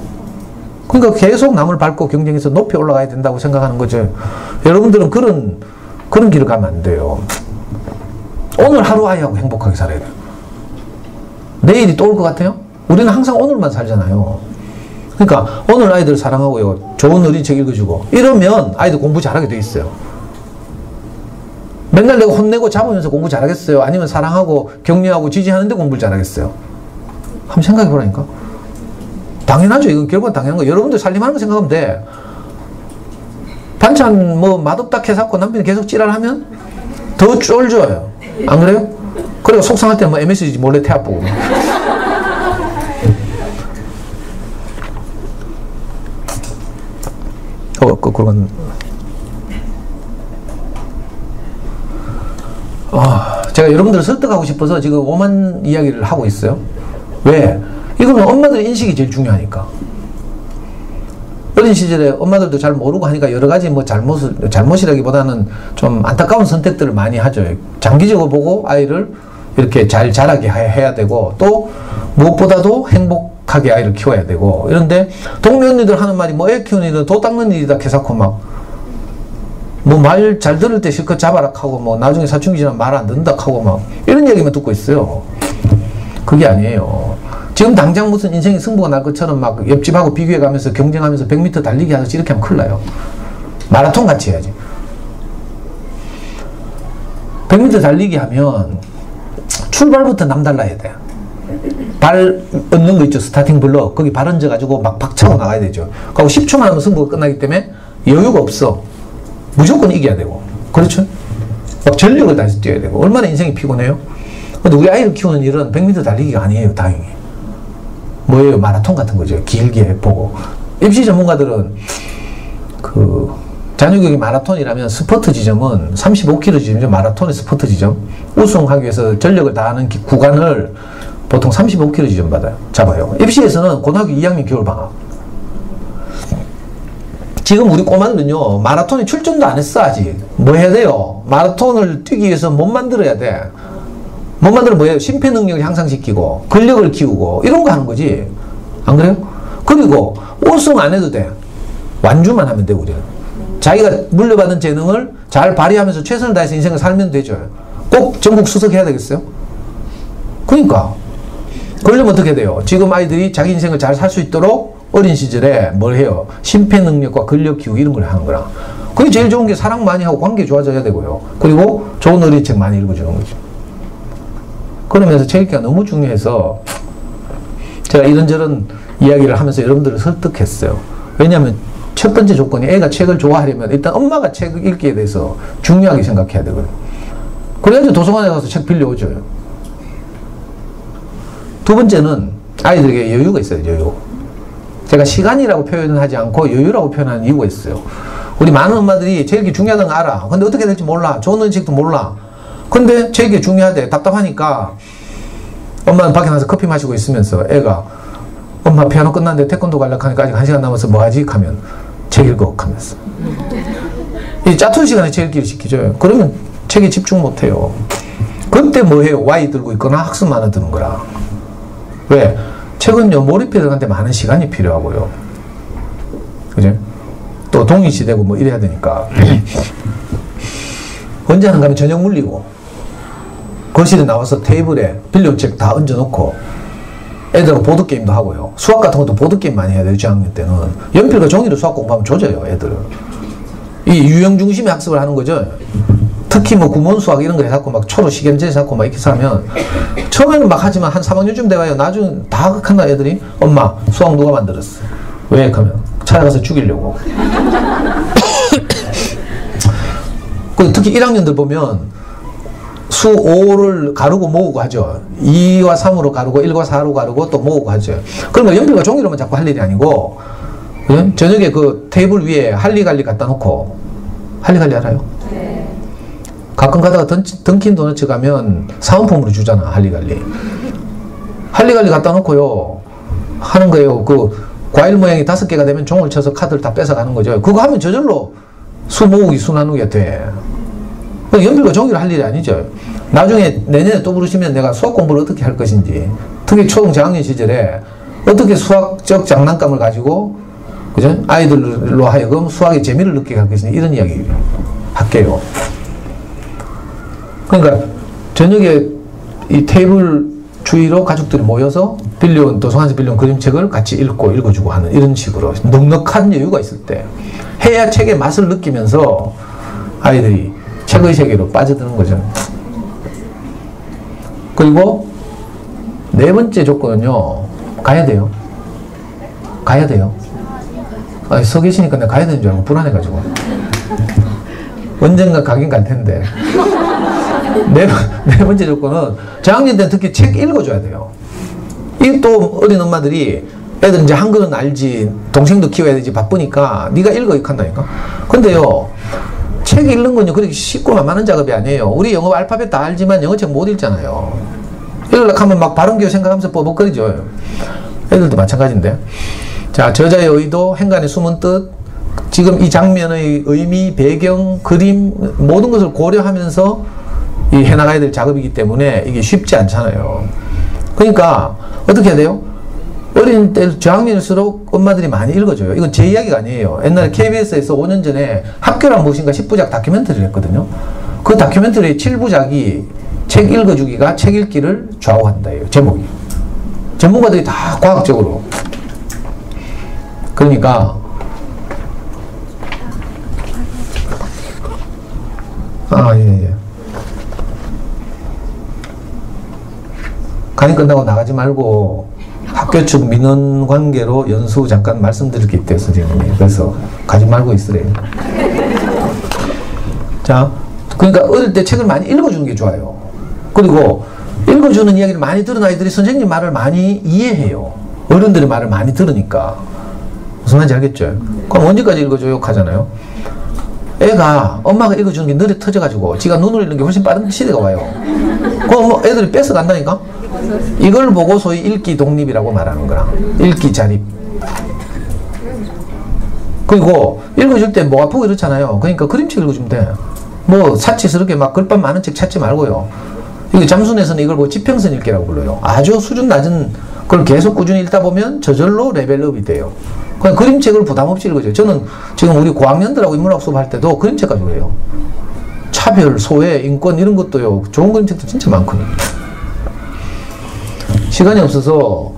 그러니까 계속 남을 밟고 경쟁해서 높이 올라가야 된다고 생각하는 거죠. 여러분들은 그런 길을 가면 안 돼요. 오늘 하루 아이하고 행복하게 살아야 돼요. 내일이 또 올 것 같아요? 우리는 항상 오늘만 살잖아요. 그러니까 오늘 아이들 사랑하고요. 좋은 어린이책 읽어주고 이러면 아이들 공부 잘하게 돼 있어요. 맨날 내가 혼내고 잡으면서 공부 잘하겠어요? 아니면 사랑하고 격려하고 지지하는데 공부를 잘하겠어요? 한번 생각해 보라니까. 당연하죠. 이건 결국은 당연한 거. 여러분들 살림하는 거 생각하면 돼. 반찬 뭐 맛없다 해갖고 남편이 계속 찌랄하면 더 쫄줘요. 안 그래요? 그리고 속상할 때 뭐 MSG 몰래 태아보고. 그건 제가 여러분들을 설득하고 싶어서 지금 오만 이야기를 하고 있어요. 왜? 이거는 엄마들의 인식이 제일 중요하니까. 어린 시절에 엄마들도 잘 모르고 하니까 여러 가지 뭐 잘못이라기보다는 좀 안타까운 선택들을 많이 하죠. 장기적으로 보고 아이를 이렇게 잘 자라게 해야 되고, 또 무엇보다도 행복하게 아이를 키워야 되고, 이런데 동네 언니들 하는 말이 뭐 애 키우는 일은 도 닦는 일이다 해서고 막 뭐 말 잘 들을 때 실컷 잡아라 하고 뭐 나중에 사춘기 지나면 말 안 듣는다 하고 막 이런 얘기만 듣고 있어요. 그게 아니에요. 지금 당장 무슨 인생이 승부가 날 것처럼 막 옆집하고 비교해 가면서 경쟁하면서 100m 달리기 하듯이 이렇게 하면 큰일 나요. 마라톤 같이 해야지. 100m 달리기 하면 출발부터 남달라야 돼. 발 얹는 거 있죠. 스타팅 블럭. 거기 발 얹어가지고 막 박차고 나가야 되죠. 그리고 10초만 하면 승부가 끝나기 때문에 여유가 없어. 무조건 이겨야 되고. 그렇죠? 막 전력을 다해서 뛰어야 되고. 얼마나 인생이 피곤해요? 근데 우리 아이를 키우는 일은 100m 달리기가 아니에요. 다행히. 뭐예요? 마라톤 같은 거죠. 길게 보고. 입시 전문가들은 자녀교육이 마라톤이라면 스퍼트 지점은 35km 지점이죠. 마라톤의 스퍼트 지점. 우승하기 위해서 전력을 다하는 구간을 보통 35km 지점 잡아요. 입시에서는 고등학교 2학년 겨울방학. 지금 우리 꼬마들은요, 마라톤에 출전도 안 했어, 아직. 뭐 해야 돼요? 마라톤을 뛰기 위해서 몸 만들어야 돼. 몸 만들면 뭐예요? 심폐 능력을 향상시키고, 근력을 키우고, 이런 거 하는 거지. 안 그래요? 그리고 우승 안 해도 돼. 완주만 하면 돼, 우리는. 자기가 물려받은 재능을 잘 발휘하면서 최선을 다해서 인생을 살면 되죠. 꼭 전국 수석해야 되겠어요? 그러니까. 그러려면 어떻게 돼요? 지금 아이들이 자기 인생을 잘 살 수 있도록 어린 시절에 뭘 해요? 심폐 능력과 근력 키우기 이런 걸 하는 거라. 그게 제일 좋은 게 사랑 많이 하고 관계 좋아져야 되고요. 그리고 좋은 어린이책 많이 읽어주는 거죠. 그러면서 책 읽기가 너무 중요해서 제가 이런저런 이야기를 하면서 여러분들을 설득했어요. 왜냐하면 첫 번째 조건이 애가 책을 좋아하려면 일단 엄마가 책 읽기에 대해서 중요하게 생각해야 되거든요. 그래야지 도서관에 가서 책 빌려오죠. 두 번째는 아이들에게 여유가 있어요. 여유. 제가 시간이라고 표현을 하지 않고 여유라고 표현하는 이유가 있어요. 우리 많은 엄마들이 책 읽기 중요하다는 거 알아. 근데 어떻게 될지 몰라. 좋은 책도 몰라. 근데 책 읽기 중요하대. 답답하니까 엄마는 밖에 나가서 커피 마시고 있으면서 애가 엄마 피아노 끝났는데 태권도 가려고 하니까 아직 1시간 남아서 뭐 하지? 하면 책 읽어 하면서. 이 짜투리 시간에 책 읽기를 시키죠. 그러면 책에 집중 못 해요. 그때 뭐 해요? Y 들고 있거나 학습 만화 드는 거라. 왜? 책은요, 몰입해 들어가는데 많은 시간이 필요하고요. 그죠? 또 동일시되고 뭐 이래야 되니까. 언제 하는가 하면 저녁 물리고, 거실에 나와서 테이블에 빌려온 책 다 얹어놓고, 애들하고 보드게임도 하고요. 수학 같은 것도 보드게임 많이 해야 돼요, 1학년 때는. 연필과 종이로 수학 공부하면 조져요, 애들은. 이 유형 중심의 학습을 하는 거죠. 특히 뭐 구몬수학 이런 거 해갖고 막 초로 시경제 해갖고 막 이렇게 하면 처음에는 막 하지만 한 3학년쯤 돼가요. 나중에 다 극한다 애들이. 엄마 수학 누가 만들었어? 왜? 하면 찾아가서 죽이려고. 특히 1학년들 보면 수 5를 가르고 모으고 하죠. 2와 3으로 가르고 1과 4로 가르고 또 모으고 하죠. 그러면 연필과 종이로만 자꾸 할 일이 아니고 저녁에 그 테이블 위에 할리갈리 갖다 놓고 할리갈리 알아요? 네. 가끔 가다가 던킨 도너츠 가면 사은품으로 주잖아. 할리갈리 갖다 놓고요 하는 거예요. 그 과일 모양이 5개가 되면 종을 쳐서 카드를 다 뺏어가는 거죠. 그거 하면 저절로 수 모으기 수 나누기가 돼. 연필과 종이로 할 일이 아니죠. 나중에 내년에 또 부르시면 내가 수학 공부를 어떻게 할 것인지, 특히 초등 저학년 시절에 어떻게 수학적 장난감을 가지고 그죠? 아이들로 하여금 수학의 재미를 느끼게 할 것인지 이런 이야기 할게요. 그러니까 저녁에 이 테이블 주위로 가족들이 모여서 빌려온 도서관에서 빌려온 그림책을 같이 읽어주고 하는 이런 식으로 넉넉한 여유가 있을 때 해야 책의 맛을 느끼면서 아이들이 책의 세계로 빠져드는 거죠. 그리고 네 번째 조건은요, 가야 돼요. 서 계시니까 내가 가야 되는 줄 알고 불안해가지고. 언젠가 가긴 갈 텐데. 네 번째 조건은 저학년 때는 특히 책 읽어줘야 돼요. 이 또 어린 엄마들이 애들 이제 한글은 알지, 동생도 키워야 되지, 바쁘니까 네가 읽어 이렇게 한다니까. 근데요, 책 읽는 건요 그렇게 쉽고 만만한 작업이 아니에요. 우리 영어 알파벳 다 알지만 영어책 못 읽잖아요. 읽으려고 하면 막 발음기호 생각하면서 뻐벅거리죠. 애들도 마찬가지인데. 자, 저자의 의도, 행간의 숨은 뜻, 지금 이 장면의 의미, 배경, 그림 모든 것을 고려하면서 이 해나가야 될 작업이기 때문에 이게 쉽지 않잖아요. 그러니까 어떻게 해야 돼요? 어린 때 저학년일수록 엄마들이 많이 읽어줘요. 이건 제 이야기가 아니에요. 옛날에 KBS에서 5년 전에 학교란 무엇인가 10부작 다큐멘터리를 했거든요. 그 다큐멘터리의 7부작이 책 읽어주기가 책 읽기를 좌우한다예요. 제목이. 전문가들이 다 과학적으로. 그러니까 예. 강의 끝나고 나가지 말고 학교 측 민원 관계로 연수 잠깐 말씀드릴 게 있대요, 선생님이. 그래서 가지 말고 있으래요. 자, 그러니까 어릴 때 책을 많이 읽어주는 게 좋아요. 그리고 읽어주는 이야기를 많이 들은 아이들이 선생님 말을 많이 이해해요. 어른들의 말을 많이 들으니까. 무슨 말인지 알겠죠? 그럼 언제까지 읽어줘요? 하잖아요. 애가 엄마가 읽어주는 게 느려 터져가지고 지가 눈으로 읽는 게 훨씬 빠른 시대가 와요. 그럼 뭐 애들이 뺏어간다니까? 이걸 보고 소위 읽기 독립이라고 말하는 거라. 읽기 자립. 그리고 읽어줄 때 목 아프고 이렇잖아요. 그러니까 그림책 읽어주면 돼. 뭐 사치스럽게 막 글밥 많은 책 찾지 말고요. 이거 잠수내서는 이걸 보고 지평선 읽기라고 불러요. 아주 수준 낮은 걸 계속 꾸준히 읽다 보면 저절로 레벨업이 돼요. 그냥 그림책을 부담 없이 읽어줘요. 저는 지금 우리 고학년들하고 인문학 수업할 때도 그림책 가지고 해요. 차별, 소외, 인권 이런 것도요. 좋은 그림책도 진짜 많거든요. 시간이 없어서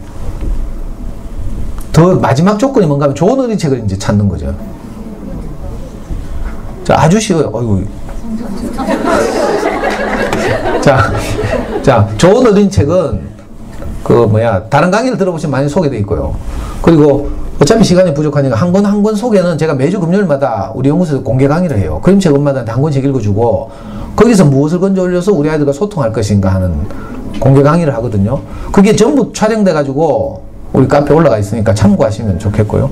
더 마지막 조건이 뭔가 하면 좋은 어린이책을 이제 찾는 거죠. 자, 아주 쉬워요. 어이구. 자, 좋은 어린이책은 다른 강의를 들어보시면 많이 소개되어 있고요. 그리고 어차피 시간이 부족하니까 한 권 소개는 제가 매주 금요일마다 우리 연구소에서 공개 강의를 해요. 그림책 엄마들한테 한 권씩 읽어주고 거기서 무엇을 건져 올려서 우리 아이들과 소통할 것인가 하는 공개 강의를 하거든요. 그게 전부 촬영돼 가지고 우리 카페에 올라가 있으니까 참고하시면 좋겠고요.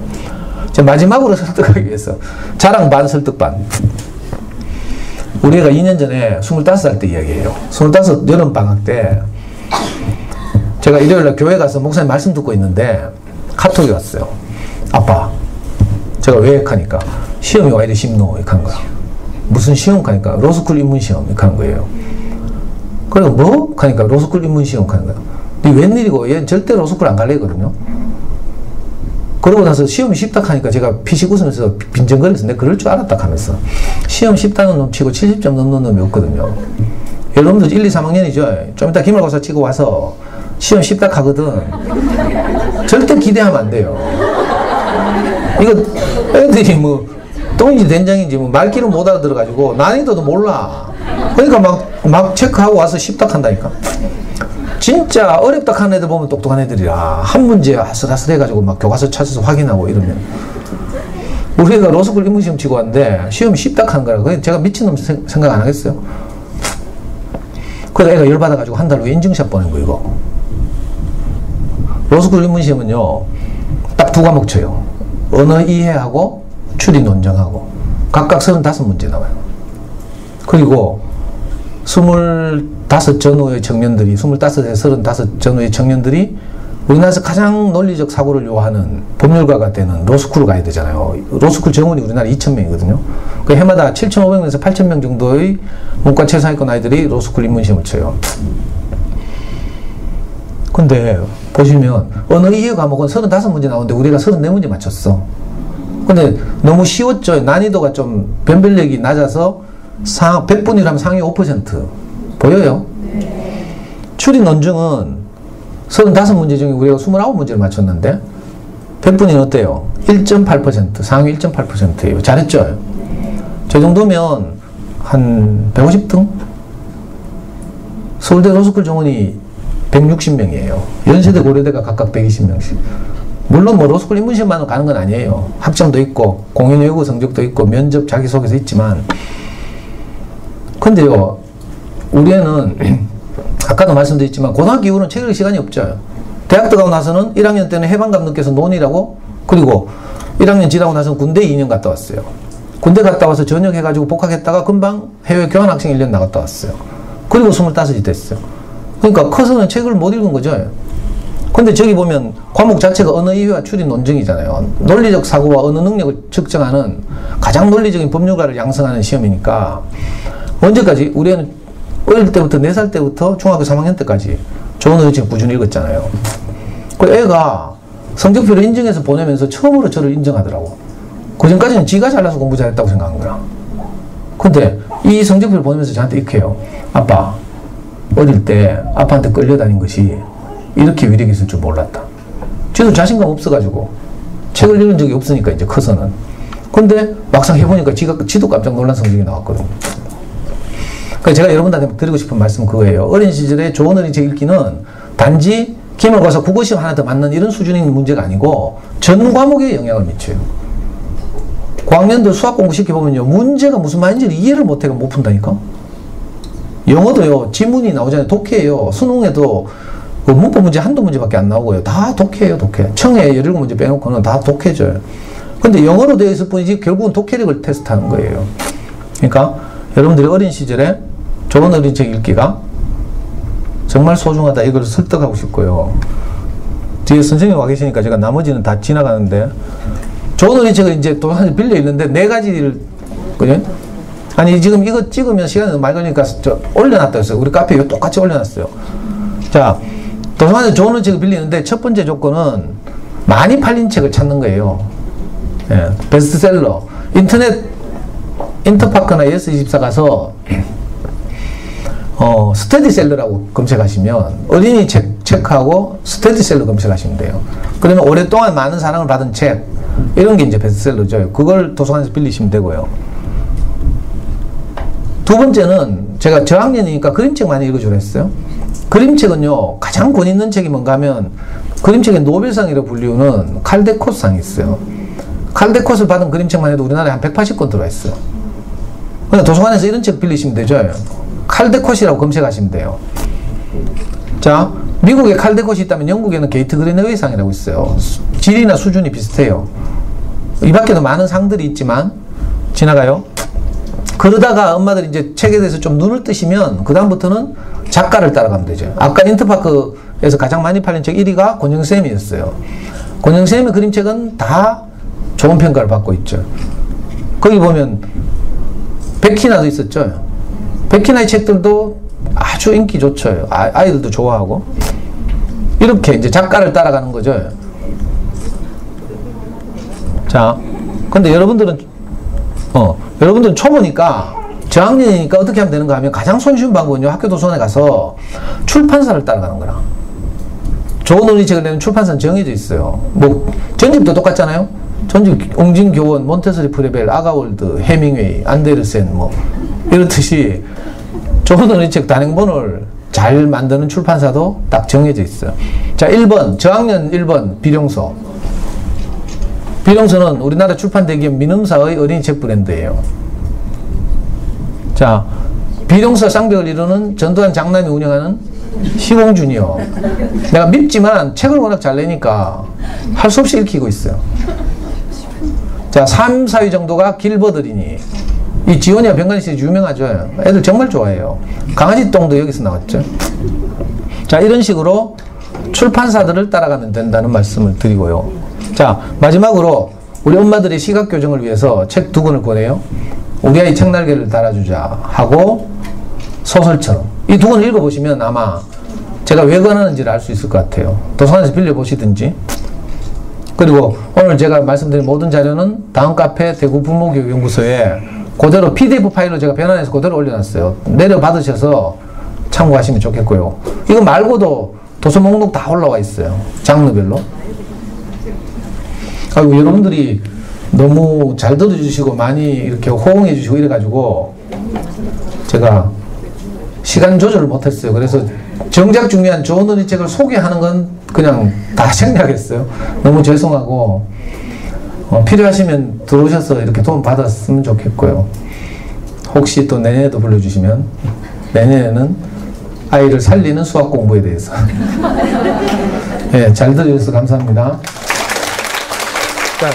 마지막으로 설득하기 위해서 자랑 반 설득 반. 우리 애가 2년 전에 25살 때 이야기예요. 25 여름방학 때 제가 일요일날 교회 가서 목사님 말씀 듣고 있는데 카톡이 왔어요. 아빠, 제가 왜 하니까 시험이 와 이래 쉽노? 이렇게 한 거야. 무슨 시험? 하니까 로스쿨 입문시험 이렇게 하는 거예요. 그리고 뭐? 하니까 로스쿨 입문시험 하는 거야. 니 웬일이고? 얘는 절대 로스쿨 안 갈래거든요. 그러고 나서 시험이 쉽다 하니까 제가 피식 웃으면서 빈정거려서 내가 그럴 줄 알았다 하면서 시험 쉽다는 놈 치고 70점 넘는 놈이 없거든요. 여러분들 1, 2, 3학년이죠. 좀 이따 기말고사 치고 와서 시험 쉽다 하거든. 절대 기대하면 안 돼요. 이거 애들이 뭐 똥인지 된장인지 뭐 말귀를 못 알아들어가지고 난이도도 몰라. 그러니까 막 체크하고 와서 십닥 한다니까. 진짜 어렵다 하는 애들 보면 똑똑한 애들이라 한 문제 아슬아슬 해가지고 막 교과서 찾아서 확인하고 이러면 우리가 로스쿨 인문시험 치고 왔는데 시험이 십닥 한 거라. 그래서 제가 미친놈 생각 안 하겠어요. 그래서 애가 열받아가지고 한 달 후에 인증샷 보낸 거 이거. 로스쿨 인문시험은요 딱 두 과목 쳐요. 언어 이해하고 추리 논정하고 각각 35문제 나와요. 그리고 25 전후의 청년들이 25에서 35 전후의 청년들이 우리나라에서 가장 논리적 사고를 요하는 법률가가 되는 로스쿨을 가야 되잖아요. 로스쿨 정원이 우리나라 2,000명이거든요. 그 해마다 7,500명에서 8,000명 정도의 문과 최상위권 아이들이 로스쿨 입문시험을 쳐요. 근데 보시면 언어 이해 과목은 35문제 나오는데 우리가 34문제 맞췄어. 근데 너무 쉬웠죠. 난이도가 좀 변별력이 낮아서 100분이라면 상위 5% 보여요? 추리 논증은 35문제 중에 우리가 29문제를 맞췄는데 100분이는 어때요? 1.8% 상위 1.8%예요. 잘했죠? 저 정도면 한 150등? 서울대 로스쿨 정원이 160명이에요. 연세대 고려대가 각각 120명씩. 물론 뭐 로스쿨 입문시험만 가는 건 아니에요. 학점도 있고 공연 외국 성적도 있고 면접 자기소개서 있지만 근데요 우리 애는 아까도 말씀드렸지만 고등학교 이후로는 책 읽을 시간이 없죠. 대학 들어가고 나서는 1학년 때는 해방감독께서 논이라고 그리고 1학년 지나고 나서는 군대 2년 갔다 왔어요. 군대 갔다 와서 전역해가지고 복학했다가 금방 해외 교환학생 1년 나갔다 왔어요. 그리고 25이 됐어요. 그러니까 커서는 책을 못 읽은 거죠. 근데 저기 보면 과목 자체가 언어 이해와 추리 논증이잖아요. 논리적 사고와 언어 능력을 측정하는 가장 논리적인 법률가를 양성하는 시험이니까 언제까지? 우리 애는 어릴 때부터 4살 때부터 중학교 3학년 때까지 좋은 의지를 꾸준히 읽었잖아요. 그 애가 성적표를 인증해서 보내면서 처음으로 저를 인정하더라고. 그 전까지는 지가 잘나서 공부 잘했다고 생각한 거야. 근데 이 성적표를 보내면서 저한테 이렇게 해요. 아빠, 어릴 때 아빠한테 끌려다닌 것이 이렇게 위력이 있을 줄 몰랐다. 저도 자신감 없어가지고 책을 읽은 적이 없으니까 이제 커서는. 근데 막상 해보니까 지도 깜짝 놀란 성적이 나왔거든요. 그래서 제가 여러분들한테 드리고 싶은 말씀은 그거예요. 어린 시절에 좋은 어린이책 읽기는 단지 기말고사 국어시험 하나 더 맞는 이런 수준인 문제가 아니고 전 과목에 영향을 미쳐요. 고학년들 수학 공부 시켜보면요. 문제가 무슨 말인지를 이해를 못해가 못 푼다니까. 영어도요. 지문이 나오잖아요. 독해예요. 수능에도 그 문법 문제 한두 문제밖에 안 나오고요. 다 독해예요. 독해. 청해 17문제 빼놓고는 다 독해져요. 근데 영어로 되어 있을 뿐이지 결국은 독해력을 테스트하는 거예요. 그러니까 여러분들이 어린 시절에 좋은 어린이책 읽기가 정말 소중하다. 이걸 설득하고 싶고요. 뒤에 선생님 와 계시니까 제가 나머지는 다 지나가는데 좋은 어린이책을 이제 또 한 빌려 읽는데 4가지를 그죠? 아니 지금 이거 찍으면 시간이 너무 많이 걸리니까 올려놨다 했어요. 우리 카페에 똑같이 올려놨어요. 자, 도서관에서 좋은 어린이책을 빌리는데 첫 번째 조건은 많이 팔린 책을 찾는 거예요. 예, 베스트셀러. 인터파크나 예스24 가서 스터디셀러라고 검색하시면 어린이 책 체크하고 스터디셀러 검색하시면 돼요. 그러면 오랫동안 많은 사랑을 받은 책 이런 게 이제 베스트셀러죠. 그걸 도서관에서 빌리시면 되고요. 두 번째는 제가 저학년이니까 그림책 많이 읽어주라 했어요. 그림책은요 가장 권 있는 책이 뭔가 하면 그림책의 노벨상이라고 불리우는 칼데콧상이 있어요. 칼데콧을 받은 그림책만 해도 우리나라에 한 180권 들어와 있어요. 그냥 도서관에서 이런 책 빌리시면 되죠. 칼데콧이라고 검색하시면 돼요. 자, 미국에 칼데콧이 있다면 영국에는 게이트 그린웨이상이라고 있어요. 질이나 수준이 비슷해요. 이 밖에도 많은 상들이 있지만 지나가요. 그러다가 엄마들이 이제 책에 대해서 좀 눈을 뜨시면 그 다음부터는 작가를 따라가면 되죠. 아까 인터파크에서 가장 많이 팔린 책 1위가 권영쌤이었어요. 권영쌤의 그림책은 다 좋은 평가를 받고 있죠. 거기 보면 백희나도 있었죠. 백희나의 책들도 아주 인기 좋죠. 아이들도 좋아하고. 이렇게 이제 작가를 따라가는 거죠. 자, 근데 여러분들은 초보니까 저학년이니까 어떻게 하면 되는가 하면 가장 손쉬운 방법은요. 학교 도서관에 가서 출판사를 따라가는 거라. 좋은 어린이책을 내는 출판사는 정해져 있어요. 뭐 전집도 똑같잖아요. 전집 옹진교원, 몬테소리 프레벨, 아가월드, 해밍웨이, 안데르센 뭐 이렇듯이 좋은 어린이책 단행본을 잘 만드는 출판사도 딱 정해져 있어요. 자, 1번, 저학년 1번, 비룡소. 비룡소는 우리나라 출판 대기업 민음사의 어린이책 브랜드예요. 자, 비룡소 쌍벽을 이루는 전두환 장남이 운영하는 시공주니어. 내가 밉지만 책을 워낙 잘 내니까 할 수 없이 읽히고 있어요. 자, 3, 4위 정도가 길버드 어린이. 이 지원이와 병관이 씨 유명하죠. 애들 정말 좋아해요. 강아지 똥도 여기서 나왔죠. 자, 이런 식으로 출판사들을 따라가면 된다는 말씀을 드리고요. 자, 마지막으로 우리 엄마들의 시각 교정을 위해서 책 2권을 권해요. 우리 아이 책날개를 달아주자 하고 소설처럼. 이 2권을 읽어보시면 아마 제가 왜 권하는지를 알 수 있을 것 같아요. 도서관에서 빌려보시든지. 그리고 오늘 제가 말씀드린 모든 자료는 다음 카페 대구 부모교육연구소에 그대로 PDF 파일로 제가 변환해서 그대로 올려놨어요. 내려받으셔서 참고하시면 좋겠고요. 이거 말고도 도서 목록 다 올라와 있어요. 장르별로. 아이고, 여러분들이 너무 잘 들어주시고 많이 이렇게 호응해 주시고 이래가지고 제가 시간 조절을 못했어요. 그래서 정작 중요한 좋은 어린이책을 소개하는 건 그냥 다 생략했어요. 너무 죄송하고 필요하시면 들어오셔서 이렇게 도움 받았으면 좋겠고요. 혹시 또 내년에도 불러주시면 내년에는 아이를 살리는 수학 공부에 대해서 네, 잘 들어주셔서 감사합니다. 자.